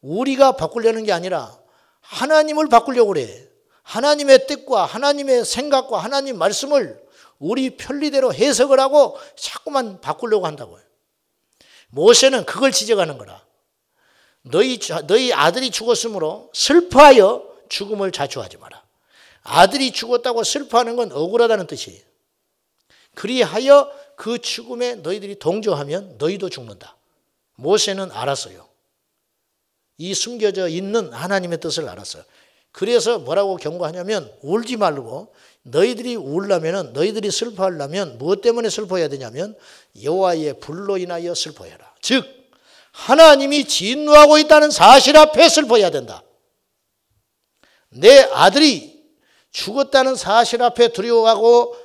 S1: 우리가 바꾸려는 게 아니라 하나님을 바꾸려고 그래. 하나님의 뜻과 하나님의 생각과 하나님 말씀을 우리 편리대로 해석을 하고 자꾸만 바꾸려고 한다고요. 모세는 그걸 지적하는 거라. 너희 아들이 죽었으므로 슬퍼하여 죽음을 자초하지 마라. 아들이 죽었다고 슬퍼하는 건 억울하다는 뜻이에요. 그리하여 그 죽음에 너희들이 동조하면 너희도 죽는다. 모세는 알았어요. 이 숨겨져 있는 하나님의 뜻을 알았어요. 그래서 뭐라고 경고하냐면 울지 말고 너희들이 울려면 너희들이 슬퍼하려면 무엇 때문에 슬퍼해야 되냐면 여호와의 불로 인하여 슬퍼해라. 즉 하나님이 진노하고 있다는 사실 앞에 슬퍼해야 된다. 내 아들이 죽었다는 사실 앞에 두려워하고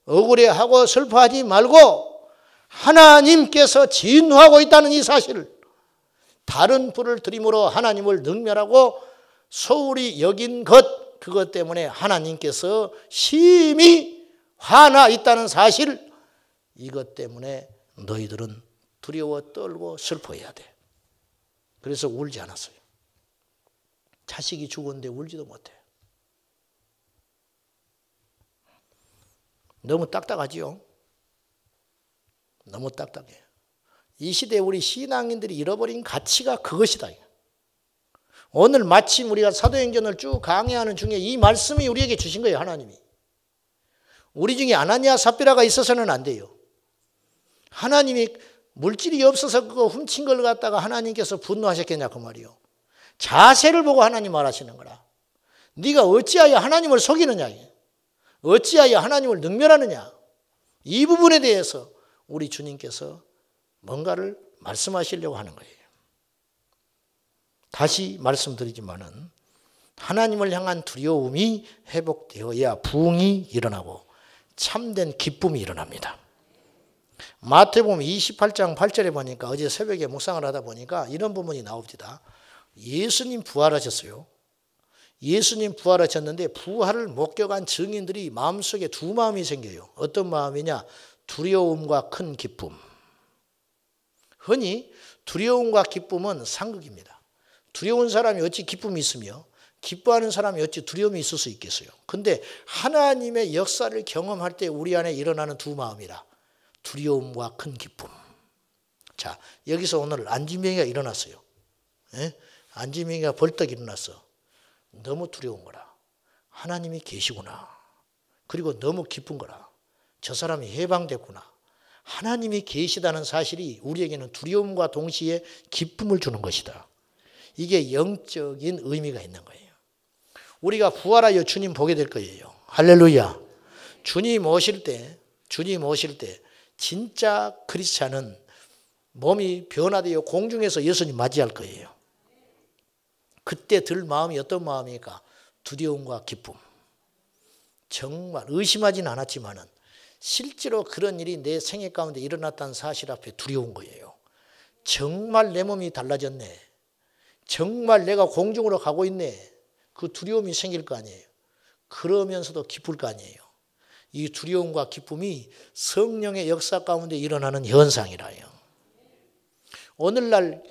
S1: 억울해하고 슬퍼하지 말고 하나님께서 진노하고 있다는 이 사실을 다른 불을 드림으로 하나님을 능멸하고 소홀히 여긴 것, 그것 때문에 하나님께서 심히 화나 있다는 사실, 이것 때문에 너희들은 두려워 떨고 슬퍼해야 돼. 그래서 울지 않았어요. 자식이 죽었는데 울지도 못해. 너무 딱딱하지요? 너무 딱딱해. 이 시대에 우리 신앙인들이 잃어버린 가치가 그것이다. 오늘 마침 우리가 사도행전을 쭉 강의하는 중에 이 말씀이 우리에게 주신 거예요. 하나님이. 우리 중에 아나니아 삽비라가 있어서는 안 돼요. 하나님이 물질이 없어서 그거 훔친 걸 갖다가 하나님께서 분노하셨겠냐 그 말이요. 자세를 보고 하나님 말하시는 거라. 네가 어찌하여 하나님을 속이느냐, 어찌하여 하나님을 능멸하느냐, 이 부분에 대해서 우리 주님께서 뭔가를 말씀하시려고 하는 거예요. 다시 말씀드리지만은 하나님을 향한 두려움이 회복되어야 부흥이 일어나고 참된 기쁨이 일어납니다. 마태복음 28장 8절에 보니까 어제 새벽에 묵상을 하다 보니까 이런 부분이 나옵니다. 예수님 부활하셨어요. 예수님 부활하셨는데 부활을 목격한 증인들이 마음속에 두 마음이 생겨요. 어떤 마음이냐? 두려움과 큰 기쁨. 흔히 두려움과 기쁨은 상극입니다. 두려운 사람이 어찌 기쁨이 있으며 기뻐하는 사람이 어찌 두려움이 있을 수 있겠어요. 근데 하나님의 역사를 경험할 때 우리 안에 일어나는 두 마음이라. 두려움과 큰 기쁨. 자, 여기서 오늘 안진병이가 일어났어요. 예? 안진병이가 벌떡 일어났어. 너무 두려운 거라. 하나님이 계시구나. 그리고 너무 기쁜 거라. 저 사람이 해방됐구나. 하나님이 계시다는 사실이 우리에게는 두려움과 동시에 기쁨을 주는 것이다. 이게 영적인 의미가 있는 거예요. 우리가 부활하여 주님 보게 될 거예요. 할렐루야. 주님 오실 때 진짜 크리스찬은 몸이 변화되어 공중에서 예수님 맞이할 거예요. 그때 들 마음이 어떤 마음입니까? 두려움과 기쁨. 정말 의심하진 않았지만은 실제로 그런 일이 내 생애 가운데 일어났다는 사실 앞에 두려운 거예요. 정말 내 몸이 달라졌네. 정말 내가 공중으로 가고 있네. 그 두려움이 생길 거 아니에요. 그러면서도 기쁠 거 아니에요. 이 두려움과 기쁨이 성령의 역사 가운데 일어나는 현상이라요. 오늘날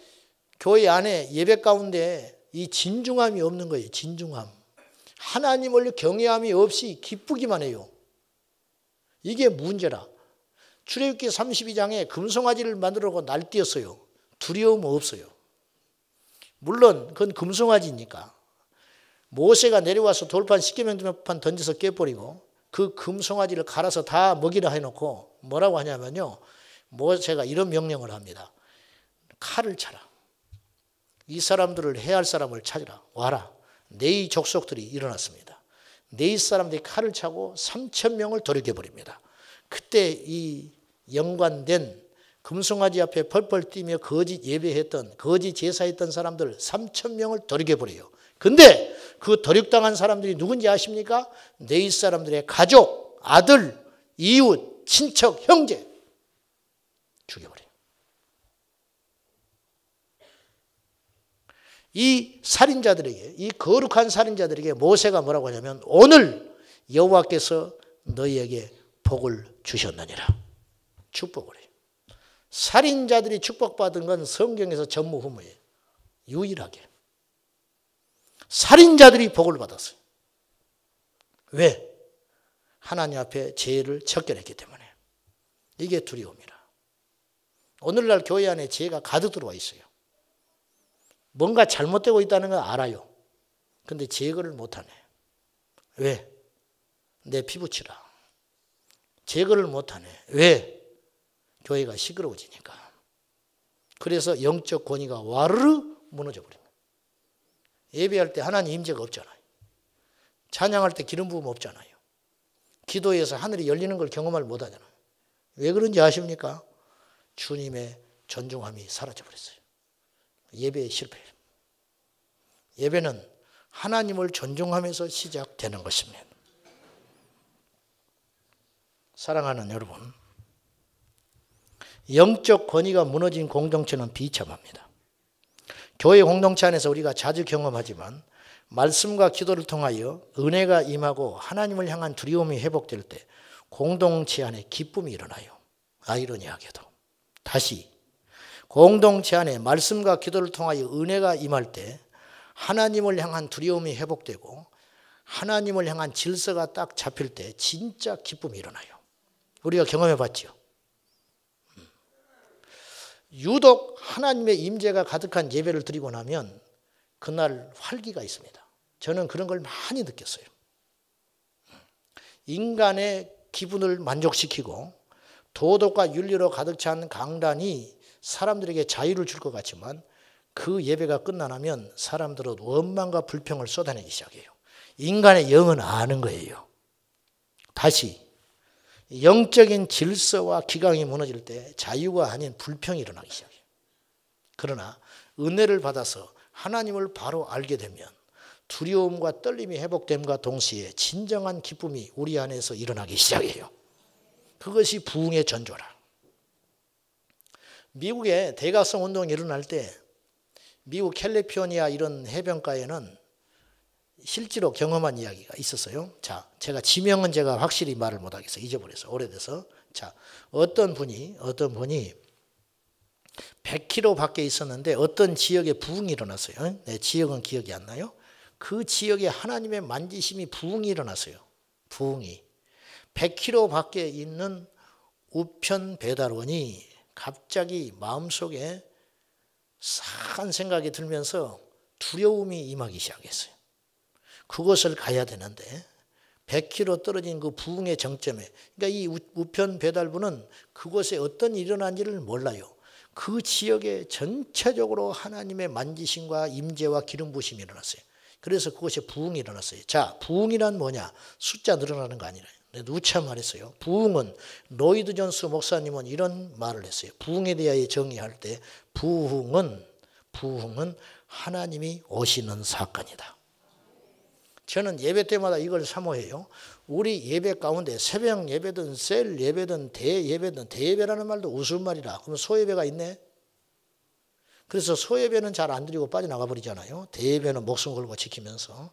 S1: 교회 안에 예배 가운데 이 진중함이 없는 거예요. 진중함. 하나님을 경외함이 없이 기쁘기만 해요. 이게 문제라. 출애굽기 32장에 금송아지를 만들어고 날뛰었어요. 두려움 없어요. 물론 그건 금송아지니까. 모세가 내려와서 돌판 10개명 돌판 던져서 깨버리고 그 금송아지를 갈아서 다 먹이라 해놓고 뭐라고 하냐면요. 모세가 이런 명령을 합니다. 칼을 차라. 이 사람들을 해할 사람을 찾으라. 와라. 네이 족속들이 일어났습니다. 네이 사람들이 칼을 차고 3,000명을 돌이켜버립니다. 그때 이 연관된 금송아지 앞에 펄펄 뛰며 거짓 예배했던 거짓 제사했던 사람들 3,000명을 돌이켜버려요. 근데 그 도륙당한 사람들이 누군지 아십니까? 네이 사람들의 가족, 아들, 이웃, 친척, 형제 죽여버려요. 이 살인자들에게, 이 거룩한 살인자들에게 모세가 뭐라고 하냐면 오늘 여호와께서 너희에게 복을 주셨느니라. 축복을 해요. 살인자들이 축복받은 건 성경에서 전무후무예요. 유일하게. 살인자들이 복을 받았어요. 왜? 하나님 앞에 죄를 척결했기 때문에. 이게 두려움이라. 오늘날 교회 안에 죄가 가득 들어와 있어요. 뭔가 잘못되고 있다는 걸 알아요. 근데 제거를 못하네. 왜? 내 피부치라. 제거를 못하네. 왜? 교회가 시끄러워지니까. 그래서 영적 권위가 와르르 무너져 버립니다. 예배할 때 하나님 임재가 없잖아요. 찬양할 때 기름 부음 없잖아요. 기도해서 하늘이 열리는 걸 경험을 못하잖아요. 왜 그런지 아십니까? 주님의 존중함이 사라져 버렸어요. 예배의 실패예요. 예배는 하나님을 존중하면서 시작되는 것입니다. 사랑하는 여러분, 영적 권위가 무너진 공동체는 비참합니다. 교회 공동체 안에서 우리가 자주 경험하지만 말씀과 기도를 통하여 은혜가 임하고 하나님을 향한 두려움이 회복될 때 공동체 안에 기쁨이 일어나요. 아이러니하게도. 다시 공동체 안에 말씀과 기도를 통하여 은혜가 임할 때 하나님을 향한 두려움이 회복되고 하나님을 향한 질서가 딱 잡힐 때 진짜 기쁨이 일어나요. 우리가 경험해 봤죠. 유독 하나님의 임재가 가득한 예배를 드리고 나면 그날 활기가 있습니다. 저는 그런 걸 많이 느꼈어요. 인간의 기분을 만족시키고 도덕과 윤리로 가득 찬 강단이 사람들에게 자유를 줄 것 같지만 그 예배가 끝나면 사람들은 원망과 불평을 쏟아내기 시작해요. 인간의 영은 아는 거예요. 다시 영적인 질서와 기강이 무너질 때 자유가 아닌 불평이 일어나기 시작해요. 그러나 은혜를 받아서 하나님을 바로 알게 되면 두려움과 떨림이 회복됨과 동시에 진정한 기쁨이 우리 안에서 일어나기 시작해요. 그것이 부흥의 전조라. 미국에 대각성 운동이 일어날 때 미국 캘리포니아 이런 해변가에는 실제로 경험한 이야기가 있었어요. 자, 제가 지명은 제가 확실히 말을 못하겠어요. 잊어버려서 오래돼서. 자, 어떤 분이 100km 밖에 있었는데 어떤 지역에 부흥이 일어났어요. 네, 지역은 기억이 안 나요. 그 지역에 하나님의 만지심이 부흥이 일어났어요. 부흥이. 100km 밖에 있는 우편 배달원이 갑자기 마음속에 싸한 생각이 들면서 두려움이 임하기 시작했어요. 그곳을 가야 되는데 100km 떨어진 그 부흥의 정점에, 그러니까 이 우편 배달부는 그곳에 어떤 일이 일어난지를 몰라요. 그 지역에 전체적으로 하나님의 만지심과 임재와 기름 부심이 일어났어요. 그래서 그곳에 부흥이 일어났어요. 자, 부흥이란 뭐냐? 숫자 늘어나는 거 아니라. 누차 말했어요. 부흥은 로이드 존스 목사님은 이런 말을 했어요. 부흥에 대하여 정의할 때 부흥은 하나님이 오시는 사건이다. 저는 예배 때마다 이걸 사모해요. 우리 예배 가운데 새벽 예배든 셀 예배든 대예배든, 대예배라는 말도 우스운 말이라. 그럼 소예배가 있네. 그래서 소예배는 잘 안 드리고 빠져나가 버리잖아요. 대예배는 목숨 걸고 지키면서.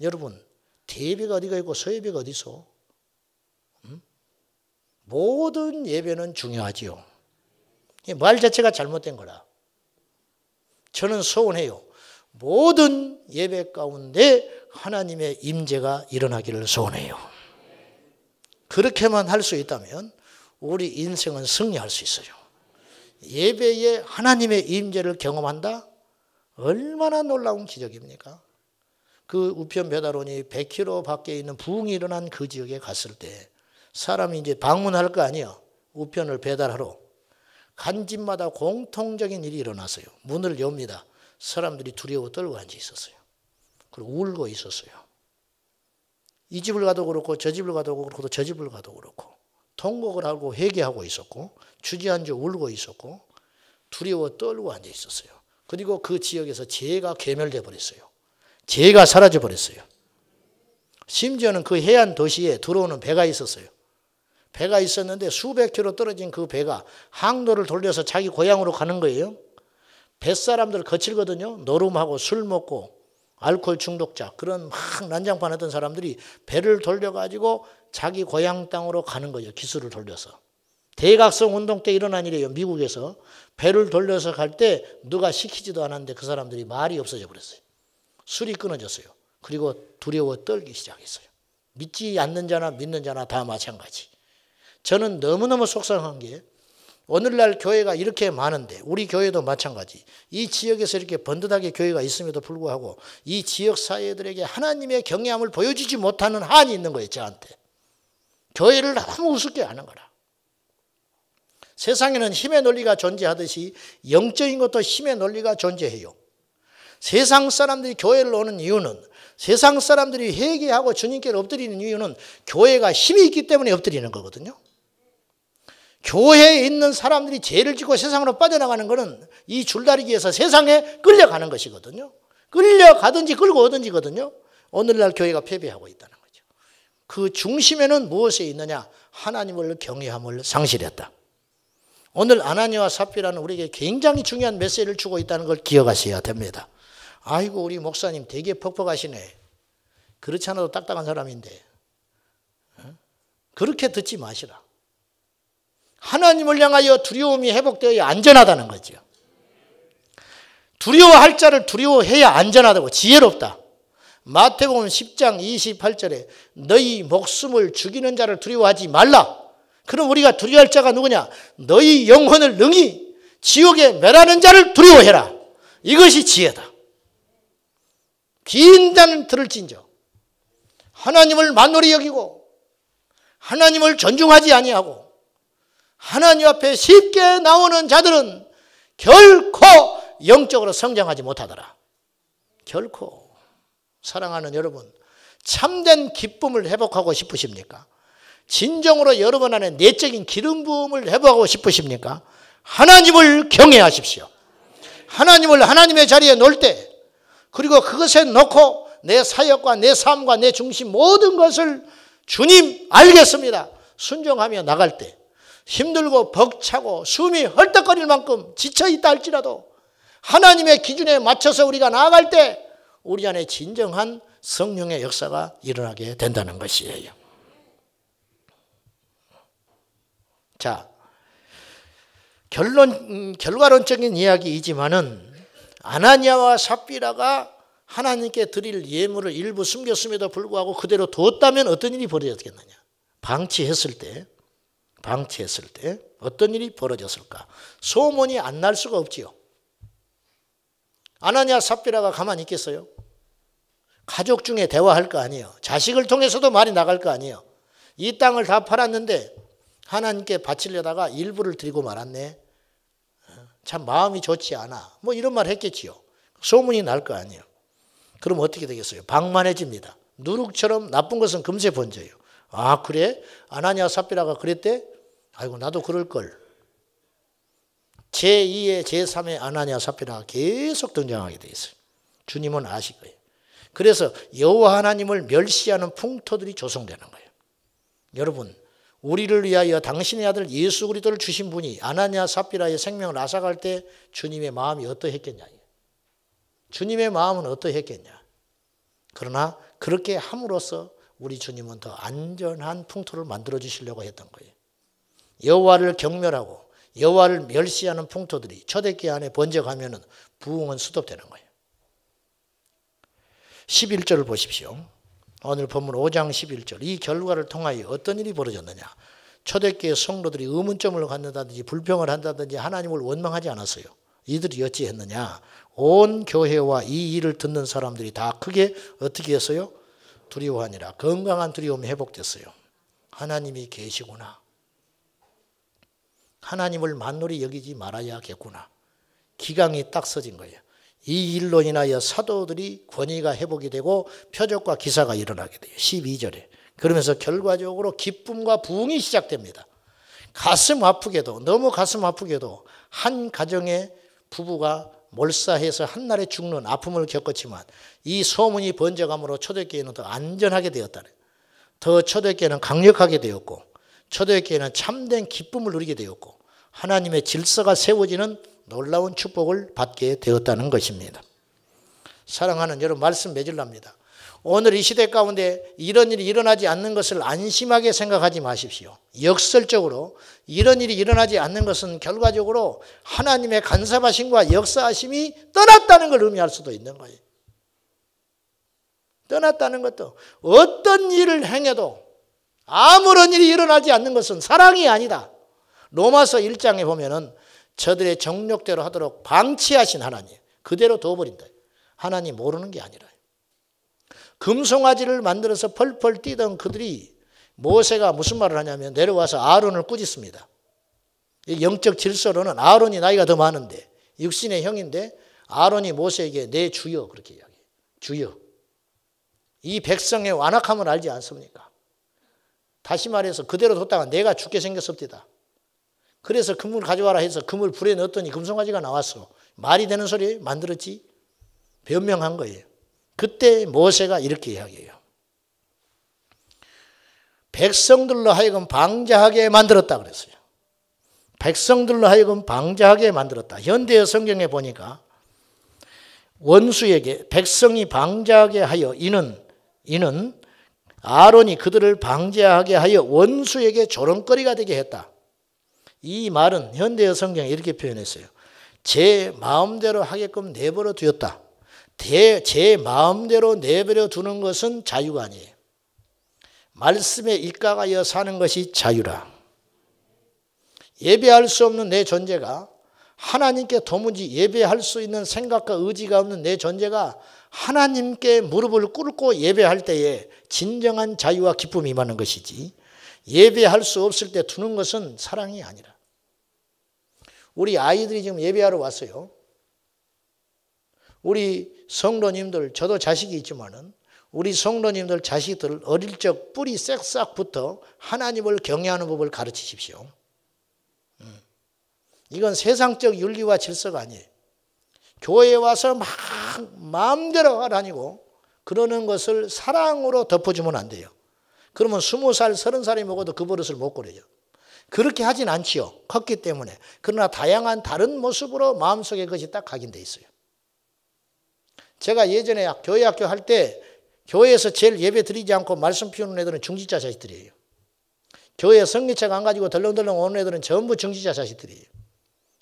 S1: 여러분, 대예배가 어디가 있고 소예배가 어디 있어? 모든 예배는 중요하지요. 말 자체가 잘못된 거라. 저는 소원해요. 모든 예배 가운데 하나님의 임재가 일어나기를 소원해요. 그렇게만 할 수 있다면 우리 인생은 승리할 수 있어요. 예배에 하나님의 임재를 경험한다? 얼마나 놀라운 기적입니까? 그 우편 배달원이 100km 밖에 있는 부흥이 일어난 그 지역에 갔을 때 사람이 이제 방문할 거 아니에요. 우편을 배달하러. 간 집마다 공통적인 일이 일어났어요. 문을 엽니다. 사람들이 두려워 떨고 앉아 있었어요. 그리고 울고 있었어요. 이 집을 가도 그렇고 저 집을 가도 그렇고 저 집을 가도 그렇고 통곡을 하고 회개하고 있었고 주저앉아 울고 있었고 두려워 떨고 앉아 있었어요. 그리고 그 지역에서 죄가 괴멸돼 버렸어요. 죄가 사라져 버렸어요. 심지어는 그 해안 도시에 들어오는 배가 있었어요. 배가 있었는데 수백 킬로 떨어진 그 배가 항로를 돌려서 자기 고향으로 가는 거예요. 뱃사람들 거칠거든요. 노름하고 술 먹고 알코올 중독자, 그런 막 난장판하던 사람들이 배를 돌려가지고 자기 고향 땅으로 가는 거예요. 기술을 돌려서. 대각성 운동 때 일어난 일이에요. 미국에서 배를 돌려서 갈 때 누가 시키지도 않았는데 그 사람들이 말이 없어져 버렸어요. 술이 끊어졌어요. 그리고 두려워 떨기 시작했어요. 믿지 않는 자나 믿는 자나 다 마찬가지. 저는 너무너무 속상한 게 오늘날 교회가 이렇게 많은데 우리 교회도 마찬가지. 이 지역에서 이렇게 번듯하게 교회가 있음에도 불구하고 이 지역 사회들에게 하나님의 경외함을 보여주지 못하는 한이 있는 거예요. 저한테. 교회를 너무 우습게 하는 거라. 세상에는 힘의 논리가 존재하듯이 영적인 것도 힘의 논리가 존재해요. 세상 사람들이 교회를 오는 이유는, 세상 사람들이 회개하고 주님께 엎드리는 이유는 교회가 힘이 있기 때문에 엎드리는 거거든요. 교회에 있는 사람들이 죄를 짓고 세상으로 빠져나가는 것은 이 줄다리기에서 세상에 끌려가는 것이거든요. 끌려가든지 끌고 오든지거든요. 오늘날 교회가 패배하고 있다는 거죠. 그 중심에는 무엇에 있느냐? 하나님을 경외함을 상실했다. 오늘 아나니아와 삽비라는 우리에게 굉장히 중요한 메시지를 주고 있다는 걸 기억하셔야 됩니다. 아이고 우리 목사님 되게 퍽퍽하시네. 그렇지 않아도 딱딱한 사람인데 그렇게 듣지 마시라. 하나님을 향하여 두려움이 회복되어야 안전하다는 거죠. 두려워할 자를 두려워해야 안전하다고, 지혜롭다. 마태복음 10장 28절에 너희 목숨을 죽이는 자를 두려워하지 말라. 그럼 우리가 두려워할 자가 누구냐? 너희 영혼을 능히 지옥에 멸하는 자를 두려워해라. 이것이 지혜다. 긴 자는 들을진저 하나님을 만홀히 여기고 하나님을 존중하지 아니하고 하나님 앞에 쉽게 나오는 자들은 결코 영적으로 성장하지 못하더라. 결코. 사랑하는 여러분, 참된 기쁨을 회복하고 싶으십니까? 진정으로 여러분 안에 내적인 기름 부음을 회복하고 싶으십니까? 하나님을 경외하십시오. 하나님을 하나님의 자리에 놓을 때, 그리고 그것에 놓고 내 사역과 내 삶과 내 중심 모든 것을 주님 알겠습니다, 순종하며 나갈 때, 힘들고 벅차고 숨이 헐떡거릴 만큼 지쳐있다 할지라도 하나님의 기준에 맞춰서 우리가 나아갈 때 우리 안에 진정한 성령의 역사가 일어나게 된다는 것이에요. 자, 결과론적인 이야기이지만은 아나니아와 삽비라가 하나님께 드릴 예물을 일부 숨겼음에도 불구하고 그대로 뒀다면 어떤 일이 벌어졌겠느냐? 방치했을 때 어떤 일이 벌어졌을까? 소문이 안 날 수가 없지요. 아나니아 삽비라가 가만히 있겠어요? 가족 중에 대화할 거 아니에요. 자식을 통해서도 말이 나갈 거 아니에요. 이 땅을 다 팔았는데 하나님께 바치려다가 일부를 드리고 말았네. 참 마음이 좋지 않아. 뭐 이런 말 했겠지요. 소문이 날 거 아니에요. 그럼 어떻게 되겠어요? 방만해집니다. 누룩처럼 나쁜 것은 금세 번져요. 아, 그래? 아나니아 삽비라가 그랬대? 아이고, 나도 그럴걸. 제2의 제3의 아나니아 삽비라가 계속 등장하게 돼 있어요. 주님은 아실 거예요. 그래서 여호와 하나님을 멸시하는 풍토들이 조성되는 거예요. 여러분, 우리를 위하여 당신의 아들 예수 그리스도를 주신 분이 아나니아 삽비라의 생명을 앗아갈 때 주님의 마음이 어떠했겠냐. 주님의 마음은 어떠했겠냐. 그러나 그렇게 함으로써 우리 주님은 더 안전한 풍토를 만들어 주시려고 했던 거예요. 여호와를 경멸하고 여호와를 멸시하는 풍토들이 초대교회 안에 번져가면은 부흥은 수독되는 거예요. 11절을 보십시오. 오늘 본문 5장 11절. 이 결과를 통하여 어떤 일이 벌어졌느냐. 초대교회 성도들이 의문점을 갖는다든지 불평을 한다든지 하나님을 원망하지 않았어요. 이들이 어찌했느냐. 온 교회와 이 일을 듣는 사람들이 다 크게 어떻게 했어요? 두려워하니라. 건강한 두려움이 회복됐어요. 하나님이 계시구나. 하나님을 만홀히 여기지 말아야겠구나. 기강이 딱 서진 거예요. 이 일로 인하여 사도들이 권위가 회복이 되고 표적과 기사가 일어나게 돼요. 12절에. 그러면서 결과적으로 기쁨과 부흥이 시작됩니다. 가슴 아프게도, 너무 가슴 아프게도 한 가정의 부부가 몰사해서 한날에 죽는 아픔을 겪었지만 이 소문이 번져감으로 초대교회는 더 안전하게 되었다네. 더 초대교회는 강력하게 되었고 초대교회는 참된 기쁨을 누리게 되었고 하나님의 질서가 세워지는 놀라운 축복을 받게 되었다는 것입니다. 사랑하는 여러분, 말씀 맺으랍니다. 오늘 이 시대 가운데 이런 일이 일어나지 않는 것을 안심하게 생각하지 마십시오. 역설적으로 이런 일이 일어나지 않는 것은 결과적으로 하나님의 간섭하심과 역사하심이 떠났다는 걸 의미할 수도 있는 거예요. 떠났다는 것도 어떤 일을 행해도 아무런 일이 일어나지 않는 것은 사랑이 아니다. 로마서 1장에 보면은 저들의 정욕대로 하도록 방치하신 하나님, 그대로 둬버린다. 하나님 모르는 게 아니라. 금송아지를 만들어서 펄펄 뛰던 그들이 모세가 무슨 말을 하냐면 내려와서 아론을 꾸짖습니다. 영적 질서로는 아론이 나이가 더 많은데 육신의 형인데 아론이 모세에게 내 주여 그렇게 이야기해요. 주여. 이 백성의 완악함을 알지 않습니까? 다시 말해서 그대로 뒀다가 내가 죽게 생겼습니다. 그래서 금을 가져와라 해서 금을 불에 넣었더니 금송아지가 나왔어. 말이 되는 소리 만들었지? 변명한 거예요. 그때 모세가 이렇게 이야기해요. 백성들로 하여금 방자하게 만들었다 그랬어요. 백성들로 하여금 방자하게 만들었다. 현대의 성경에 보니까 원수에게 백성이 방자하게 하여 이는 아론이 그들을 방자하게 하여 원수에게 조롱거리가 되게 했다. 이 말은 현대의 성경에 이렇게 표현했어요. 제 마음대로 하게끔 내버려 두었다. 제 마음대로 내버려 두는 것은 자유가 아니에요. 말씀에 입각하여 사는 것이 자유라. 예배할 수 없는 내 존재가 하나님께 도무지 예배할 수 있는 생각과 의지가 없는 내 존재가 하나님께 무릎을 꿇고 예배할 때에 진정한 자유와 기쁨이 임하는 것이지 예배할 수 없을 때 두는 것은 사랑이 아니라. 우리 아이들이 지금 예배하러 왔어요. 우리 성도님들, 저도 자식이 있지만은 우리 성도님들 자식들 어릴 적 뿌리 싹싹부터 하나님을 경외하는 법을 가르치십시오. 이건 세상적 윤리와 질서가 아니에요. 교회에 와서 막 마음대로 하라니고 그러는 것을 사랑으로 덮어주면 안 돼요. 그러면 20살, 30살이 먹어도 그 버릇을 못 고려요. 그렇게 하진 않지요. 컸기 때문에. 그러나 다양한 다른 모습으로 마음속에 그것이 딱 각인돼 있어요. 제가 예전에 교회 학교 할 때 교회에서 제일 예배 드리지 않고 말씀 피우는 애들은 중지자 자식들이에요. 교회에 성경책 안 가지고 덜렁덜렁 오는 애들은 전부 중지자 자식들이에요.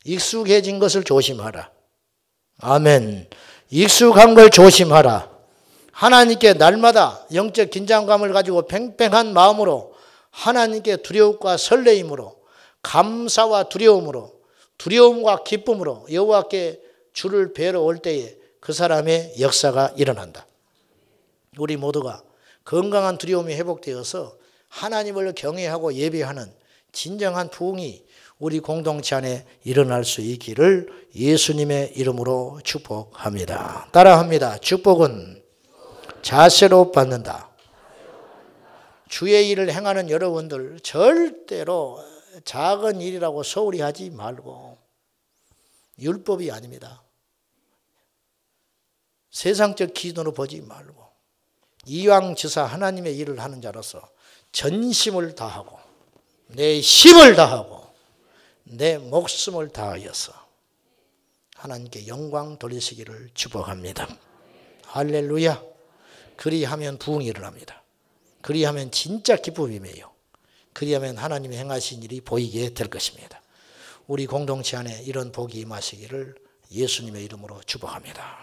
S1: 익숙해진 것을 조심하라. 아멘. 익숙한 걸 조심하라. 하나님께 날마다 영적 긴장감을 가지고 팽팽한 마음으로 하나님께 두려움과 설레임으로 감사와 두려움으로 두려움과 기쁨으로 여호와께 주를 뵈러 올 때에 그 사람의 역사가 일어난다. 우리 모두가 건강한 두려움이 회복되어서 하나님을 경외하고 예배하는 진정한 부흥이 우리 공동체 안에 일어날 수 있기를 예수님의 이름으로 축복합니다. 따라합니다. 축복은 자세로 받는다. 주의 일을 행하는 여러분들 절대로 작은 일이라고 소홀히 하지 말고 율법이 아닙니다. 세상적 기준으로 보지 말고 이왕지사 하나님의 일을 하는 자로서 전심을 다하고 내 힘을 다하고 내 목숨을 다하여서 하나님께 영광 돌리시기를 축복합니다. 할렐루야. 그리하면 부흥이 일어납니다. 그리하면 진짜 기쁨이 임해요. 그리하면 하나님이 행하신 일이 보이게 될 것입니다. 우리 공동체 안에 이런 복이 임하시기를 예수님의 이름으로 축복합니다.